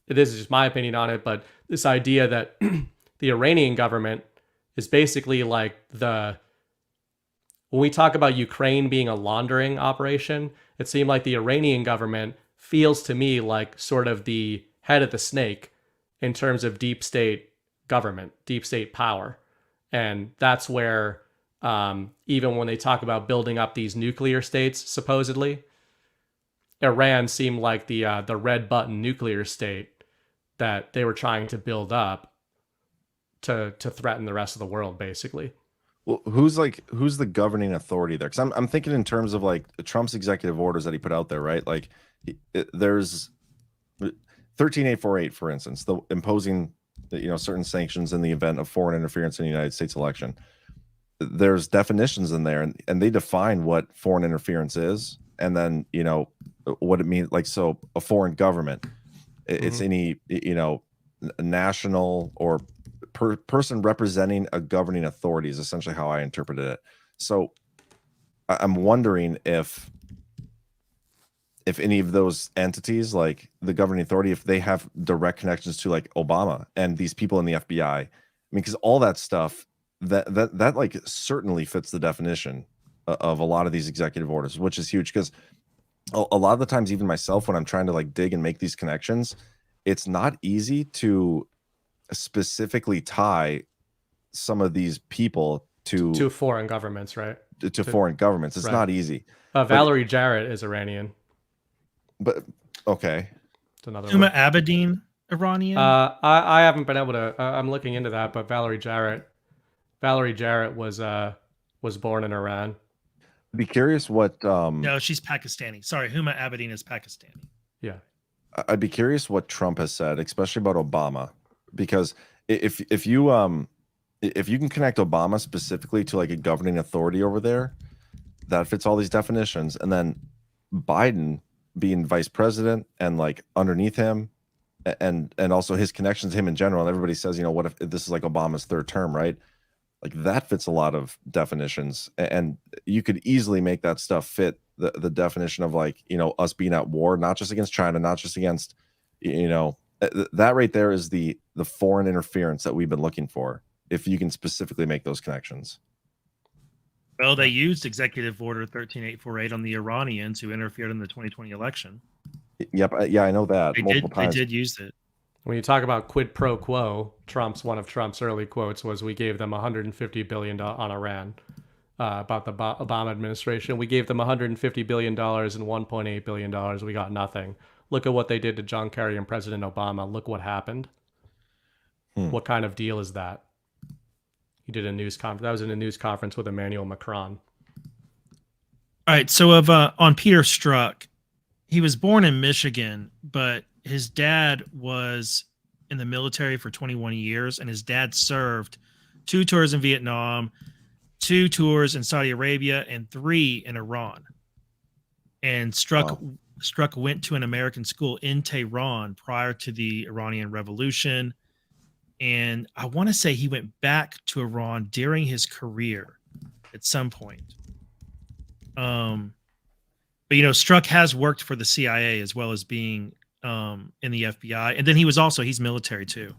is just my opinion on it, but this idea that the Iranian government is basically like when we talk about Ukraine being a laundering operation, it seemed like the Iranian government feels to me like sort of the head of the snake in terms of deep state government, deep state power. And that's where, even when they talk about building up these nuclear states, supposedly, Iran seemed like the red button nuclear state that they were trying to build up to threaten the rest of the world, basically. Well, who's the governing authority there? Because I'm thinking in terms of like Trump's executive orders that he put out there, right? Like there's 13848, for instance, the imposing certain sanctions in the event of foreign interference in the United States election. There's definitions in there, and they define what foreign interference is, and then what it means. Like, so a foreign government, it's any national or person representing a governing authority is essentially how I interpreted it. So I'm wondering if any of those entities, like the governing authority, if they have direct connections to like Obama and these people in the FBI. I mean, because all that stuff that like certainly fits the definition of a lot of these executive orders, which is huge. Because a lot of the times, even myself, when I'm trying to like dig and make these connections, it's not easy to specifically tie some of these people to foreign governments, right? To foreign governments. It's not easy. Valerie Jarrett is Iranian. But okay. It's another Huma Abedin, Iranian? I haven't been able to I'm looking into that, but Valerie Jarrett was born in Iran. I'd be curious what No, she's Pakistani. Sorry, Huma Abedin is Pakistani. Yeah. I'd be curious what Trump has said, especially about Obama, because if you can connect Obama specifically to like a governing authority over there, that fits all these definitions, and then Biden being vice president and like underneath him, and also his connections to him in general, and everybody says, what if this is like Obama's third term, right? Like that fits a lot of definitions, and you could easily make that stuff fit the definition of like us being at war, not just against China, not just against that right there is the foreign interference that we've been looking for, if you can specifically make those connections. Well, they used Executive Order 13848 on the Iranians who interfered in the 2020 election. Yep. Yeah, I know that. They did use it. When you talk about quid pro quo, one of Trump's early quotes was, "We gave them $150 billion on Iran." About the Obama administration, we gave them $150 billion and $1.8 billion. We got nothing. Look at what they did to John Kerry and President Obama. Look what happened. What kind of deal is that? He did a news conference. That was in a news conference with Emmanuel Macron. All right. So on Peter Strzok, he was born in Michigan, but his dad was in the military for 21 years, and his dad served 2 tours in Vietnam, 2 tours in Saudi Arabia, and 3 in Iran. And Strzok went to an American school in Tehran prior to the Iranian Revolution. And I want to say he went back to Iran during his career at some point. But Strzok has worked for the CIA as well as being in the FBI. And then he's military too.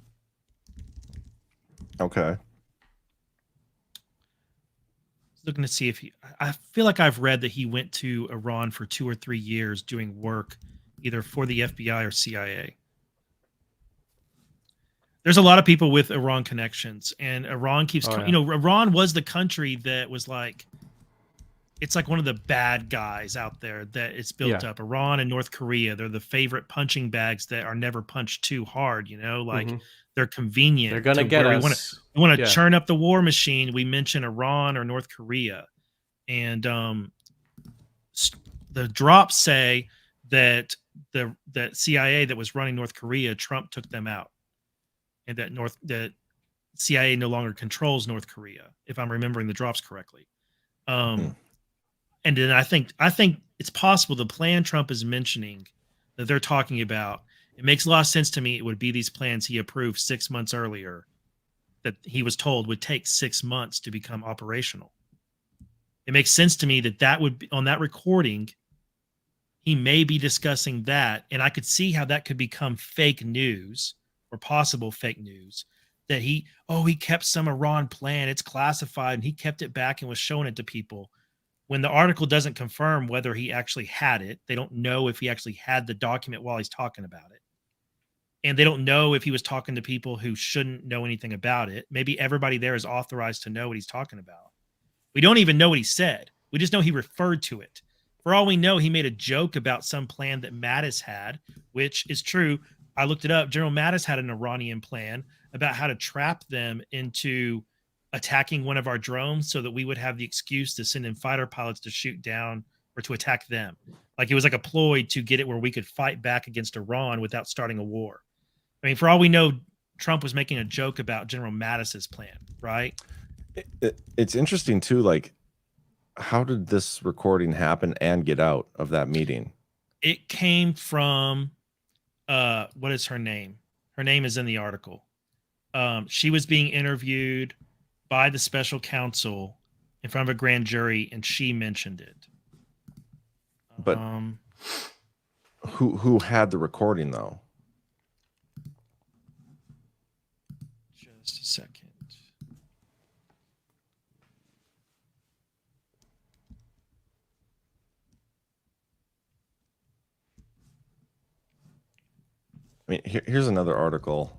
Okay. looking to see if I feel like I've read that he went to Iran for 2 or 3 years doing work either for the FBI or CIA. There's a lot of people with Iran connections, and Iran keeps, Iran was the country that was like, it's like one of the bad guys out there that it's built up. Iran and North Korea, they're the favorite punching bags that are never punched too hard, like they're convenient. They're gonna get us. We want to churn up the war machine. We mention Iran or North Korea, and the drops say that that CIA that was running North Korea, Trump took them out, and that CIA no longer controls North Korea, if I'm remembering the drops correctly. And then I think it's possible the plan Trump is mentioning that they're talking about, it makes a lot of sense to me. It would be these plans he approved 6 months earlier that he was told would take 6 months to become operational. It makes sense to me that would be on that recording. He may be discussing that, and I could see how that could become fake news or possible fake news, that he kept some Iran plan. It's classified, and he kept it back and was showing it to people. When the article doesn't confirm whether he actually had it, they don't know if he actually had the document while he's talking about it. And they don't know if he was talking to people who shouldn't know anything about it. Maybe everybody there is authorized to know what he's talking about. We don't even know what he said. We just know he referred to it. For all we know, he made a joke about some plan that Mattis had, which is true. I looked it up. General Mattis had an Iranian plan about how to trap them into attacking one of our drones so that we would have the excuse to send in fighter pilots to shoot down or to attack them. Like it was like a ploy to get it where we could fight back against Iran without starting a war. I mean, for all we know, Trump was making a joke about General Mattis's plan, right? It's interesting too. Like, how did this recording happen and get out of that meeting? It came from, what is her name? Her name is in the article. She was being interviewed by the special counsel in front of a grand jury, and she mentioned it. But who had the recording though? Just a second. I mean, here's another article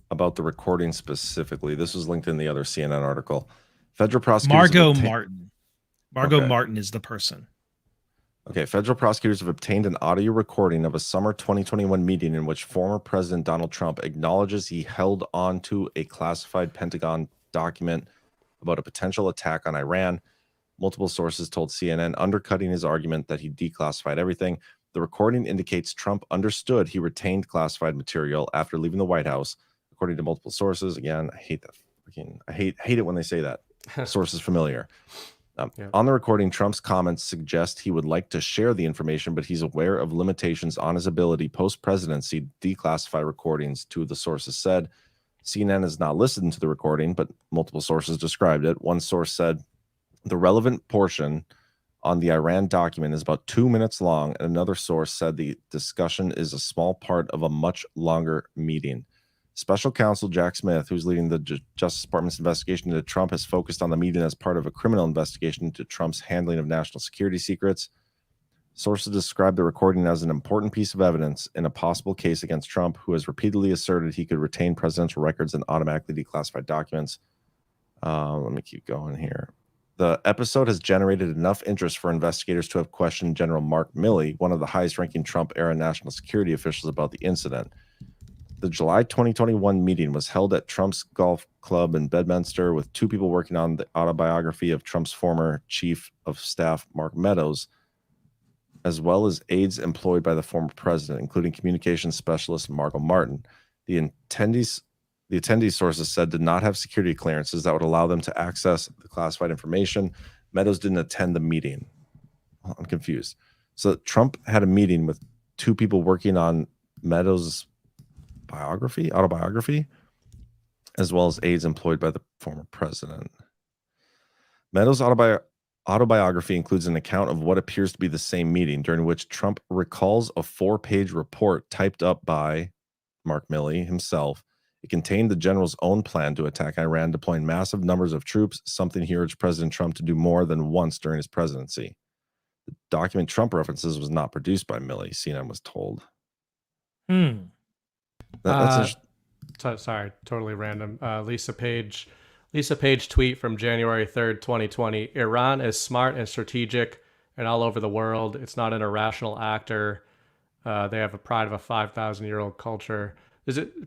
about the recording specifically. This was linked in the other CNN article. Federal prosecutors. Margot Martin is the person. Okay, federal prosecutors have obtained an audio recording of a summer 2021 meeting in which former President Donald Trump acknowledges he held on to a classified Pentagon document about a potential attack on Iran. Multiple sources told CNN, undercutting his argument that he declassified everything. The recording indicates Trump understood he retained classified material after leaving the White House, according to multiple sources. Again, I hate that. I hate it when they say that. Source is familiar. On the recording, Trump's comments suggest he would like to share the information, but he's aware of limitations on his ability post-presidency to declassify recordings, two of the sources said. CNN has not listened to the recording, but multiple sources described it. One source said the relevant portion on the Iran document is about 2 minutes long, and another source said the discussion is a small part of a much longer meeting. Special counsel Jack Smith, who's leading the Justice Department's investigation into Trump, has focused on the meeting as part of a criminal investigation into Trump's handling of national security secrets. Sources describe the recording as an important piece of evidence in a possible case against Trump, who has repeatedly asserted he could retain presidential records and automatically declassify documents. Let me keep going here. The episode has generated enough interest for investigators to have questioned General Mark Milley, one of the highest-ranking Trump-era national security officials, about the incident. The July 2021 meeting was held at Trump's golf club in Bedminster with two people working on the autobiography of Trump's former chief of staff, Mark Meadows, as well as aides employed by the former president, including communications specialist Margot Martin. The attendees sources said did not have security clearances that would allow them to access the classified information. Meadows didn't attend the meeting. I'm confused. So Trump had a meeting with two people working on Meadows' autobiography, as well as aides employed by the former president. Meadows' autobiography includes an account of what appears to be the same meeting, during which Trump recalls a 4-page report typed up by Mark Milley himself, It contained the general's own plan to attack Iran, deploying massive numbers of troops, something he urged President Trump to do more than once during his presidency. The document Trump references was not produced by Milley, CNN was told. That's sorry, totally random. Lisa Page tweet from January 3rd, 2020. Iran is smart and strategic and all over the world. It's not an irrational actor. They have a pride of a 5,000-year-old culture.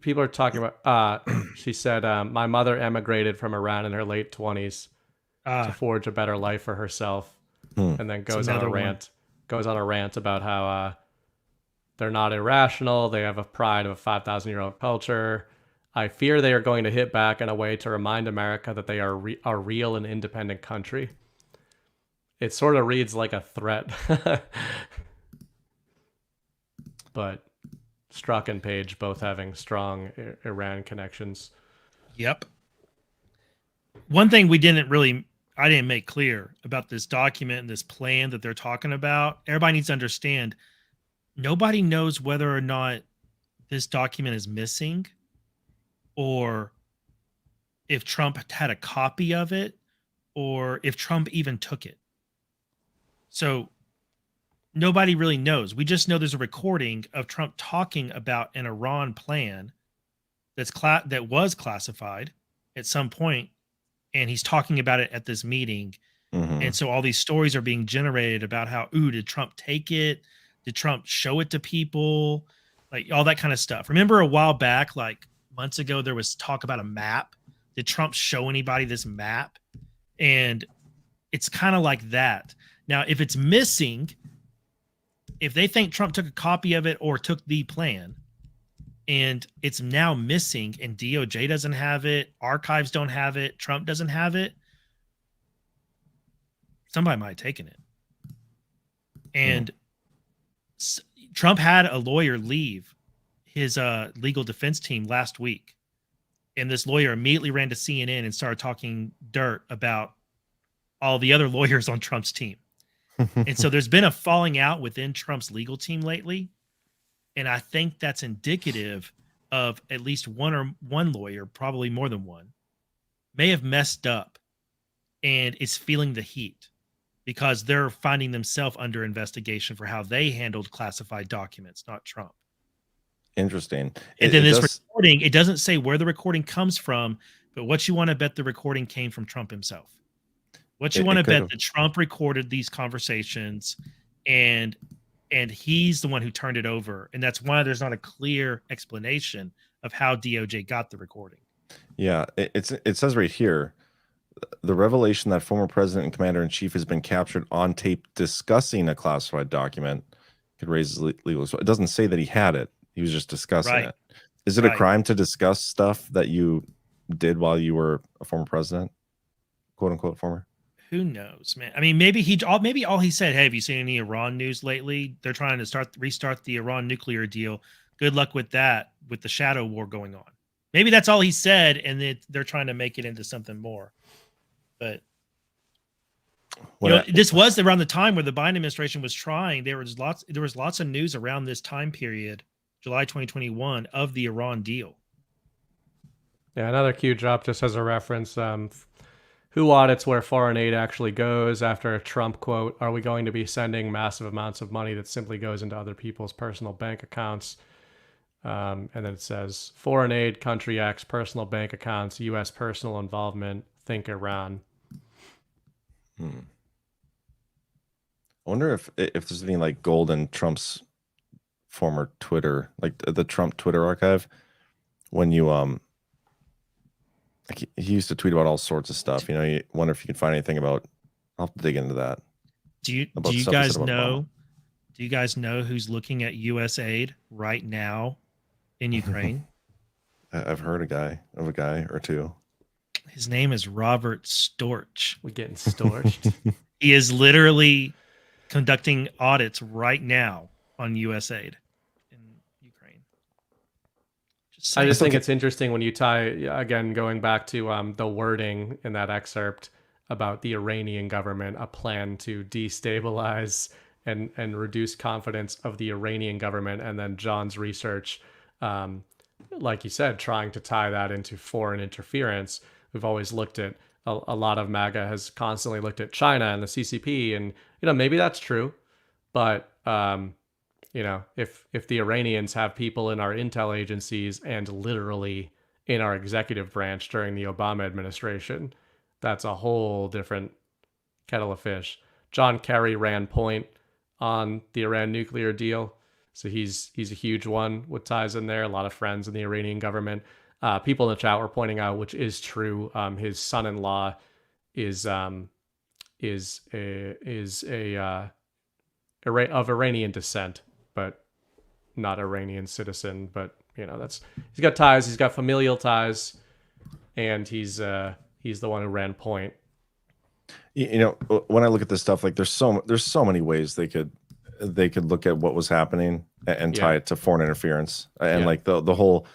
People are talking about, she said, my mother emigrated from Iran in her late 20s to forge a better life for herself. And then goes on a rant about how they're not irrational. They have a pride of a 5,000-year-old culture. I fear they are going to hit back in a way to remind America that they are a real and independent country. It sort of reads like a threat. But Strzok and Page both having strong Iran connections. Yep. One thing I didn't make clear about this document and this plan that they're talking about. Everybody needs to understand, nobody knows whether or not this document is missing or if Trump had a copy of it or if Trump even took it. So nobody really knows. We just know there's a recording of Trump talking about an Iran plan that was classified at some point, and he's talking about it at this meeting. And so all these stories are being generated about how, did Trump take it? Did Trump show it to people? Like all that kind of stuff. Remember a while back, like months ago, there was talk about a map. Did Trump show anybody this map? And it's kind of like that. Now, if it's missing, if they think Trump took a copy of it or took the plan and it's now missing and DOJ doesn't have it, archives don't have it, Trump doesn't have it, somebody might have taken it. And Trump had a lawyer leave his legal defense team last week. And this lawyer immediately ran to CNN and started talking dirt about all the other lawyers on Trump's team. And so there's been a falling out within Trump's legal team lately. And I think that's indicative of at least one lawyer, probably more than one, may have messed up and is feeling the heat because they're finding themselves under investigation for how they handled classified documents, not Trump. Interesting. And then recording, it doesn't say where the recording comes from, but what you want to bet the recording came from Trump himself. What you want to bet that Trump recorded these conversations and he's the one who turned it over. And that's why there's not a clear explanation of how DOJ got the recording. Yeah, it says right here, the revelation that former president and commander-in-chief has been captured on tape discussing a classified document could raise his legal. So it doesn't say that he had it. He was just discussing it. Is it a crime to discuss stuff that you did while you were a former president? Quote unquote former? Who knows, man? I mean, maybe all he said, hey, have you seen any Iran news lately? They're trying to restart the Iran nuclear deal. Good luck with that, with the shadow war going on. Maybe that's all he said, and they're trying to make it into something more. But this was around the time where the Biden administration was trying. There was lots of news around this time period, July 2021, of the Iran deal. Yeah, another Q drop just as a reference. Who audits where foreign aid actually goes? After a Trump quote, are we going to be sending massive amounts of money that simply goes into other people's personal bank accounts? And then it says, foreign aid, country X, personal bank accounts, U.S. personal involvement, think Iran. I wonder if there's any like gold in Trump's former Twitter, like the Trump Twitter archive, when you like he used to tweet about all sorts of stuff. You know, you wonder if you can find anything about. I'll have to dig into that. Do you guys know? Do you guys know who's looking at U.S. aid right now in Ukraine? I've heard of a guy or two. His name is Robert Storch. We're getting storched. He is literally conducting audits right now on U.S. aid in Ukraine. I just think it's interesting when you tie, again, going back to the wording in that excerpt about the Iranian government, a plan to destabilize and reduce confidence of the Iranian government, and then John's research like you said, trying to tie that into foreign interference. We've always looked at a lot of MAGA has constantly looked at China and the CCP, and maybe that's true, but if the Iranians have people in our intel agencies and literally in our executive branch during the Obama administration, that's a whole different kettle of fish. John Kerry ran point on the Iran nuclear deal, so he's a huge one with ties in there. A lot of friends in the Iranian government. People in the chat were pointing out, which is true. His son-in-law is of Iranian descent, but not Iranian citizen. But he's got ties. He's got familial ties, and he's the one who ran point. When I look at this stuff, like there's so many ways they could look at what was happening and tie it to foreign interference, and like the whole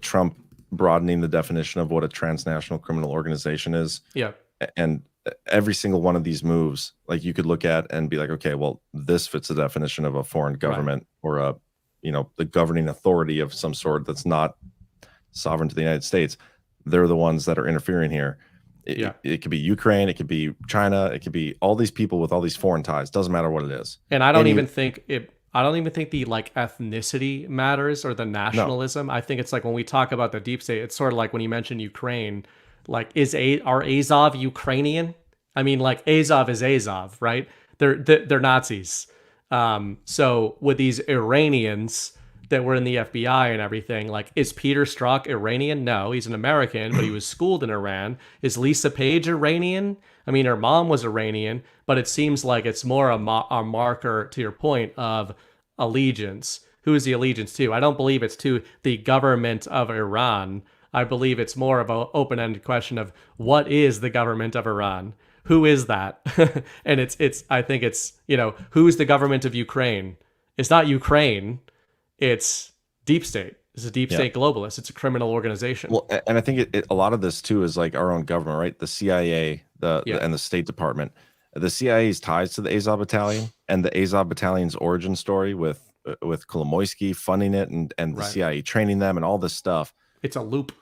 Trump broadening the definition of what a transnational criminal organization is. Yeah. And every single one of these moves, like you could look at and be like, okay, well, this fits the definition of a foreign government or the governing authority of some sort that's not sovereign to the United States. They're the ones that are interfering here. It could be Ukraine, it could be China, it could be all these people with all these foreign ties. Doesn't matter what it is. And I don't even think the like ethnicity matters or the nationalism. No. I think it's like when we talk about the deep state, it's sort of like when you mention Ukraine, like are Azov Ukrainian? I mean, like Azov is Azov, right? They're Nazis. So with these Iranians that were in the FBI and everything, like, is Peter Strzok Iranian? No, he's an American, but he was schooled in Iran. Is Lisa Page Iranian? I mean, her mom was Iranian, but it seems like it's more a marker, to your point, of allegiance. Who is the allegiance to? I don't believe it's to the government of Iran. I believe it's more of an open-ended question of what is the government of Iran? Who is that? And I think it's, who's the government of Ukraine? It's not Ukraine. It's deep state. It's a deep state globalist. It's a criminal organization. Well, and I think a lot of this too is like our own government, right? The CIA, and the State Department. The CIA's ties to the Azov Battalion and the Azov Battalion's origin story with Kolomoisky funding it and the CIA training them and all this stuff. It's a loop.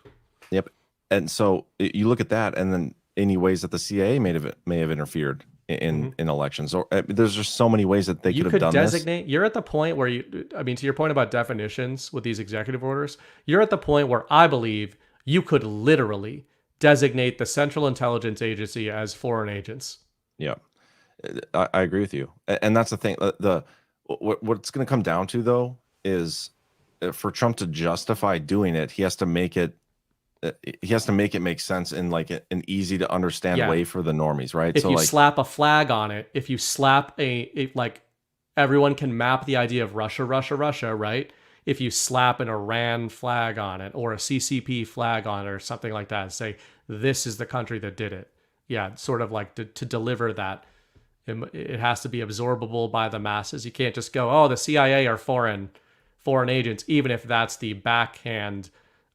Yep. And so you look at that, and then any ways that the CIA may have interfered in elections, or there's just so many ways that they could have done designate this. You're at the point where to your point about definitions with these executive orders, you're at the point where I believe you could literally designate the Central Intelligence Agency as foreign agents. Yeah, I agree with you, and that's the thing. What's going to come down to though is for Trump to justify doing it, he has to make it make sense in like an easy to understand way for the normies, right? If you slap a flag on it, if you slap like everyone can map the idea of Russia, right? If you slap an Iran flag on it or a CCP flag on it or something like that and say, this is the country that did it. Yeah, sort of like to deliver that. It has to be absorbable by the masses. You can't just go, oh, the CIA are foreign agents, even if that's the backhand,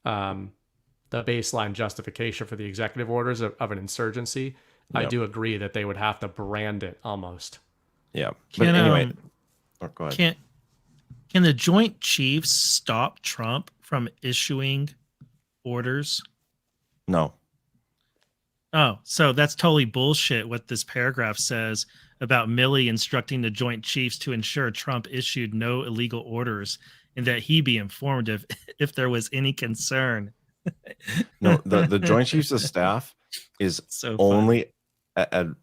the baseline justification for the executive orders of an insurgency. Yep. I do agree that they would have to brand it almost. Yeah. But anyway, go ahead. Can the Joint Chiefs stop Trump from issuing orders? No. Oh, so that's totally bullshit what this paragraph says about Milley instructing the Joint Chiefs to ensure Trump issued no illegal orders and that he be informed if there was any concern. No, the Joint Chiefs of Staff is only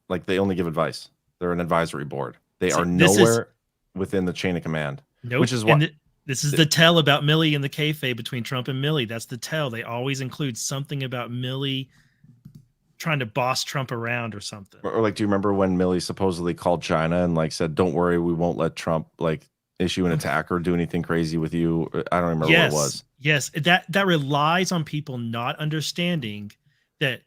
like they only give advice. They're an advisory board. They are nowhere within the chain of command. Nope. Which is what this is the tell about Milley and the kayfabe between Trump and Milley. That's the tell. They always include something about Milley trying to boss Trump around or something. Or like, do you remember when Milley supposedly called China and like said, "Don't worry, we won't let Trump like issue an attack or do anything crazy with you"? I don't remember what it was. Yes, that relies on people not understanding that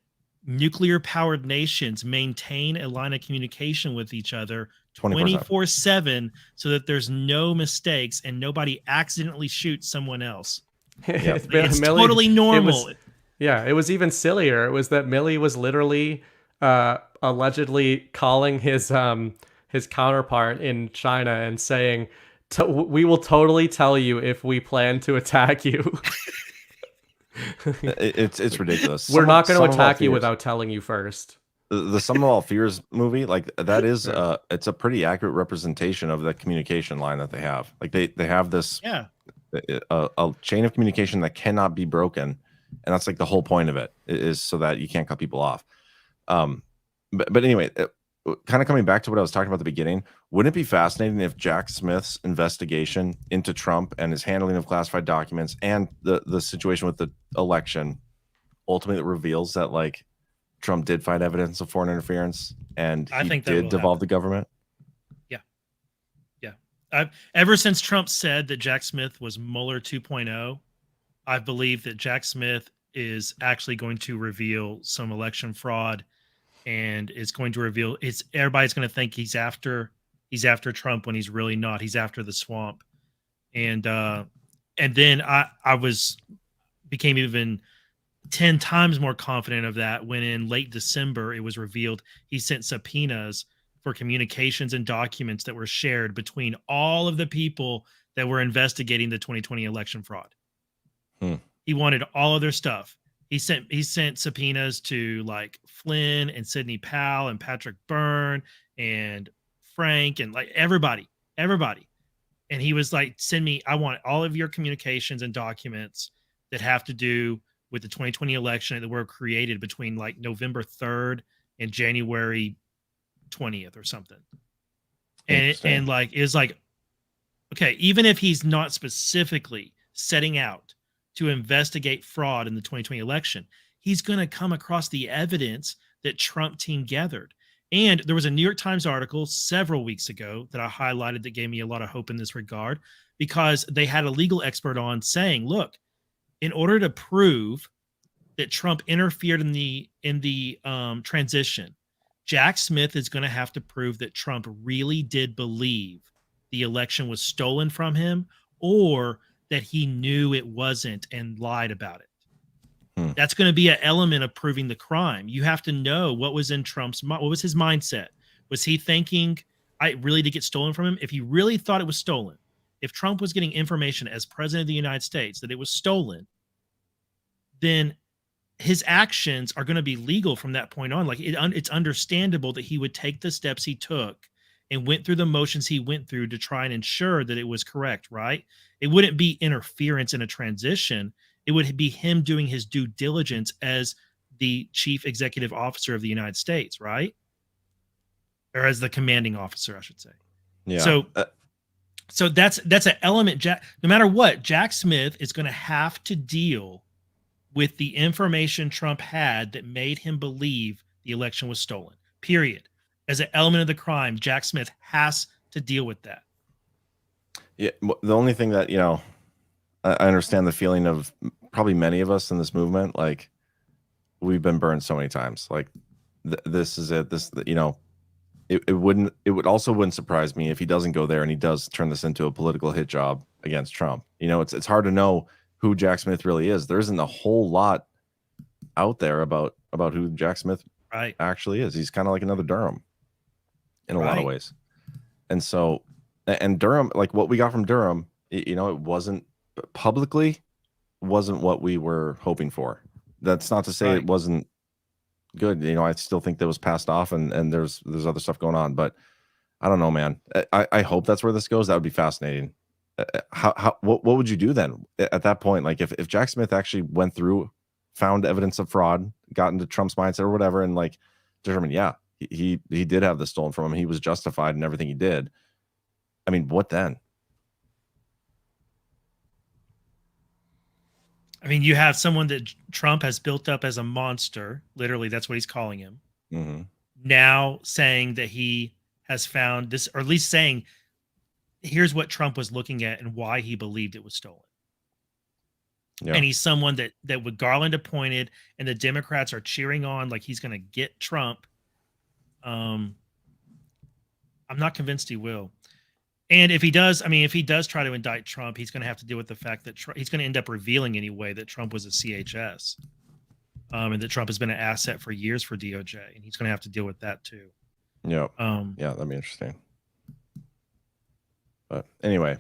nuclear-powered nations maintain a line of communication with each other 24/7 so that there's no mistakes and nobody accidentally shoots someone else. It's totally normal. It was even sillier. It was that Milley was literally allegedly calling his counterpart in China and saying, we will totally tell you if we plan to attack you. It's ridiculous. We're not going to attack you without telling you first. The Sum of All Fears movie, like that is it's a pretty accurate representation of the communication line that they have. Like they have this a chain of communication that cannot be broken, and that's like the whole point of it, is so that you can't cut people off. But anyway, kind of coming back to what I was talking about at the beginning, wouldn't it be fascinating if Jack Smith's investigation into Trump and his handling of classified documents and the situation with the election ultimately reveals that like Trump did find evidence of foreign interference and he did devolve the government? Ever since Trump said that Jack Smith was Mueller 2.0, I believe that Jack Smith is actually going to reveal some election fraud, and is going to reveal everybody's going to think he's after Trump when he's really not. He's after the swamp. And then I became even 10 times more confident of that when in late December it was revealed he sent subpoenas for communications and documents that were shared between all of the people that were investigating the 2020 election fraud. He wanted all of their stuff. He sent subpoenas to like Flynn and Sidney Powell and Patrick Byrne and Frank and like everybody. And he was like, I want all of your communications and documents that have to do with the 2020 election that were created between like November 3rd and January 20th or something. And like, is like, okay, even if he's not specifically setting out to investigate fraud in the 2020 election, he's going to come across the evidence that Trump team gathered. And there was a New York Times article several weeks ago that I highlighted that gave me a lot of hope in this regard, because they had a legal expert on saying, look, in order to prove that Trump interfered in the transition, Jack Smith is going to have to prove that Trump really did believe the election was stolen from him, or that he knew it wasn't and lied about it. That's going to be an element of proving the crime. You have to know what was in Trump's mind. What was his mindset? Was he thinking, I really did get stolen from him? If he really thought it was stolen, if Trump was getting information as president of the United States that it was stolen, then his actions are going to be legal from that point on. Like it's understandable that he would take the steps he took and went through the motions he went through to try and ensure that it was correct, right? It wouldn't be interference in a transition. It would be him doing his due diligence as the chief executive officer of the United States, right? Or as the commanding officer, I should say. Yeah. So that's an element. No matter what, Jack Smith is going to have to deal with the information Trump had that made him believe the election was stolen. Period. As an element of the crime, Jack Smith has to deal with that. Yeah. The only thing that, I understand the feeling of probably many of us in this movement, like we've been burned so many times. Like this is it. It wouldn't surprise me if he doesn't go there and he does turn this into a political hit job against Trump. It's hard to know who Jack Smith really is. There isn't a whole lot out there about who Jack Smith actually is. He's kind of like another Durham in a lot of ways. And so, and Durham, like what we got from Durham, it wasn't publicly wasn't what we were hoping for. That's not to say it wasn't good. I still think that was passed off and there's other stuff going on, but I don't know, man. I hope that's where this goes. That would be fascinating. What would you do then at that point? Like if Jack Smith actually went through, found evidence of fraud, got into Trump's mindset or whatever, and like determined, he did have this stolen from him. He was justified in everything he did. I mean, what then? I mean, you have someone that Trump has built up as a monster. Literally, that's what he's calling him. Mm-hmm. Now saying that he has found this, or at least saying, here's what Trump was looking at and why he believed it was stolen. Yeah. And he's someone that with Garland appointed and the Democrats are cheering on like he's going to get Trump. I'm not convinced he will. And if he does try to indict Trump, he's going to have to deal with the fact that he's going to end up revealing anyway that Trump was a CHS, and that Trump has been an asset for years for DOJ, and he's going to have to deal with that too. Yeah. That'd be interesting. But anyway,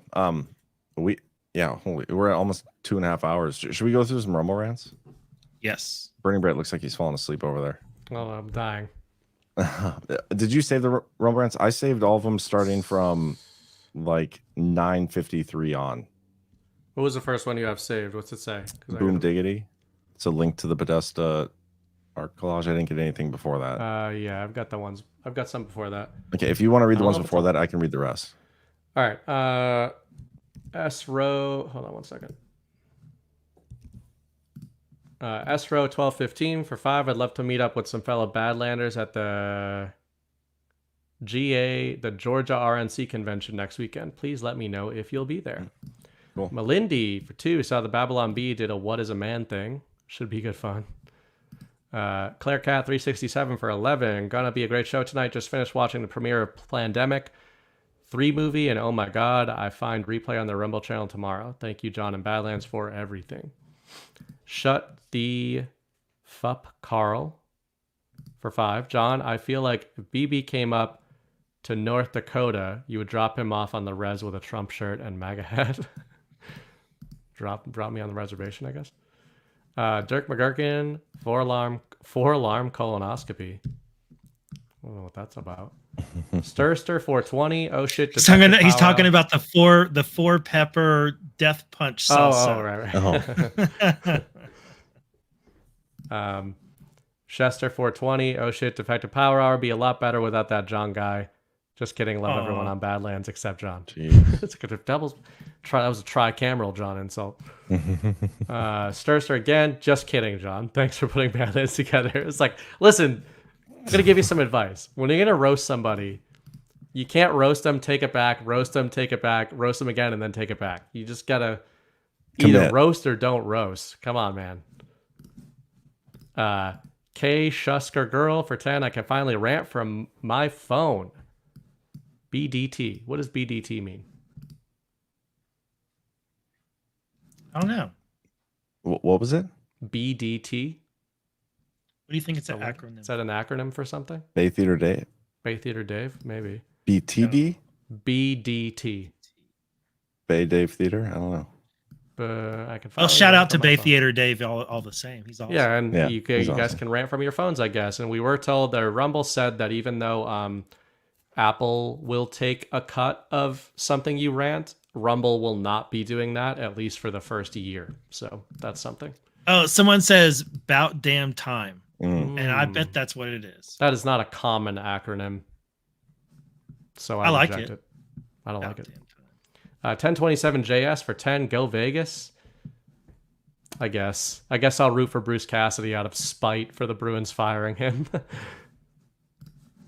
Yeah, we're at almost 2.5 hours. Should we go through some Rumble rants? Yes. Bernie Brett looks like he's falling asleep over there. Oh, I'm dying. Did you save the Rumble rants? I saved all of them starting from like 9:53 on. What was the first one you have saved? What's it say? Boom Diggity. It's a link to the Podesta art collage. I didn't get anything before that. Yeah, I've got the ones. I've got some before that. Okay, if you want to read the ones before that, I can read the rest. All right. S row. Hold on one second. S row 1215 for 5. I'd love to meet up with some fellow Badlanders at the the Georgia RNC convention next weekend. Please let me know if you'll be there. Cool. Melindy for 2 saw the Babylon Bee did a What is a Man thing. Should be good fun. Claire Cat 367 for 11. Gonna be a great show tonight. Just finished watching the premiere of Plandemic 3 movie, and oh my god, I find replay on the Rumble channel tomorrow. Thank you, John and Badlands, for everything. Shut the fup, Carl for 5. John, I feel like if BB came up to North Dakota, you would drop him off on the res with a Trump shirt and MAGA hat. drop me on the reservation, I guess. Dirk McGurkin, four alarm colonoscopy. I don't know what that's about. Stirster 420. Oh shit! He's talking about the four pepper death punch salsa. Right. Chester 420. Oh shit! Defective Power Hour be a lot better without that John guy. Just kidding. Love everyone on Badlands except John. It's like a double. That was a tricameral John insult. Stirster again. Just kidding, John. Thanks for putting Badlands together. It's like, listen, I'm gonna give you some advice. When you're gonna roast somebody, you can't roast them, take it back, roast them, take it back, roast them again, and then take it back. You just gotta either roast or don't roast. Come on, man. K Shusker Girl for 10. I can finally rant from my phone. BDT. What does BDT mean? I don't know. What was it? BDT. What do you think it's an acronym? Is that an acronym for something? Bay Theater Dave. Bay Theater Dave, maybe. BTD. BDT. Bay Dave Theater. I don't know. I can. Well, shout out to Bay Theater Dave. All the same. He's awesome. Yeah, and you guys awesome. can rant from your phones, I guess. And we were told that Rumble said that even though Apple will take a cut of something you rant, Rumble will not be doing that, at least for the first year. So that's something. Oh, someone says "bout damn time," and I bet that's what it is. That is not a common acronym. So I like reject it. I don't like it. 1027 JS for 10. Go Vegas. I guess I'll root for Bruce Cassidy out of spite for the Bruins firing him.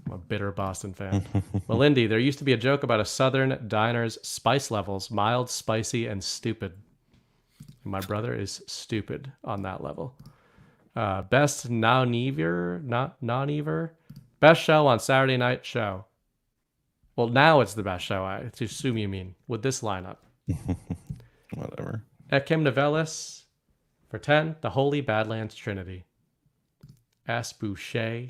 I'm a bitter Boston fan. Melindy, there used to be a joke about a Southern diner's spice levels: mild, spicy, and stupid. My brother is stupid on that level. Best non-ever. Best show on Saturday night show. Well, now it's the best show, I assume you mean, with this lineup. Whatever. Ekim Novellis for 10. The Holy Badlands Trinity. S. Boucher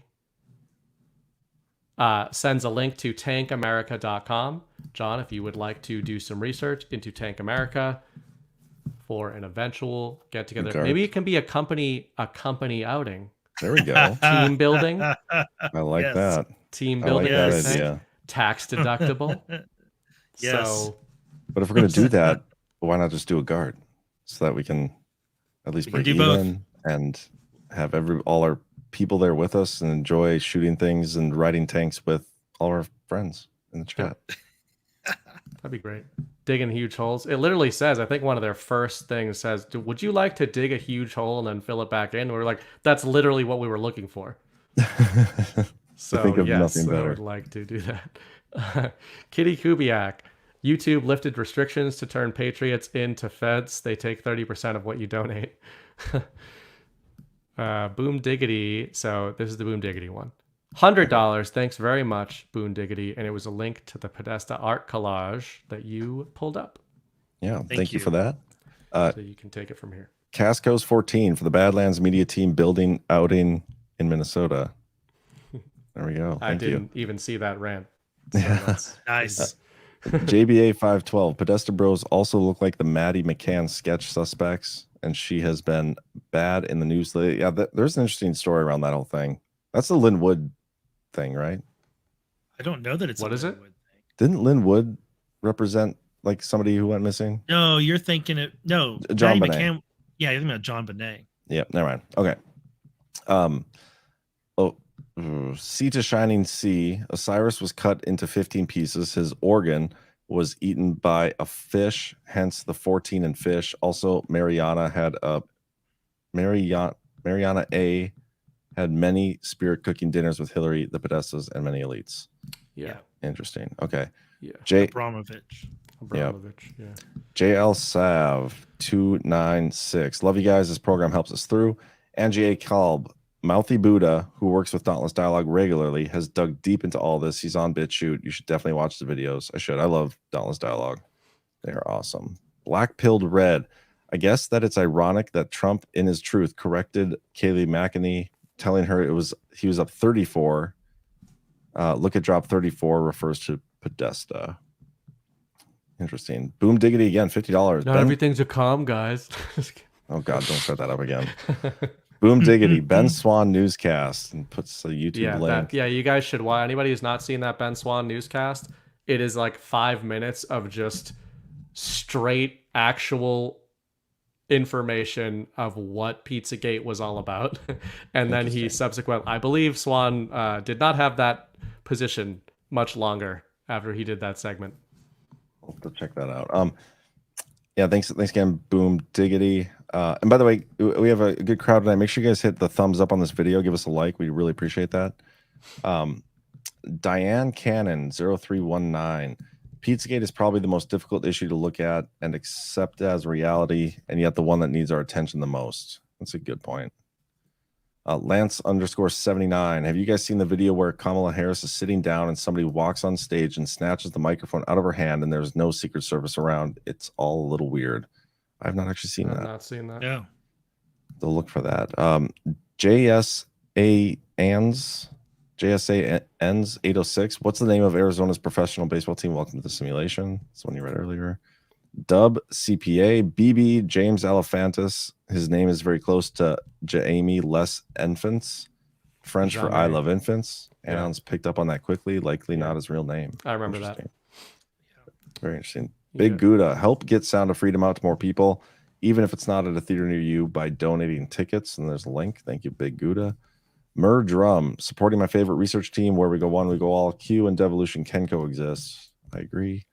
sends a link to tankamerica.com. John, if you would like to do some research into Tank America for an eventual get together, maybe it can be a company outing. There we go. Team building. I like that. Team building. I like that idea. Tax deductible. Yes. So, but if we're gonna do that, why not just do a guard so that we can at least break even and have all our people there with us and enjoy shooting things and riding tanks with all our friends in the chat. That'd be great. Digging huge holes. It literally says, I think one of their first things says, would you like to dig a huge hole and then fill it back in? And we're like, that's literally what we were looking for. So think of yes, nothing better. I would like to do that. Kitty Kubiak. YouTube lifted restrictions to turn patriots into feds. They take 30% of what you donate. Boom Diggity. So this is the Boom Diggity one. $100. Thanks very much, Boom Diggity. And it was a link to the Podesta art collage that you pulled up. Yeah, thank you for that. So you can take it from here. Casco's 14 for the Badlands Media Team building outing in Minnesota. There we go. I didn't even see that rant. So Nice. JBA 512. Podesta Bros also look like the Maddie McCann sketch suspects, and she has been bad in the news lately. Yeah, there's an interesting story around that whole thing. That's the Lynn Wood thing, right? I don't know that it's What is it? Didn't Lynn Wood represent like somebody who went missing? No, you're thinking it. No, John Maddie Bonet. McCann. Yeah, you're thinking about John Bonet. Yep, never mind. Okay. Sea to Shining Sea. Osiris was cut into 15 pieces. His organ was eaten by a fish, hence the 14 and fish. Also, Mariana A had many spirit cooking dinners with Hillary, the Podestas, and many elites. Yeah. Interesting. Okay. Yeah. Abramovich. Yeah. JL Sav 296. Love you guys. This program helps us through. Angie A. Kalb, Mouthy Buddha, who works with Dauntless Dialogue regularly, has dug deep into all this. He's on BitChute. You should definitely watch the videos. I love Dauntless Dialogue. They're awesome. Black Pilled Red. I guess that it's ironic that Trump, in his truth, corrected Kayleigh McEnany, telling her he was up 34. Look at drop 34 refers to Podesta. Interesting. Boom Diggity again, $50. Not everything's a calm, guys. Oh God, don't start that up again. Boom Diggity, Ben Swan newscast, and puts a YouTube link. You guys should watch. Anybody who's not seen that Ben Swan newscast, it is like 5 minutes of just straight actual information of what Pizzagate was all about. And then he I believe Swan did not have that position much longer after he did that segment. I'll have to check that out. Yeah, thanks again, Boom Diggity. And by the way, we have a good crowd tonight. Make sure you guys hit the thumbs up on this video. Give us a like. We really appreciate that. Diane Cannon 0319. Pizzagate is probably the most difficult issue to look at and accept as reality, and yet the one that needs our attention the most. That's a good point. Lance _79. Have you guys seen the video where Kamala Harris is sitting down and somebody walks on stage and snatches the microphone out of her hand and there's no Secret Service around? It's all a little weird. I've not actually seen that. I've not seen that. Yeah. They'll look for that. JSA ends 806. What's the name of Arizona's professional baseball team? Welcome to the simulation. That's one you read earlier. Dub CPA BB James Elephantis. His name is very close to Jamie Les Infants, French for I love infants. Annon's picked up on that quickly. Likely not his real name. I remember that. Very interesting. Big Gouda, help get Sound of Freedom out to more people, even if it's not at a theater near you, by donating tickets. And there's a link. Thank you, Big Gouda. Mur Drum, supporting my favorite research team. Where we go one, we go all. Q and Devolution can coexist. I agree.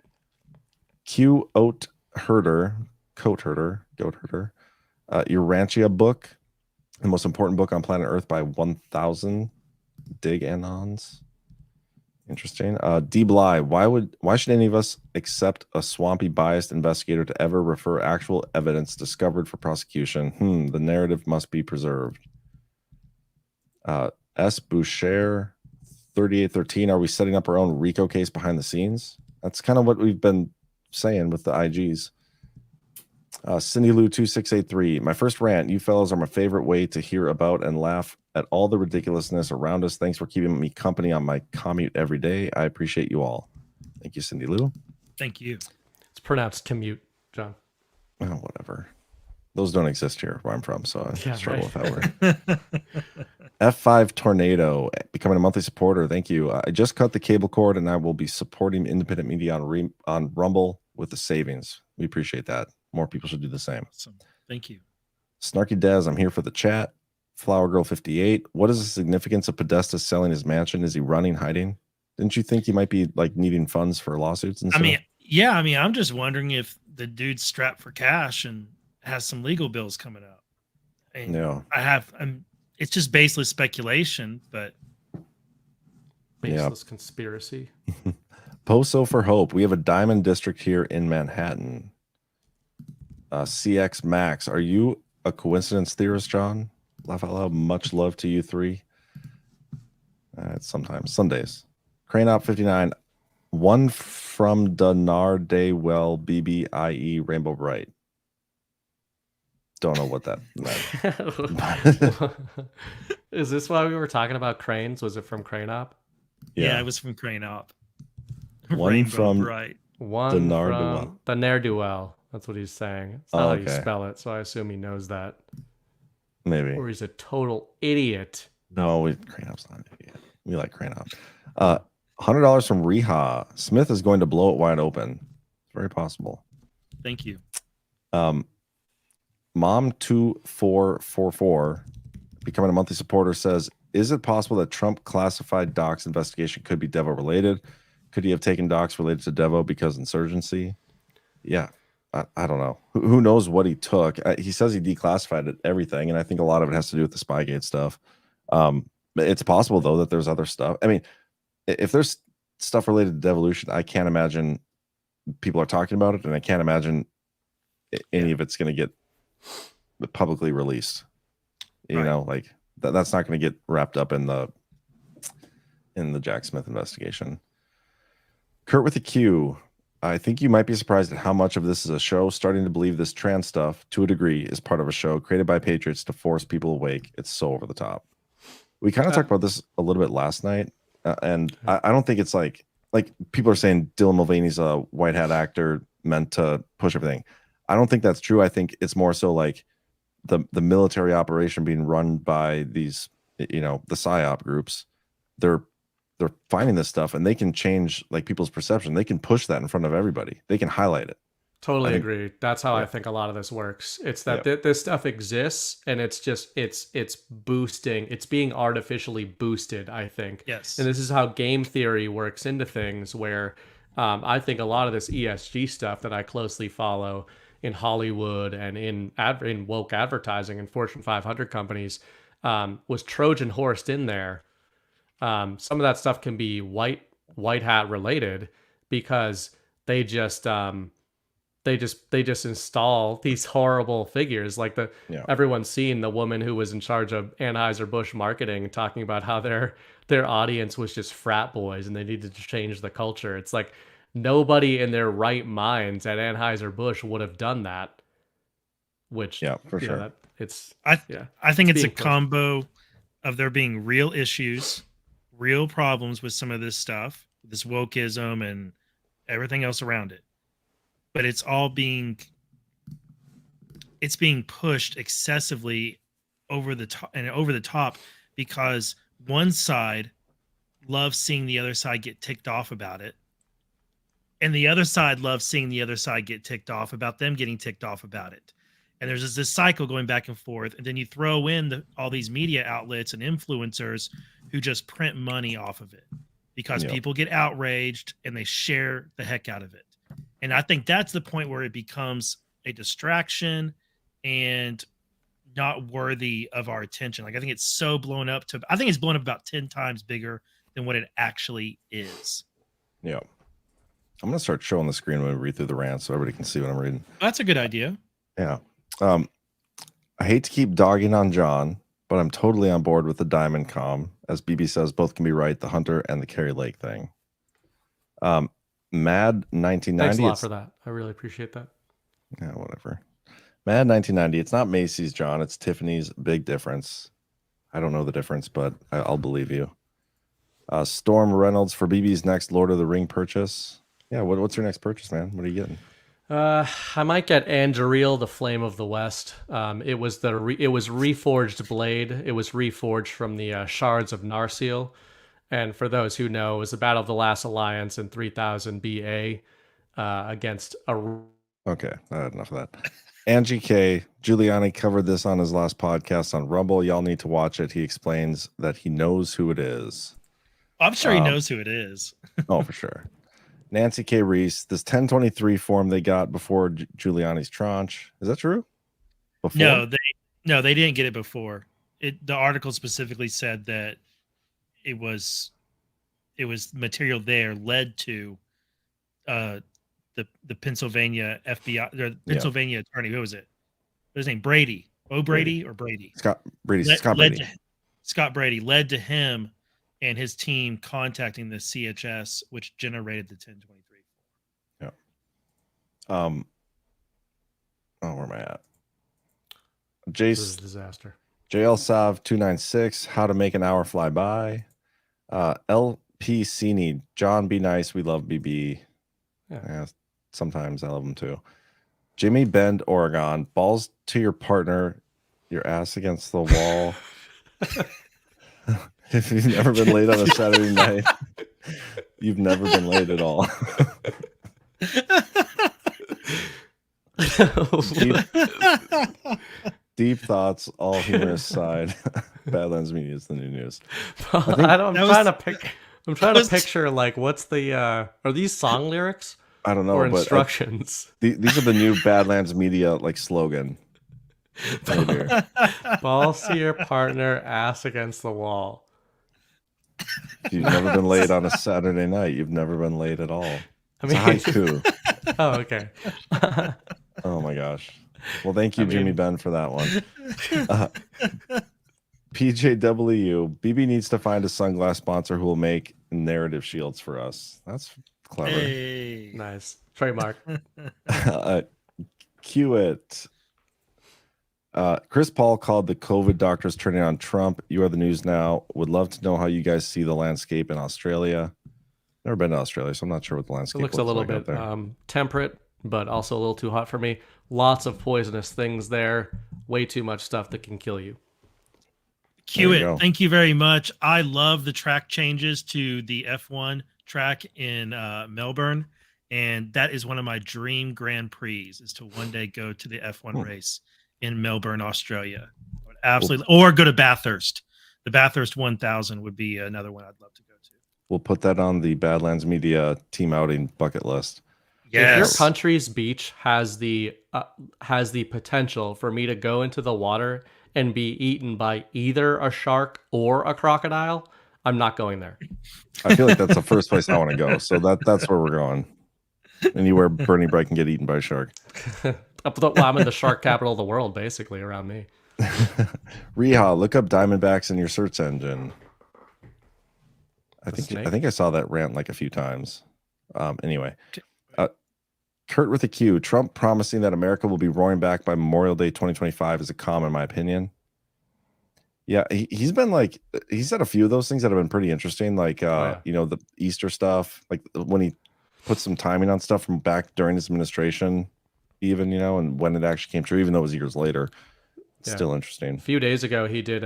Q Goat Herder, Urantia book, the most important book on planet Earth by 1,000 dig anons. Interesting. D Bly, why should any of us accept a swampy, biased investigator to ever refer actual evidence discovered for prosecution? The narrative must be preserved. S Boucher 3813, are we setting up our own RICO case behind the scenes? That's kind of what we've been saying with the IGs. Cindy Lou 2683, my first rant. You fellows are my favorite way to hear about and laugh at all the ridiculousness around us. Thanks for keeping me company on my commute every day. I appreciate you all. Thank you, Cindy Lou. Thank you. It's pronounced commute, John. Oh, whatever. Those don't exist here where I'm from, so I struggle with that word. F5 Tornado, becoming a monthly supporter. Thank you. I just cut the cable cord, and I will be supporting independent media on Rumble with the savings. We appreciate that. More people should do the same. Awesome. Thank you. Snarky Dez, I'm here for the chat. Flower Girl 58. What is the significance of Podesta selling his mansion? Is he running, hiding? Didn't you think he might be like needing funds for lawsuits and stuff? I'm just wondering if the dude's strapped for cash and has some legal bills coming up. No. It's just baseless speculation, but baseless conspiracy. Poso for Hope. We have a diamond district here in Manhattan. CX Max. Are you a coincidence theorist, John? Laugh out loud. Much love to you three. Sometimes, some days. Crane Op 59. One from Donar Day Well BBIE Rainbow Bright. Don't know what that meant. Is this why we were talking about cranes? Was it from Crane Op? Yeah, it was from Crane Op. One from One from the ne'er-do-well. That's what he's saying. It's not how you spell it, so I assume he knows that. Maybe. Or he's a total idiot. No, Cranop's not an idiot. We like Cranop. $100 from Reha. Smith is going to blow it wide open. It's very possible. Thank you. Mom2444, becoming a monthly supporter, says, is it possible that Trump classified Doc's investigation could be Devo related? Could he have taken docs related to Devo because insurgency? Yeah, I don't know. Who knows what he took? He says he declassified everything, and I think a lot of it has to do with the Spygate stuff. It's possible, though, that there's other stuff. I mean, if there's stuff related to devolution, I can't imagine people are talking about it, and I can't imagine any of it's going to get publicly released. You know, like that's not going to get wrapped up in the Jack Smith investigation. Kurt with a Q. I think you might be surprised at how much of this is a show. Starting to believe this trans stuff, to a degree, is part of a show created by patriots to force people awake. It's so over the top. We kind of talked about this a little bit last night, and I don't think it's like people are saying Dylan Mulvaney's a white hat actor meant to push everything. I don't think that's true. I think it's more so like the military operation being run by these, the PSYOP groups. They're finding this stuff, and they can change like people's perception. They can push that in front of everybody. They can highlight it. Totally agree. That's how I think a lot of this works. It's that this stuff exists, and it's just it's boosting. It's being artificially boosted, I think. Yes. And this is how game theory works into things. Where I think a lot of this ESG stuff that I closely follow in Hollywood and in woke advertising and Fortune 500 companies was Trojan horsed in there. Some of that stuff can be white hat related because they just install these horrible figures. Like everyone's seen the woman who was in charge of Anheuser-Busch marketing talking about how their audience was just frat boys and they needed to change the culture. It's like nobody in their right minds at Anheuser-Busch would have done that. Which for sure. I think it's a combo of there being real issues, real problems with some of this stuff, this wokeism and everything else around it. But it's being pushed excessively over the top because one side loves seeing the other side get ticked off about it. And the other side loves seeing the other side get ticked off about them getting ticked off about it. And there's this cycle going back and forth. And then you throw in all these media outlets and influencers who just print money off of it because people get outraged and they share the heck out of it. And I think that's the point where it becomes a distraction and not worthy of our attention. Like I think it's so blown up I think it's blown up about 10 times bigger than what it actually is. Yeah. I'm going to start showing the screen when we read through the rant so everybody can see what I'm reading. That's a good idea. Yeah. I hate to keep dogging on John, but I'm totally on board with the Diamond Com. As BB says, both can be right, the Hunter and the Kerry Lake thing. Mad 1990. Thanks a lot for that. I really appreciate that. Yeah, whatever. Mad 1990. It's not Macy's, John. It's Tiffany's. Big difference. I don't know the difference, but I'll believe you. Storm Reynolds for BB's next Lord of the Ring purchase. Yeah, what's your next purchase, man? What are you getting? I might get Anduril, the Flame of the West. It was reforged blade. It was reforged from the shards of Narsil. And for those who know, it was the Battle of the Last Alliance in 3000 BA against a... Okay, I had enough of that. Angie K. Giuliani covered this on his last podcast on Rumble. Y'all need to watch it. He explains that he knows who it is. I'm sure he knows who it is. Oh, for sure. Nancy K. Reese, this 1023 form they got before Giuliani's tranche. Is that true? Before? No, they didn't get it before. The article specifically said that it was material there led to the Pennsylvania FBI, the Pennsylvania attorney. Who was it? What was his name? Brady. O'Brady or Brady? Scott Brady. Scott Brady led to him and his team contacting the CHS, which generated the 1023. Yeah. Where am I at? Jace. This is a disaster. JL Sav 296. How to make an hour fly by. LP Cini. John, be nice. We love BB. Yeah, sometimes I love them too. Jimmy Bend, Oregon. Balls to your partner, your ass against the wall. If you've never been late on a Saturday night, you've never been late at all. Deep thoughts, all humorous side. Badlands Media is the new news. I'm trying to picture like what's the are these song lyrics? I don't know, or but instructions. These are the new Badlands Media like slogan. Right here. Balls to your partner, ass against the wall. If you've never been late on a Saturday night, you've never been late at all. It's a haiku. Oh, okay. Oh my gosh. Well, thank you, Jimmy Ben, for that one. PJW, BB needs to find a sunglass sponsor who will make narrative shields for us. That's clever. Hey. Nice. Trademark. Cue it. Chris Paul called the COVID doctors turning on Trump. You are the news now. Would love to know how you guys see the landscape in Australia. Never been to Australia, so I'm not sure what the landscape looks a little like bit temperate, but also a little too hot for me. Lots of poisonous things there. Way too much stuff that can kill you. Cue it. Thank you very much. I love the track changes to the F1 track in Melbourne, and that is one of my dream Grand Prix is to one day go to the F1 race in Melbourne, Australia. Absolutely. Or go to Bathurst. The Bathurst 1000 would be another one I'd love to go to. We'll put that on the Badlands Media team outing bucket list. Yes. If your country's beach has the potential for me to go into the water and be eaten by either a shark or a crocodile, I'm not going there. I feel like that's the first place I want to go. So that's where we're going. Anywhere Bernie Bright can get eaten by a shark. Well, I'm in the shark capital of the world, basically, around me. Reha, look up Diamondbacks in your search engine. I think I saw that rant like a few times. Anyway. Kurt with a Q. Trump promising that America will be roaring back by Memorial Day 2025 is a calm, in my opinion. Yeah, he's been like, he said a few of those things that have been pretty interesting, like, you know, the Easter stuff, like when he put some timing on stuff from back during his administration, even, you know, and when it actually came true, even though it was years later. It's still interesting. A few days ago, he did,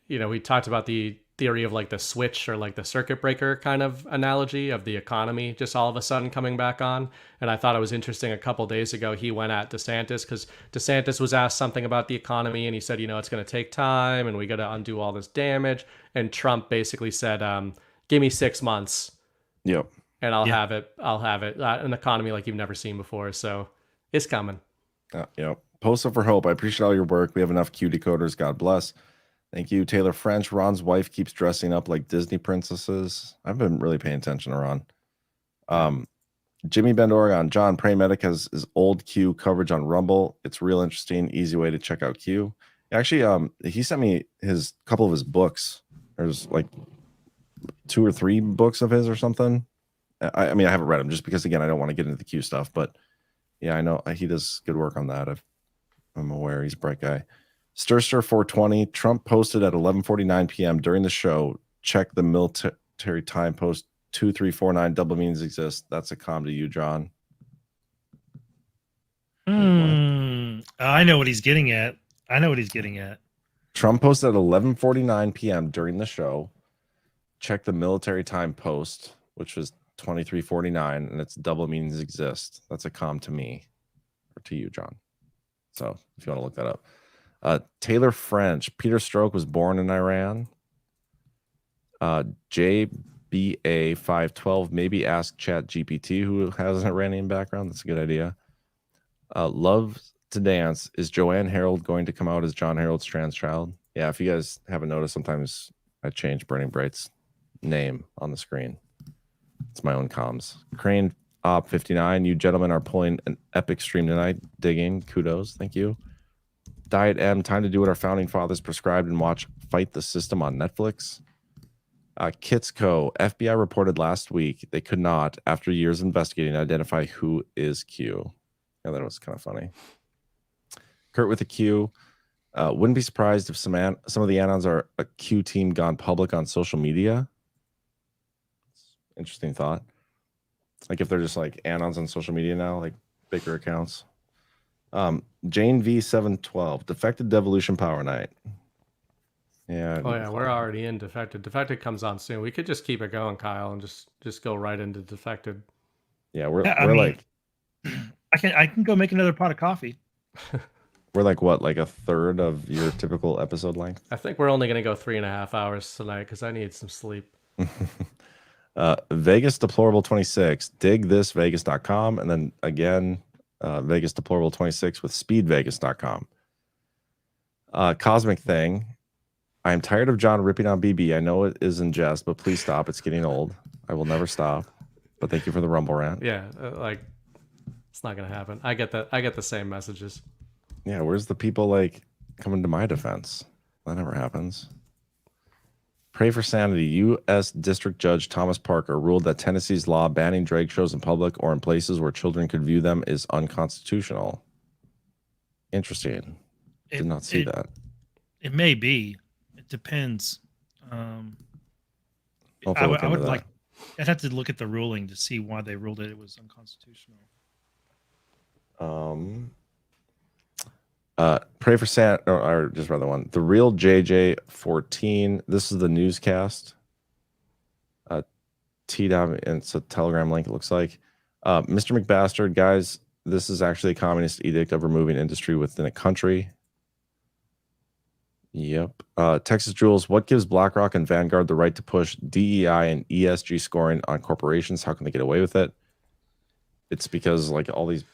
he talked about the theory of like the switch or like the circuit breaker kind of analogy of the economy just all of a sudden coming back on. And I thought it was interesting. A couple of days ago, he went at DeSantis because DeSantis was asked something about the economy and he said, you know, it's going to take time and we got to undo all this damage. And Trump basically said, give me 6 months. Yep. And I'll have it. An economy like you've never seen before. So it's coming. Yep. Postal for Hope. I appreciate all your work. We have enough Q decoders. God bless. Thank you, Taylor French. Ron's wife keeps dressing up like Disney princesses. I've been really paying attention to Ron. Jimmy Bend, Oregon. John, Pray Medic has his old Q coverage on Rumble. It's real interesting. Easy way to check out Q. Actually, he sent me his couple of his books. There's like 2 or 3 books of his or something. I mean, I haven't read them just because, again, I don't want to get into the Q stuff. But yeah, I know he does good work on that. I'm aware he's a bright guy. Stir 420. Trump posted at 11:49 p.m. during the show. Check the military time post 2349. Double means exist. That's a com to you, John. I know what he's getting at. Trump posted at 11:49 p.m. during the show. Check the military time post, which was 2349, and it's double means exist. That's a com to me or to you, John. So if you want to look that up. Taylor French. Peter Strzok was born in Iran. JBA 512. Maybe ask Chat GPT who has an Iranian background. That's a good idea. Love to Dance. Is Joanne Harold going to come out as John Harold's trans child? Yeah, if you guys haven't noticed, sometimes I change Burning Bright's name on the screen. It's my own comms. Crane Op 59. You gentlemen are pulling an epic stream tonight. Digging. Kudos. Thank you. Diet M, time to do what our founding fathers prescribed and watch Fight the System on Netflix. Kitsco, FBI reported last week they could not, after years investigating, identify who is Q. Yeah, that was kind of funny. Kurt with a Q. Wouldn't be surprised if some of the Anons are a Q team gone public on social media. Interesting thought. Like if they're just like anons on social media now, like bigger accounts. Jane V712, Defected Devolution Power Night. Yeah. Oh yeah, we're already in Defected. Defected comes on soon. We could just keep it going, Kyle, and just go right into Defected. Yeah, we're like I can go make another pot of coffee. We're like what, like a third of your typical episode length? I think we're only gonna go 3.5 hours tonight because I need some sleep. Vegas Deplorable 26, digthisvegas.com, and then again, Vegas Deplorable 26 with speedvegas.com. Cosmic Thing. I'm tired of John ripping on BB. I know it is in jest, but please stop. It's getting old. I will never stop. But thank you for the Rumble rant. Yeah, like it's not gonna happen. I get that. I get the same messages. Yeah, where's the people like coming to my defense? That never happens. Pray for sanity. U.S. District Judge Thomas Parker ruled that Tennessee's law banning drag shows in public or in places where children could view them is unconstitutional. Interesting. Did not see that. It may be. It depends. I would like. I'd have to look at the ruling to see why they ruled it was unconstitutional. Pray for or just rather one. The Real JJ14. This is the newscast. T-Dab, and it's a Telegram link, it looks like. Mr. McBastard, guys, this is actually a communist edict of removing industry within a country. Yep. Texas Jules, what gives BlackRock and Vanguard the right to push DEI and ESG scoring on corporations? How can they get away with it? It's because like all these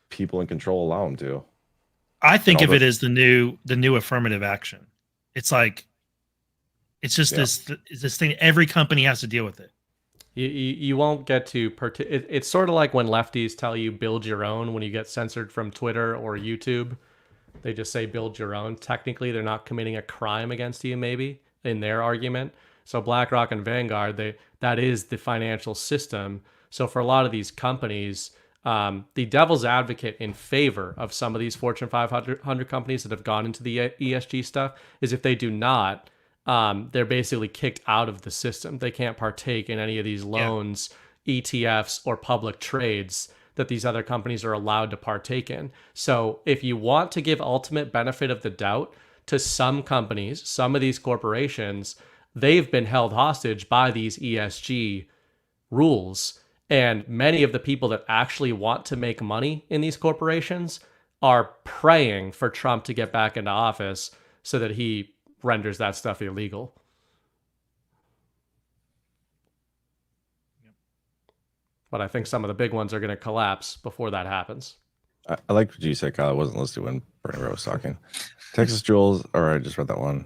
people in control allow them to. I think of it as the new affirmative action. It's like, it's just this thing. Every company has to deal with it. You won't get to it's sort of like when lefties tell you build your own when you get censored from Twitter or YouTube. They just say build your own. Technically, they're not committing a crime against you, maybe, in their argument. So BlackRock and Vanguard, that is the financial system. So for a lot of these companies, the devil's advocate in favor of some of these Fortune 500 companies that have gone into the ESG stuff is if they do not, they're basically kicked out of the system. They can't partake in any of these loans, ETFs, or public trades that these other companies are allowed to partake in. So if you want to give ultimate benefit of the doubt to some companies, some of these corporations, they've been held hostage by these ESG rules. And many of the people that actually want to make money in these corporations are praying for Trump to get back into office so that he renders that stuff illegal. But I think some of the big ones are going to collapse before that happens. I like what you said, Kyle. I wasn't listening when Bernie Rose was talking. Texas Jules, all right, I just read that one.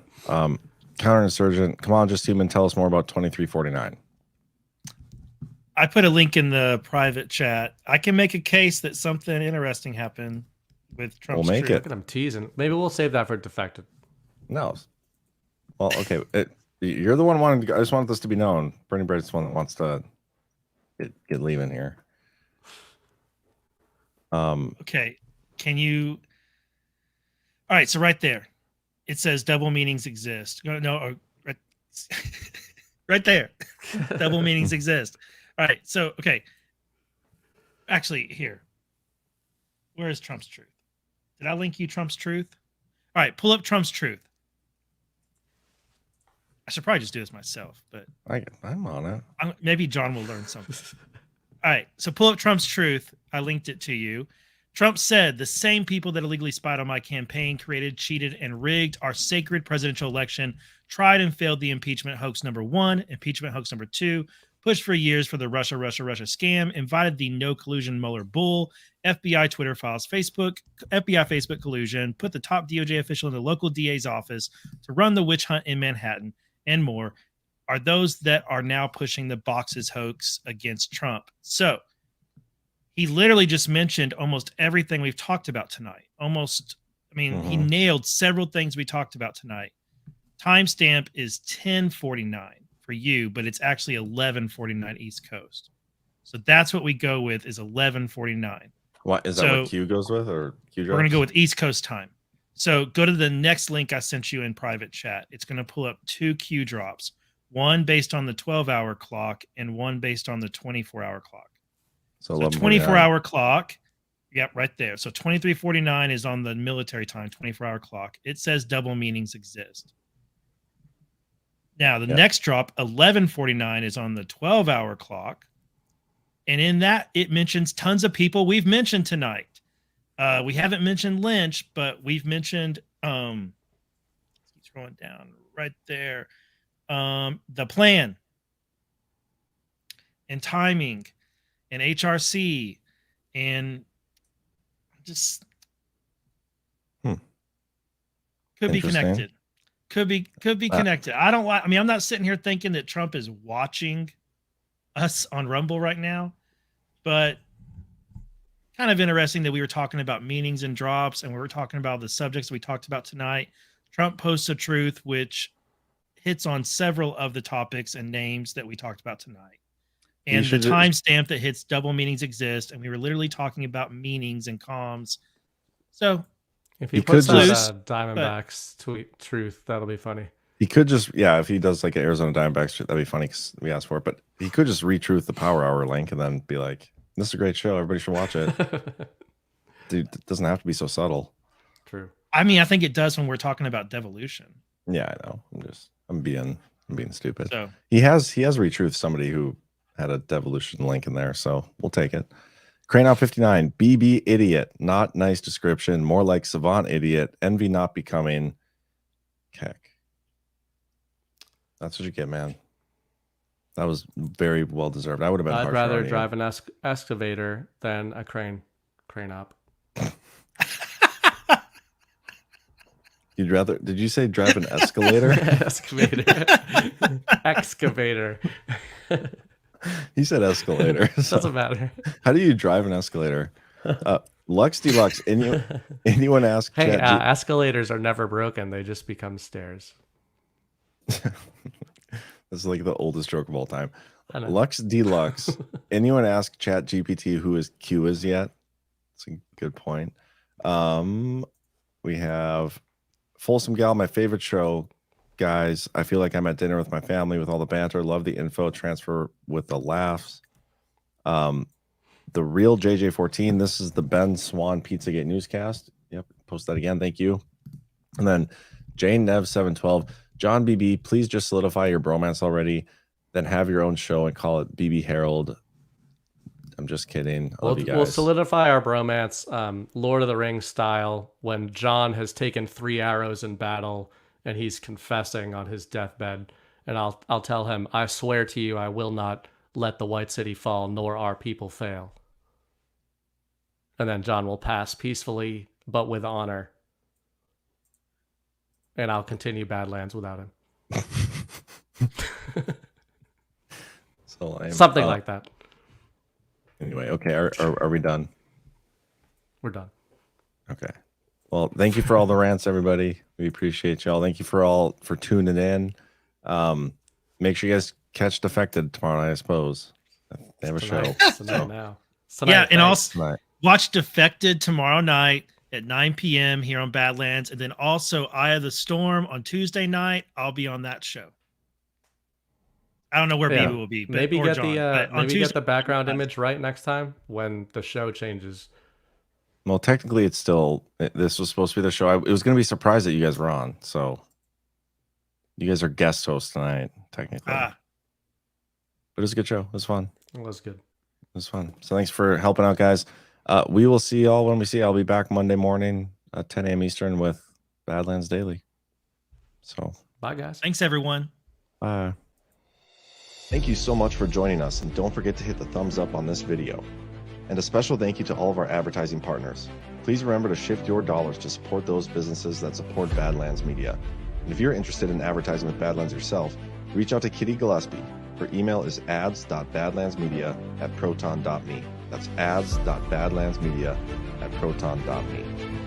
Counterinsurgent, come on, just human, tell us more about 2349. I put a link in the private chat. I can make a case that something interesting happened with Trump's We'll make it. Look at him teasing. Maybe we'll save that for Defected. No. Well, okay. You're the one wanting to, I just want this to be known. Bernie Brett's the one that wants to get leaving here. Okay. Can you? All right. So right there, it says double meanings exist. Right there, double meanings exist. All right. So okay. Actually, here. Where is Trump's truth? Did I link you Trump's truth? All right. Pull up Trump's truth. I should probably just do this myself, but I'm on it. Maybe John will learn something. All right, so pull up Trump's truth. I linked it to you. Trump said the same people that illegally spied on my campaign, created, cheated, and rigged our sacred presidential election, tried and failed the impeachment hoax number 1, impeachment hoax number 2, pushed for years for the Russia scam, invited the no collusion Mueller bull, FBI Twitter files, FBI Facebook collusion, put the top DOJ official in the local DA's office to run the witch hunt in Manhattan, and more, are those that are now pushing the boxes hoax against Trump. So he literally just mentioned almost everything we've talked about tonight. He nailed several things we talked about tonight. Timestamp is 10:49 for you, but it's actually 11:49 East Coast. So that's what we go with, is 11:49. What is that? What Q goes with, or Q drops? We're going to go with East Coast time. So go to the next link I sent you in private chat. It's going to pull up 2 Q drops, one based on the 12-hour clock and one based on the 24-hour clock. So 24-hour clock. Yep, right there. So 23:49 is on the military time, 24-hour clock. It says double meanings exist. Now, the next drop, 11:49, is on the 12-hour clock. And in that, it mentions tons of people we've mentioned tonight. We haven't mentioned Lynch, but we've mentioned, keep scrolling down right there, the plan and timing and HRC and just could be connected. Could be connected. I'm not sitting here thinking that Trump is watching us on Rumble right now, but kind of interesting that we were talking about meanings and drops, and we were talking about the subjects we talked about tonight. Trump Posts the Truth, which hits on several of the topics and names that we talked about tonight. And the timestamp that hits double meanings exist, and we were literally talking about meanings and comms. So if he puts that Diamondbacks tweet truth, that'll be funny. He could just, if he does like an Arizona Diamondbacks, that'd be funny because we asked for it. But he could just retruth the Power Hour link and then be like, "This is a great show. Everybody should watch it." Dude, it doesn't have to be so subtle. True. I mean, I think it does when we're talking about devolution. Yeah, I know. I'm being stupid. So he has retruthed somebody who had a devolution link in there, so we'll take it. Crane 59, BB idiot, not nice description, more like savant idiot, envy not becoming. Keck. That's what you get, man. That was very well deserved. I would have been. I'd rather drive an excavator than a crane up. You'd rather? Did you say drive an escalator? Excavator. He said escalator. So doesn't matter. How do you drive an escalator? Lux Deluxe. Anyone ask? Hey, escalators are never broken. They just become stairs. This is like the oldest joke of all time. Lux Deluxe. Anyone ask Chat GPT who his Q is yet? That's a good point. We have Folsom Gal, my favorite show. Guys, I feel like I'm at dinner with my family with all the banter. Love the info transfer with the laughs. The real JJ14. This is the Ben Swan Pizzagate newscast. Yep, post that again. Thank you. And then Jane Nev 712. John BB, please just solidify your bromance already. Then have your own show and call it BB Herald. I'm just kidding. I love you guys. We'll solidify our bromance, Lord of the Rings style, when John has taken 3 arrows in battle and he's confessing on his deathbed, and I'll tell him, I swear to you, I will not let the White City fall, nor our people fail. And then John will pass peacefully, but with honor. And I'll continue Badlands without him. Something like that. Anyway, okay, are we done? We're done. Okay. Well, thank you for all the rants, everybody. We appreciate y'all. Thank you for tuning in. Make sure you guys catch Defected tomorrow night, I suppose. They have a show. And also watch Defected tomorrow night at 9 p.m. here on Badlands, and then also Eye of the Storm on Tuesday night. I'll be on that show. I don't know where BB will be. But, maybe get the background Tuesday, image right next time when the show changes. Well, technically, this was supposed to be the show. It was going to be surprised that you guys were on. So you guys are guest hosts tonight, technically. But it was a good show. It was fun. It was good. It was fun. So thanks for helping out, guys. We will see y'all when we see. I'll be back Monday morning at 10 a.m. Eastern with Badlands Daily. So bye, guys. Thanks, everyone. Bye. Thank you so much for joining us, and don't forget to hit the thumbs up on this video. And a special thank you to all of our advertising partners. Please remember to shift your dollars to support those businesses that support Badlands Media. And if you're interested in advertising with Badlands yourself, reach out to Kitty Gillespie. Her email is ads.badlandsmedia@proton.me. That's ads.badlandsmedia@proton.me.